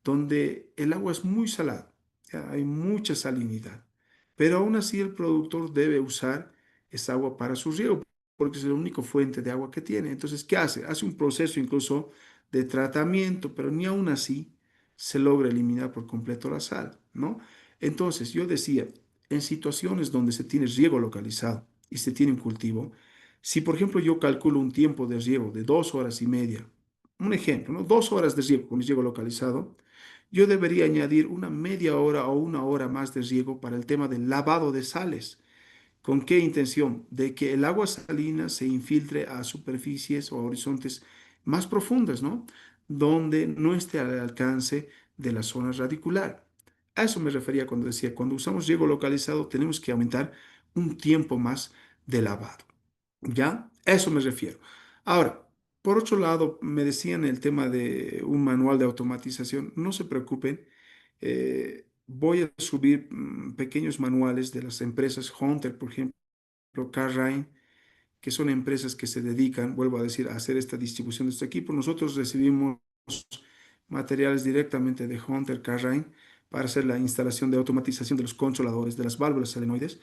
donde el agua es muy salada, ya, hay mucha salinidad, pero aún así el productor debe usar esa agua para su riego, porque es la única fuente de agua que tiene. Entonces, ¿qué hace? Hace un proceso incluso de tratamiento, pero ni aún así se logra eliminar por completo la sal, ¿no? Entonces, yo decía, en situaciones donde se tiene riego localizado y se tiene un cultivo, si por ejemplo yo calculo un tiempo de riego de 2 horas y media, un ejemplo, ¿no? 2 horas de riego con riego localizado, yo debería añadir una media hora o una hora más de riego para el tema del lavado de sales. ¿Con qué intención? De que el agua salina se infiltre a superficies o a horizontes más profundas, ¿no? donde no esté al alcance de la zona radicular. A eso me refería cuando decía, cuando usamos riego localizado tenemos que aumentar un tiempo más de lavado. ¿Ya? A eso me refiero. Ahora, por otro lado, me decían el tema de un manual de automatización. No se preocupen, voy a subir pequeños manuales de las empresas Hunter, por ejemplo, Carrine, que son empresas que se dedican, vuelvo a decir, a hacer esta distribución de este equipo. Nosotros recibimos materiales directamente de Hunter Carrine para hacer la instalación de automatización de los controladores de las válvulas solenoides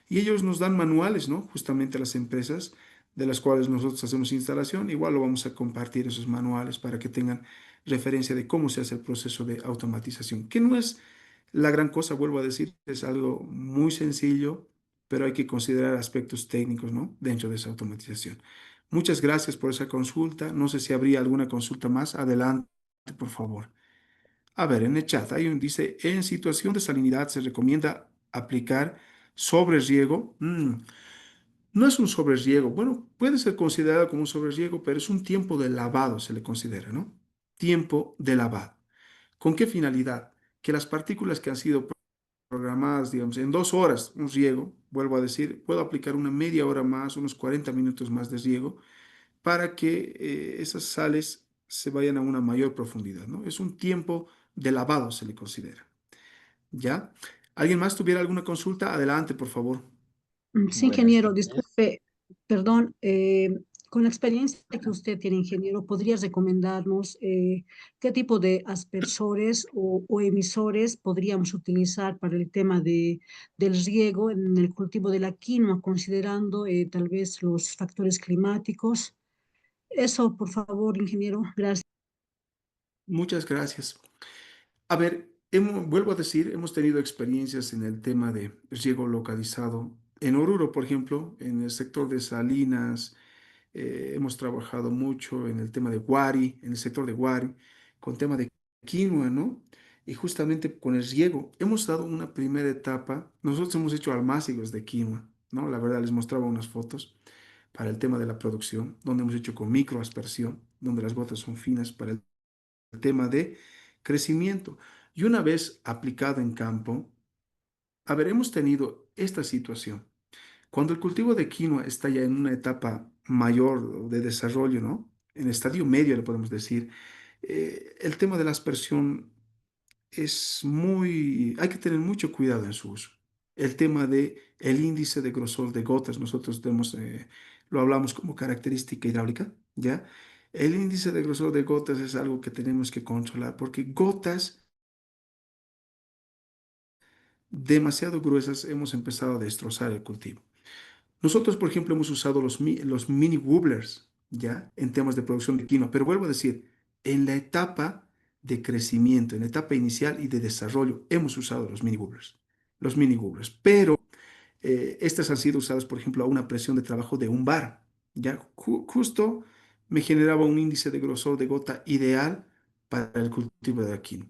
y ellos nos dan manuales, ¿no? Justamente a las empresas de las cuales nosotros hacemos instalación. Igual lo vamos a compartir esos manuales para que tengan referencia de cómo se hace el proceso de automatización, que no es la gran cosa, vuelvo a decir, es algo muy sencillo, pero hay que considerar aspectos técnicos, ¿no? Dentro de esa automatización. Muchas gracias por esa consulta. No sé si habría alguna consulta más. Adelante, por favor. A ver, en el chat dice, en situación de salinidad se recomienda aplicar sobre riego. No es un sobre riego. Bueno, puede ser considerado como un sobre riego, pero es un tiempo de lavado, se le considera, ¿no? Tiempo de lavado. ¿Con qué finalidad? Que las partículas que han sido programadas, digamos, en 2 horas, un riego, vuelvo a decir, puedo aplicar una media hora más, unos 40 minutos más de riego, para que esas sales se vayan a una mayor profundidad, ¿no? Es un tiempo de lavado, se le considera. ¿Ya? ¿Alguien más tuviera alguna consulta? Adelante, por favor. Sí, Buenas ingeniero, tardes. disculpe, perdón, con la experiencia que usted tiene, ingeniero, ¿podría recomendarnos qué tipo de aspersores o emisores podríamos utilizar para el tema del riego en el cultivo de la quinoa, considerando tal vez los factores climáticos? Eso, por favor, ingeniero, gracias. Muchas gracias. A ver, vuelvo a decir, hemos tenido experiencias en el tema de riego localizado. En Oruro, por ejemplo, en el sector de Salinas, hemos trabajado mucho en el tema de Guari, en el sector de Guari, con tema de quinoa, ¿no? Y justamente con el riego, hemos dado una primera etapa. Nosotros hemos hecho almácigos de quinoa, ¿no? La verdad, les mostraba unas fotos para el tema de la producción, donde hemos hecho con microaspersión, donde las gotas son finas para el tema de crecimiento. Y una vez aplicado en campo, a ver, hemos tenido esta situación. Cuando el cultivo de quinoa está ya en una etapa mayor de desarrollo, ¿no? En estadio medio, le podemos decir, el tema de la aspersión hay que tener mucho cuidado en su uso. El tema de el índice de grosor de gotas, nosotros lo hablamos como característica hidráulica, ¿ya? El índice de grosor de gotas es algo que tenemos que controlar porque gotas demasiado gruesas hemos empezado a destrozar el cultivo. Nosotros, por ejemplo, hemos usado los mini wobblers, ¿ya? En temas de producción de quinoa, pero vuelvo a decir, en la etapa de crecimiento, en la etapa inicial y de desarrollo, hemos usado los mini wobblers, pero estas han sido usadas, por ejemplo, a una presión de trabajo de un bar, ¿ya? Justo me generaba un índice de grosor de gota ideal para el cultivo de la quinoa,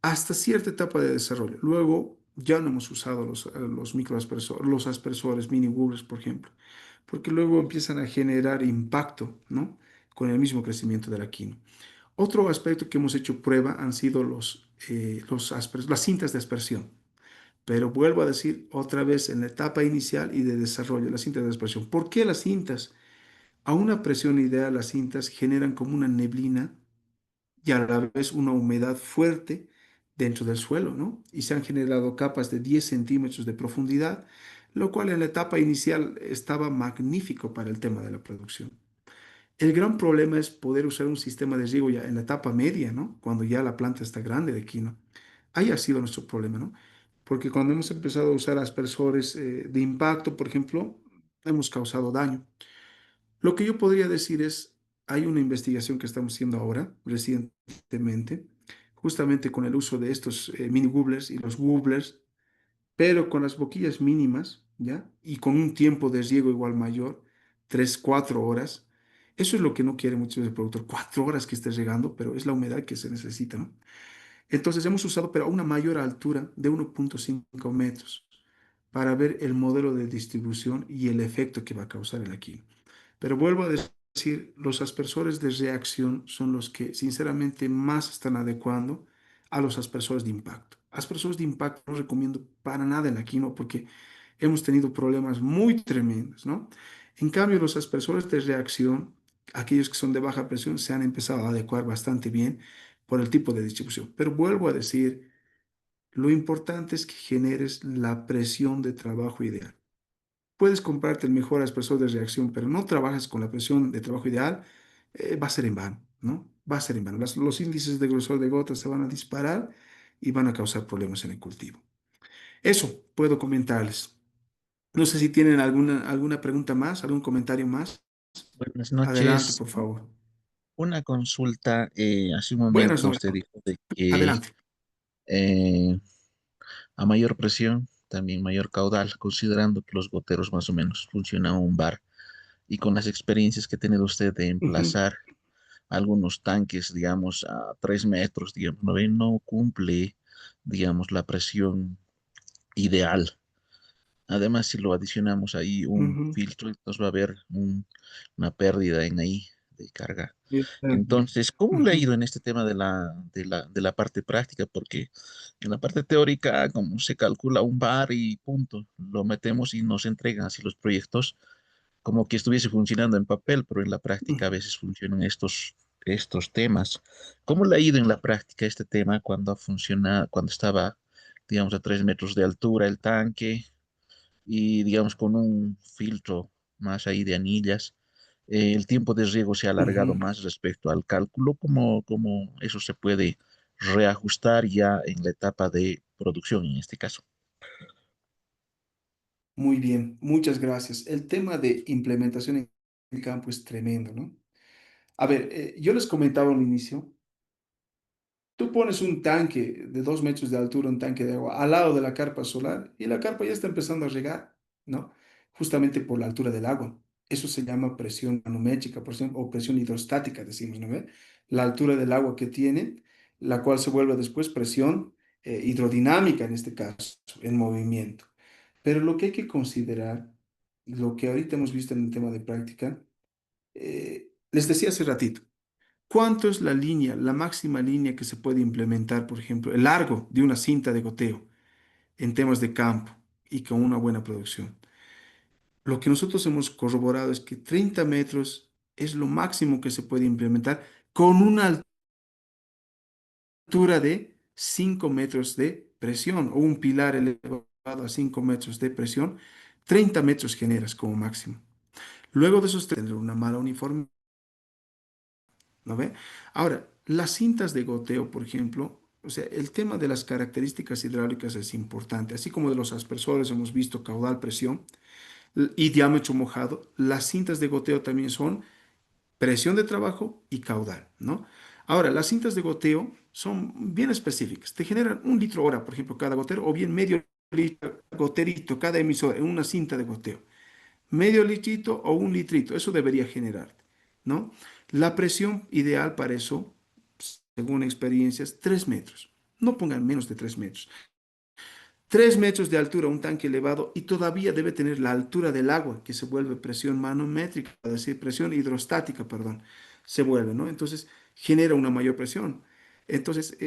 hasta cierta etapa de desarrollo. Luego ya no hemos usado los microaspersores, los aspersores mini wobblers, por ejemplo, porque luego empiezan a generar impacto, ¿no? Con el mismo crecimiento de la quinoa. Otro aspecto que hemos hecho prueba han sido las cintas de aspersión. Pero vuelvo a decir otra vez en la etapa inicial y de desarrollo, las cintas de aspersión. ¿Por qué las cintas? A una presión ideal, las cintas generan como una neblina y a la vez una humedad fuerte dentro del suelo, ¿no? Y se han generado capas de 10 centímetros de profundidad, lo cual en la etapa inicial estaba magnífico para el tema de la producción. El gran problema es poder usar un sistema de riego ya en la etapa media, ¿no? Cuando ya la planta está grande de quinoa. Ahí ha sido nuestro problema, ¿no? Porque cuando hemos empezado a usar aspersores de impacto, por ejemplo, hemos causado daño. Lo que yo podría decir es, hay una investigación que estamos haciendo ahora, recientemente, justamente con el uso de estos mini wobblers y los wobblers, pero con las boquillas mínimas, ¿ya? Y con un tiempo de riego igual mayor, 3 4 horas. Eso es lo que no quiere mucho el productor, 4 horas que esté regando, pero es la humedad que se necesita, ¿no? Entonces hemos usado, pero a una mayor altura de 1,5 metros para ver el modelo de distribución y el efecto que va a causar el aquí. Pero vuelvo a decir, decir, los aspersores de reacción son los que sinceramente más están adecuando a los aspersores de impacto. Aspersores de impacto no recomiendo para nada en la quinoa porque hemos tenido problemas muy tremendos, ¿no? En cambio, los aspersores de reacción, aquellos que son de baja presión, se han empezado a adecuar bastante bien por el tipo de distribución. Pero vuelvo a decir, lo importante es que generes la presión de trabajo ideal. Puedes comprarte el mejor aspersor de reacción, pero no trabajas con la presión de trabajo ideal, va a ser en vano, ¿no? Va a ser en vano. Los índices de grosor de gotas se van a disparar y van a causar problemas en el cultivo. Eso puedo comentarles. No sé si tienen alguna pregunta más, algún comentario más. Buenas Adelante, noches. por favor. Una consulta. Hace un Buenas momento noches. usted dijo de que Adelante. eh, a mayor presión, también mayor caudal, considerando que los goteros más o menos funcionan un bar. Y con las experiencias que ha tenido usted de Ujú, emplazar algunos tanques, digamos, a 3 metros, digamos, no cumple, digamos, la presión ideal. Además, si lo adicionamos ahí un ujú. filtro, entonces va a haber una pérdida en ahí de carga. Bien. Entonces, ¿cómo le ha Ujú, ido en este tema de la parte práctica? Porque en la parte teórica, como se calcula un bar y punto, lo metemos y nos entregan así los proyectos, como que estuviese funcionando en papel, pero en la práctica a ujú. veces funcionan estos temas. ¿Cómo le ha ido en la práctica este tema cuando funciona, cuando estaba, digamos, a 3 metros de altura el tanque y, digamos, con un filtro más ahí de anillas? El tiempo de riego se ha alargado Ujú. más respecto al cálculo, como eso se puede reajustar ya en la etapa de producción en este caso. Muy bien, muchas gracias. El tema de implementación en el campo es tremendo, ¿no? A ver, yo les comentaba al inicio. Tú pones un tanque de 2 metros de altura, un tanque de agua, al lado de la carpa solar y la carpa ya está empezando a regar, ¿no? Justamente por la altura del agua. Eso se llama presión manométrica, por ejemplo, o presión hidrostática, decimos, ¿no ve? La altura del agua que tiene, la cual se vuelve después presión hidrodinámica, en este caso, en movimiento. Pero lo que hay que considerar, lo que ahorita hemos visto en el tema de práctica, les decía hace ratito, ¿cuánto es la línea, la máxima línea que se puede implementar, por ejemplo, el largo de una cinta de goteo en temas de campo y con una buena producción? Lo que nosotros hemos corroborado es que 30 metros es lo máximo que se puede implementar con una altura de 5 metros de presión o un pilar elevado a 5 metros de presión. 30 metros generas como máximo. Luego de esos tener una mala uniformidad, ¿no ve? Ahora, las cintas de goteo, por ejemplo, o sea, el tema de las características hidráulicas es importante, así como de los aspersores hemos visto caudal, presión y diámetro mojado, las cintas de goteo también son presión de trabajo y caudal, ¿no? Ahora, las cintas de goteo son bien específicas, te generan 1 litro hora, por ejemplo, cada gotero, o bien medio litro goterito cada emisor en una cinta de goteo medio litrito o 1 litrito, eso debería generar, ¿no? La presión ideal para eso, según experiencias, 3 metros. No pongan menos de 3 metros. 3 metros de altura, un tanque elevado, y todavía debe tener la altura del agua, que se vuelve presión manométrica, es decir, presión hidrostática, perdón, se vuelve, ¿no? Entonces, genera una mayor presión. Entonces,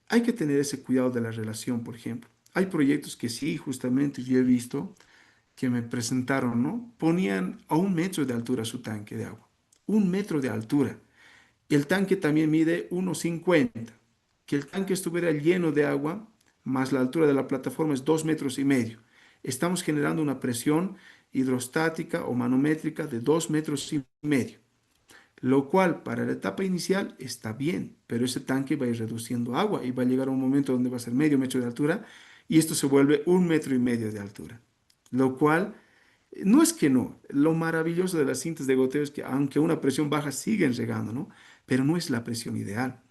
hay que tener ese cuidado de la relación, por ejemplo. Hay proyectos que sí, justamente yo he visto, que me presentaron, ¿no? Ponían a 1 metro de altura su tanque de agua. 1 metro de altura. Y el tanque también mide 1,50. Que el tanque estuviera lleno de agua, más la altura de la plataforma es 2,5 metros. Estamos generando una presión hidrostática o manométrica de 2,5 metros, lo cual para la etapa inicial está bien, pero ese tanque va a ir reduciendo agua y va a llegar a un momento donde va a ser medio metro de altura y esto se vuelve 1,5 metros de altura, lo cual no es que no, lo maravilloso de las cintas de goteo es que aunque una presión baja siguen regando, ¿no? Pero no es la presión ideal.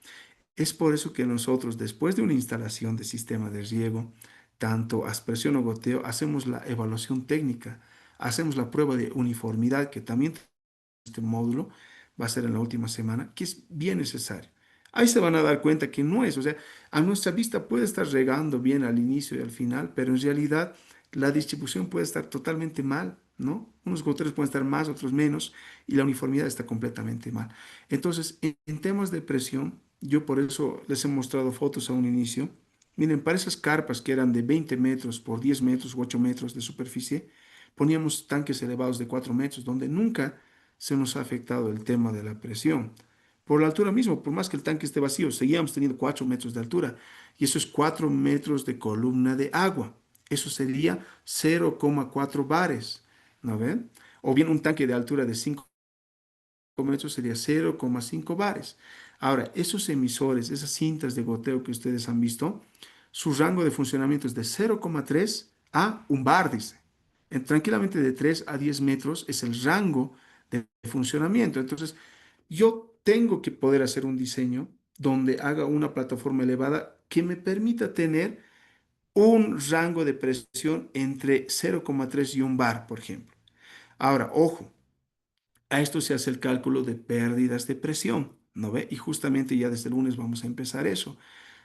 Es por eso que nosotros, después de una instalación de sistema de riego, tanto aspersión o goteo, hacemos la evaluación técnica, hacemos la prueba de uniformidad, que también este módulo va a ser en la última semana, que es bien necesario. Ahí se van a dar cuenta que no es, o sea, a nuestra vista puede estar regando bien al inicio y al final, pero en realidad la distribución puede estar totalmente mal ¿no? Unos goteros pueden estar más, otros menos, y la uniformidad está completamente mal. Entonces, en temas de presión, yo por eso les he mostrado fotos a un inicio. Miren, para esas carpas que eran de 20 metros por 10 metros u 8 metros de superficie, poníamos tanques elevados de 4 metros, donde nunca se nos ha afectado el tema de la presión. Por la altura mismo, por más que el tanque esté vacío, seguíamos teniendo 4 metros de altura. Y eso es 4 metros de columna de agua. Eso sería 0,4 bares. ¿No ven? O bien un tanque de altura de 5 metros sería 0,5 bares. Ahora, esos emisores, esas cintas de goteo que ustedes han visto, su rango de funcionamiento es de 0,3 a un bar, dice. Tranquilamente de 3 a 10 metros es el rango de funcionamiento. Entonces, yo tengo que poder hacer un diseño donde haga una plataforma elevada que me permita tener un rango de presión entre 0,3 y un bar, por ejemplo. Ahora, ojo, a esto se hace el cálculo de pérdidas de presión, ¿no ve? Y justamente ya desde el lunes vamos a empezar eso.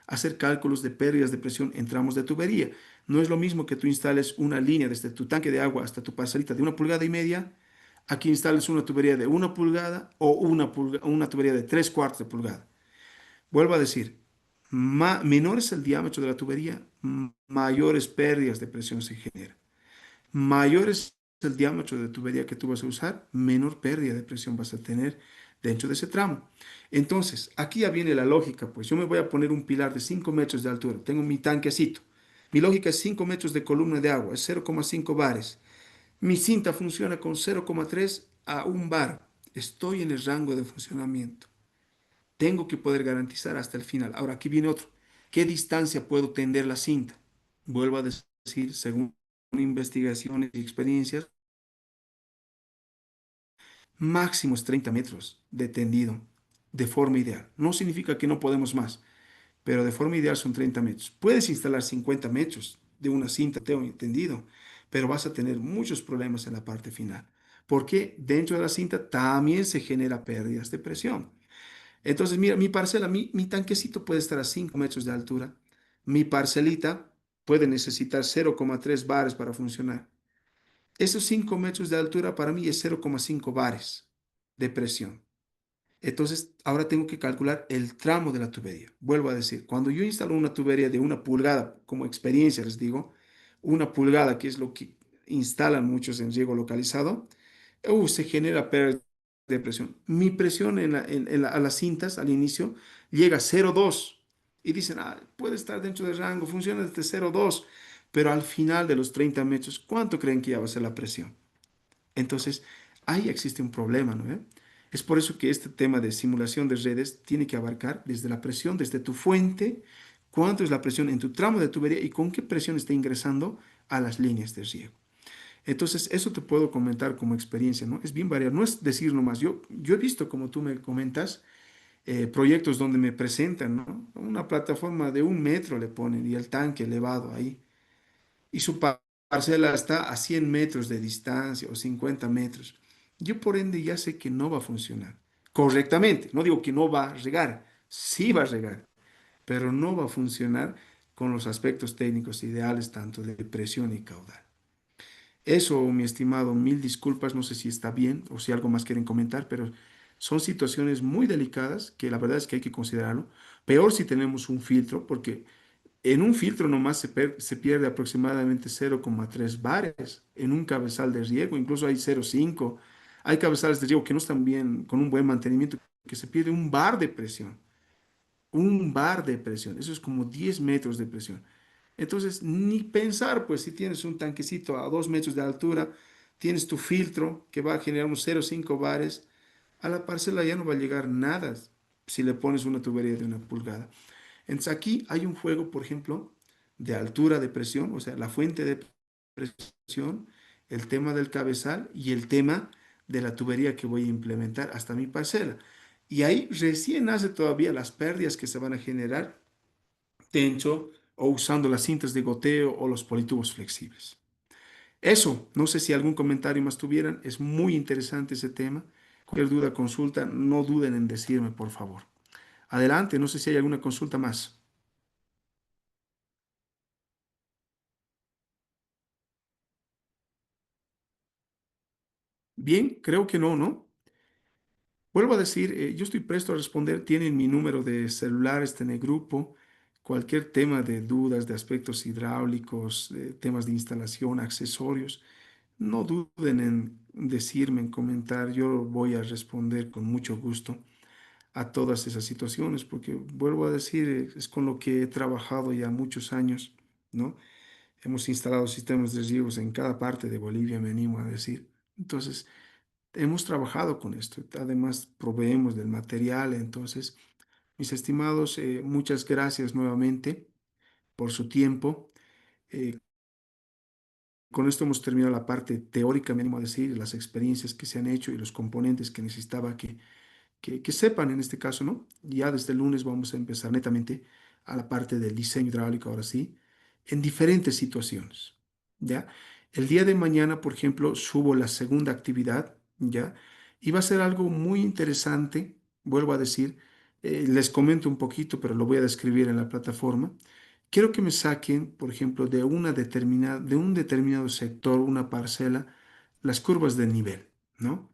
Hacer cálculos de pérdidas de presión en tramos de tubería. No es lo mismo que tú instales una línea desde tu tanque de agua hasta tu parcelita de 1,5 pulgadas. Aquí instales una tubería de 1 pulgada o una tubería de 3/4 de pulgada. Vuelvo a decir, menor es el diámetro de la tubería, mayores pérdidas de presión se generan. Mayor es el diámetro de tubería que tú vas a usar, menor pérdida de presión vas a tener dentro de ese tramo. Entonces, aquí ya viene la lógica, pues yo me voy a poner un pilar de 5 metros de altura, tengo mi tanquecito. Mi lógica es 5 metros de columna de agua, es 0,5 bares. Mi cinta funciona con 0,3 a un bar. Estoy en el rango de funcionamiento. Tengo que poder garantizar hasta el final. Ahora, aquí viene otro. ¿Qué distancia puedo tender la cinta? Vuelvo a decir, según investigaciones y experiencias, máximo es 30 metros de tendido de forma ideal. No significa que no podemos más, pero de forma ideal son 30 metros. Puedes instalar 50 metros de una cinta, tengo entendido, pero vas a tener muchos problemas en la parte final, porque dentro de la cinta también se genera pérdidas de presión. Entonces, mira, mi parcela, mi tanquecito puede estar a 5 metros de altura. Mi parcelita puede necesitar 0,3 bares para funcionar. Esos 5 metros de altura para mí es 0,5 bares de presión. Entonces, ahora tengo que calcular el tramo de la tubería. Vuelvo a decir, cuando yo instalo una tubería de 1 pulgada, como experiencia les digo, 1 pulgada, que es lo que instalan muchos en riego localizado, se genera pérdida de presión. Mi presión a las cintas al inicio llega a 0,2 y dicen, puede estar dentro del rango, funciona desde 0,2, pero al final de los 30 metros, ¿cuánto creen que ya va a ser la presión? Entonces, ahí existe un problema, ¿no? Es por eso que este tema de simulación de redes tiene que abarcar desde la presión, desde tu fuente, cuánto es la presión en tu tramo de tubería y con qué presión está ingresando a las líneas de riego. Entonces, eso te puedo comentar como experiencia, ¿no? Es bien variado, no es decir nomás, yo he visto, como tú me comentas, proyectos donde me presentan, ¿no? Una plataforma de 1 metro le ponen y el tanque elevado ahí y su parcela está a 100 metros de distancia o 50 metros. Yo por ende ya sé que no va a funcionar correctamente. No digo que no va a regar, sí va a regar, pero no va a funcionar con los aspectos técnicos ideales tanto de presión y caudal. Eso, mi estimado, mil disculpas, no sé si está bien o si algo más quieren comentar, pero son situaciones muy delicadas que la verdad es que hay que considerarlo. Peor si tenemos un filtro, porque en un filtro nomás se pierde aproximadamente 0,3 bares en un cabezal de riego, incluso hay 0,5. Hay cabezales de riego que no están bien, con un buen mantenimiento, que se pierde un bar de presión. Un bar de presión, eso es como 10 metros de presión. Entonces, ni pensar, pues si tienes un tanquecito a 2 metros de altura, tienes tu filtro que va a generar unos 0,5 bares, a la parcela ya no va a llegar nada si le pones una tubería de 1 pulgada. Entonces aquí hay un juego, por ejemplo, de altura de presión, o sea, la fuente de presión, el tema del cabezal y el tema de la tubería que voy a implementar hasta mi parcela. Y ahí recién nace todavía las pérdidas que se van a generar dentro o usando las cintas de goteo o los politubos flexibles. Eso, no sé si algún comentario más tuvieran, es muy interesante ese tema. Cualquier duda, consulta, no duden en decirme, por favor. Adelante, no sé si hay alguna consulta más. Bien, creo que no, ¿no? Vuelvo a decir, yo estoy presto a responder. Tienen mi número de celular, está en el grupo. Cualquier tema de dudas de aspectos hidráulicos, temas de instalación, accesorios, no duden en decirme, en comentar. Yo voy a responder con mucho gusto a todas esas situaciones, porque vuelvo a decir, es con lo que he trabajado ya muchos años, ¿no? Hemos instalado sistemas de riegos en cada parte de Bolivia, me animo a decir. Entonces, hemos trabajado con esto. Además, proveemos del material. Entonces, mis estimados, muchas gracias nuevamente por su tiempo. Eh, con esto hemos terminado la parte teórica, me animo a decir, las experiencias que se han hecho y los componentes que necesitaba que sepan en este caso, ¿no? Ya desde el lunes vamos a empezar netamente a la parte del diseño hidráulico, ahora sí, en diferentes situaciones, ¿ya? El día de mañana, por ejemplo, subo la segunda actividad, ¿ya? Y va a ser algo muy interesante, vuelvo a decir, les comento un poquito, pero lo voy a describir en la plataforma. Quiero que me saquen, por ejemplo, de un determinado sector, una parcela, las curvas de nivel, ¿no?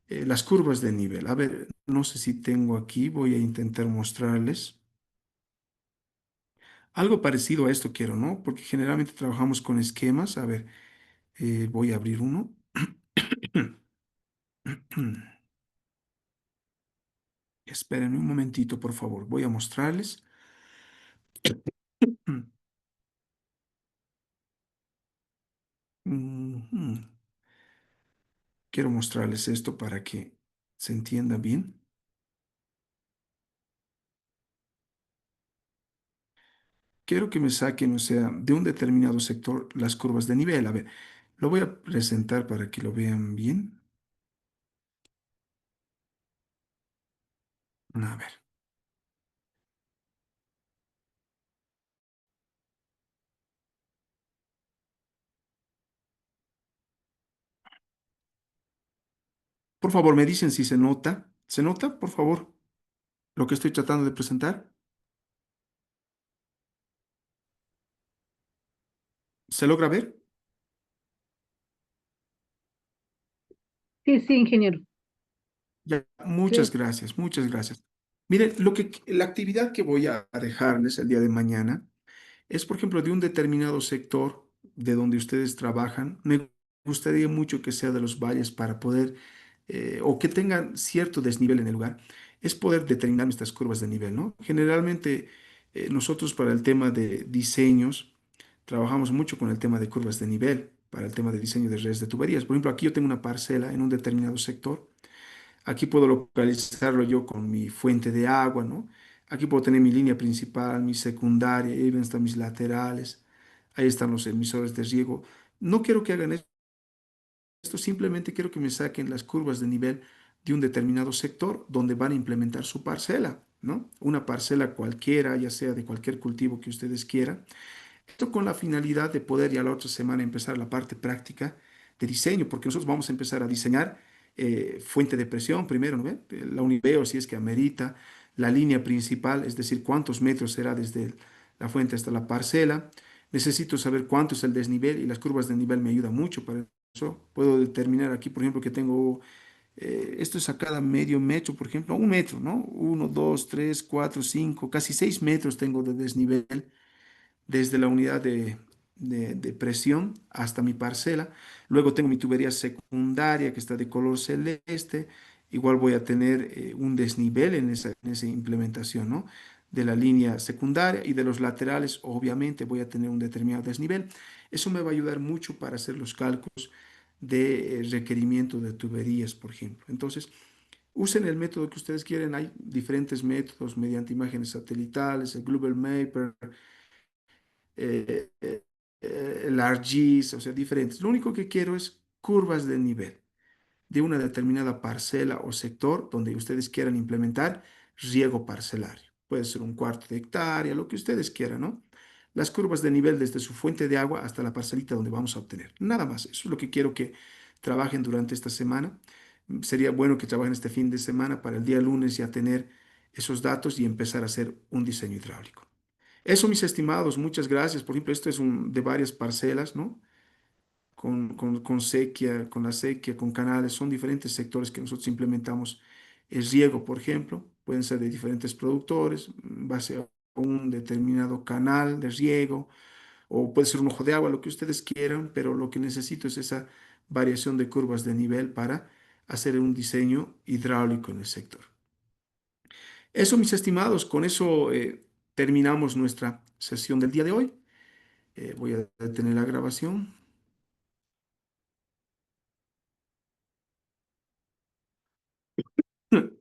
Las curvas de nivel. A ver, no sé si tengo aquí, voy a intentar mostrarles. Algo parecido a esto quiero, ¿no? Porque generalmente trabajamos con esquemas. A ver, voy a abrir uno. Esperen un momentito, por favor. Voy a mostrarles. Ujú. Quiero mostrarles esto para que se entienda bien. Quiero que me saquen, o sea, de un determinado sector las curvas de nivel. A ver, lo voy a presentar para que lo vean bien. A ver. Por favor, me dicen si se nota. ¿Se nota, por favor, lo que estoy tratando de presentar? ¿Se logra ver? Sí, sí, ingeniero. Ya, muchas Sí. gracias, muchas gracias. Miren, la actividad que voy a dejarles el día de mañana es, por ejemplo, de un determinado sector de donde ustedes trabajan. Me gustaría mucho que sea de los valles para poder, o que tengan cierto desnivel en el lugar, es poder determinar nuestras curvas de nivel, ¿no? Generalmente, nosotros para el tema de diseños, trabajamos mucho con el tema de curvas de nivel, para el tema de diseño de redes de tuberías. Por ejemplo, aquí yo tengo una parcela en un determinado sector. Aquí puedo localizarlo yo con mi fuente de agua, ¿no? Aquí puedo tener mi línea principal, mi secundaria, ahí están mis laterales, ahí están los emisores de riego. No quiero que hagan esto, simplemente quiero que me saquen las curvas de nivel de un determinado sector donde van a implementar su parcela, ¿no? Una parcela cualquiera, ya sea de cualquier cultivo que ustedes quieran. Esto con la finalidad de poder ya la otra semana empezar la parte práctica de diseño, porque nosotros vamos a empezar a diseñar fuente de presión primero, ¿no ve? La univeo, si es que amerita, la línea principal, es decir, cuántos metros será desde la fuente hasta la parcela. Necesito saber cuánto es el desnivel y las curvas de nivel me ayudan mucho para eso. Puedo determinar aquí, por ejemplo, que tengo, esto es a cada medio metro, por ejemplo, un metro, ¿no? Uno, dos, tres, cuatro, cinco, casi 6 metros tengo de desnivel desde la unidad de presión hasta mi parcela. Luego tengo mi tubería secundaria que está de color celeste. Igual voy a tener un desnivel en esa implementación, ¿no? De la línea secundaria y de los laterales, obviamente voy a tener un determinado desnivel. Eso me va a ayudar mucho para hacer los cálculos de requerimiento de tuberías, por ejemplo. Entonces, usen el método que ustedes quieren. Hay diferentes métodos mediante imágenes satelitales, el Global Mapper, eh, eh, el ArcGIS, o sea, diferentes. Lo único que quiero es curvas de nivel de una determinada parcela o sector donde ustedes quieran implementar riego parcelario. Puede ser un cuarto de hectárea, lo que ustedes quieran, ¿no? Las curvas de nivel desde su fuente de agua hasta la parcelita donde vamos a obtener. Nada más. Eso es lo que quiero que trabajen durante esta semana. Sería bueno que trabajen este fin de semana para el día lunes ya tener esos datos y empezar a hacer un diseño hidráulico. Eso, mis estimados, muchas gracias. Por ejemplo, esto es de varias parcelas, ¿no? con sequía, con la sequía, con canales, son diferentes sectores que nosotros implementamos. El riego, por ejemplo, pueden ser de diferentes productores, en base a un determinado canal de riego, o puede ser un ojo de agua, lo que ustedes quieran, pero lo que necesito es esa variación de curvas de nivel para hacer un diseño hidráulico en el sector. Eso, mis estimados, con eso terminamos nuestra sesión del día de hoy. Voy a detener la grabación.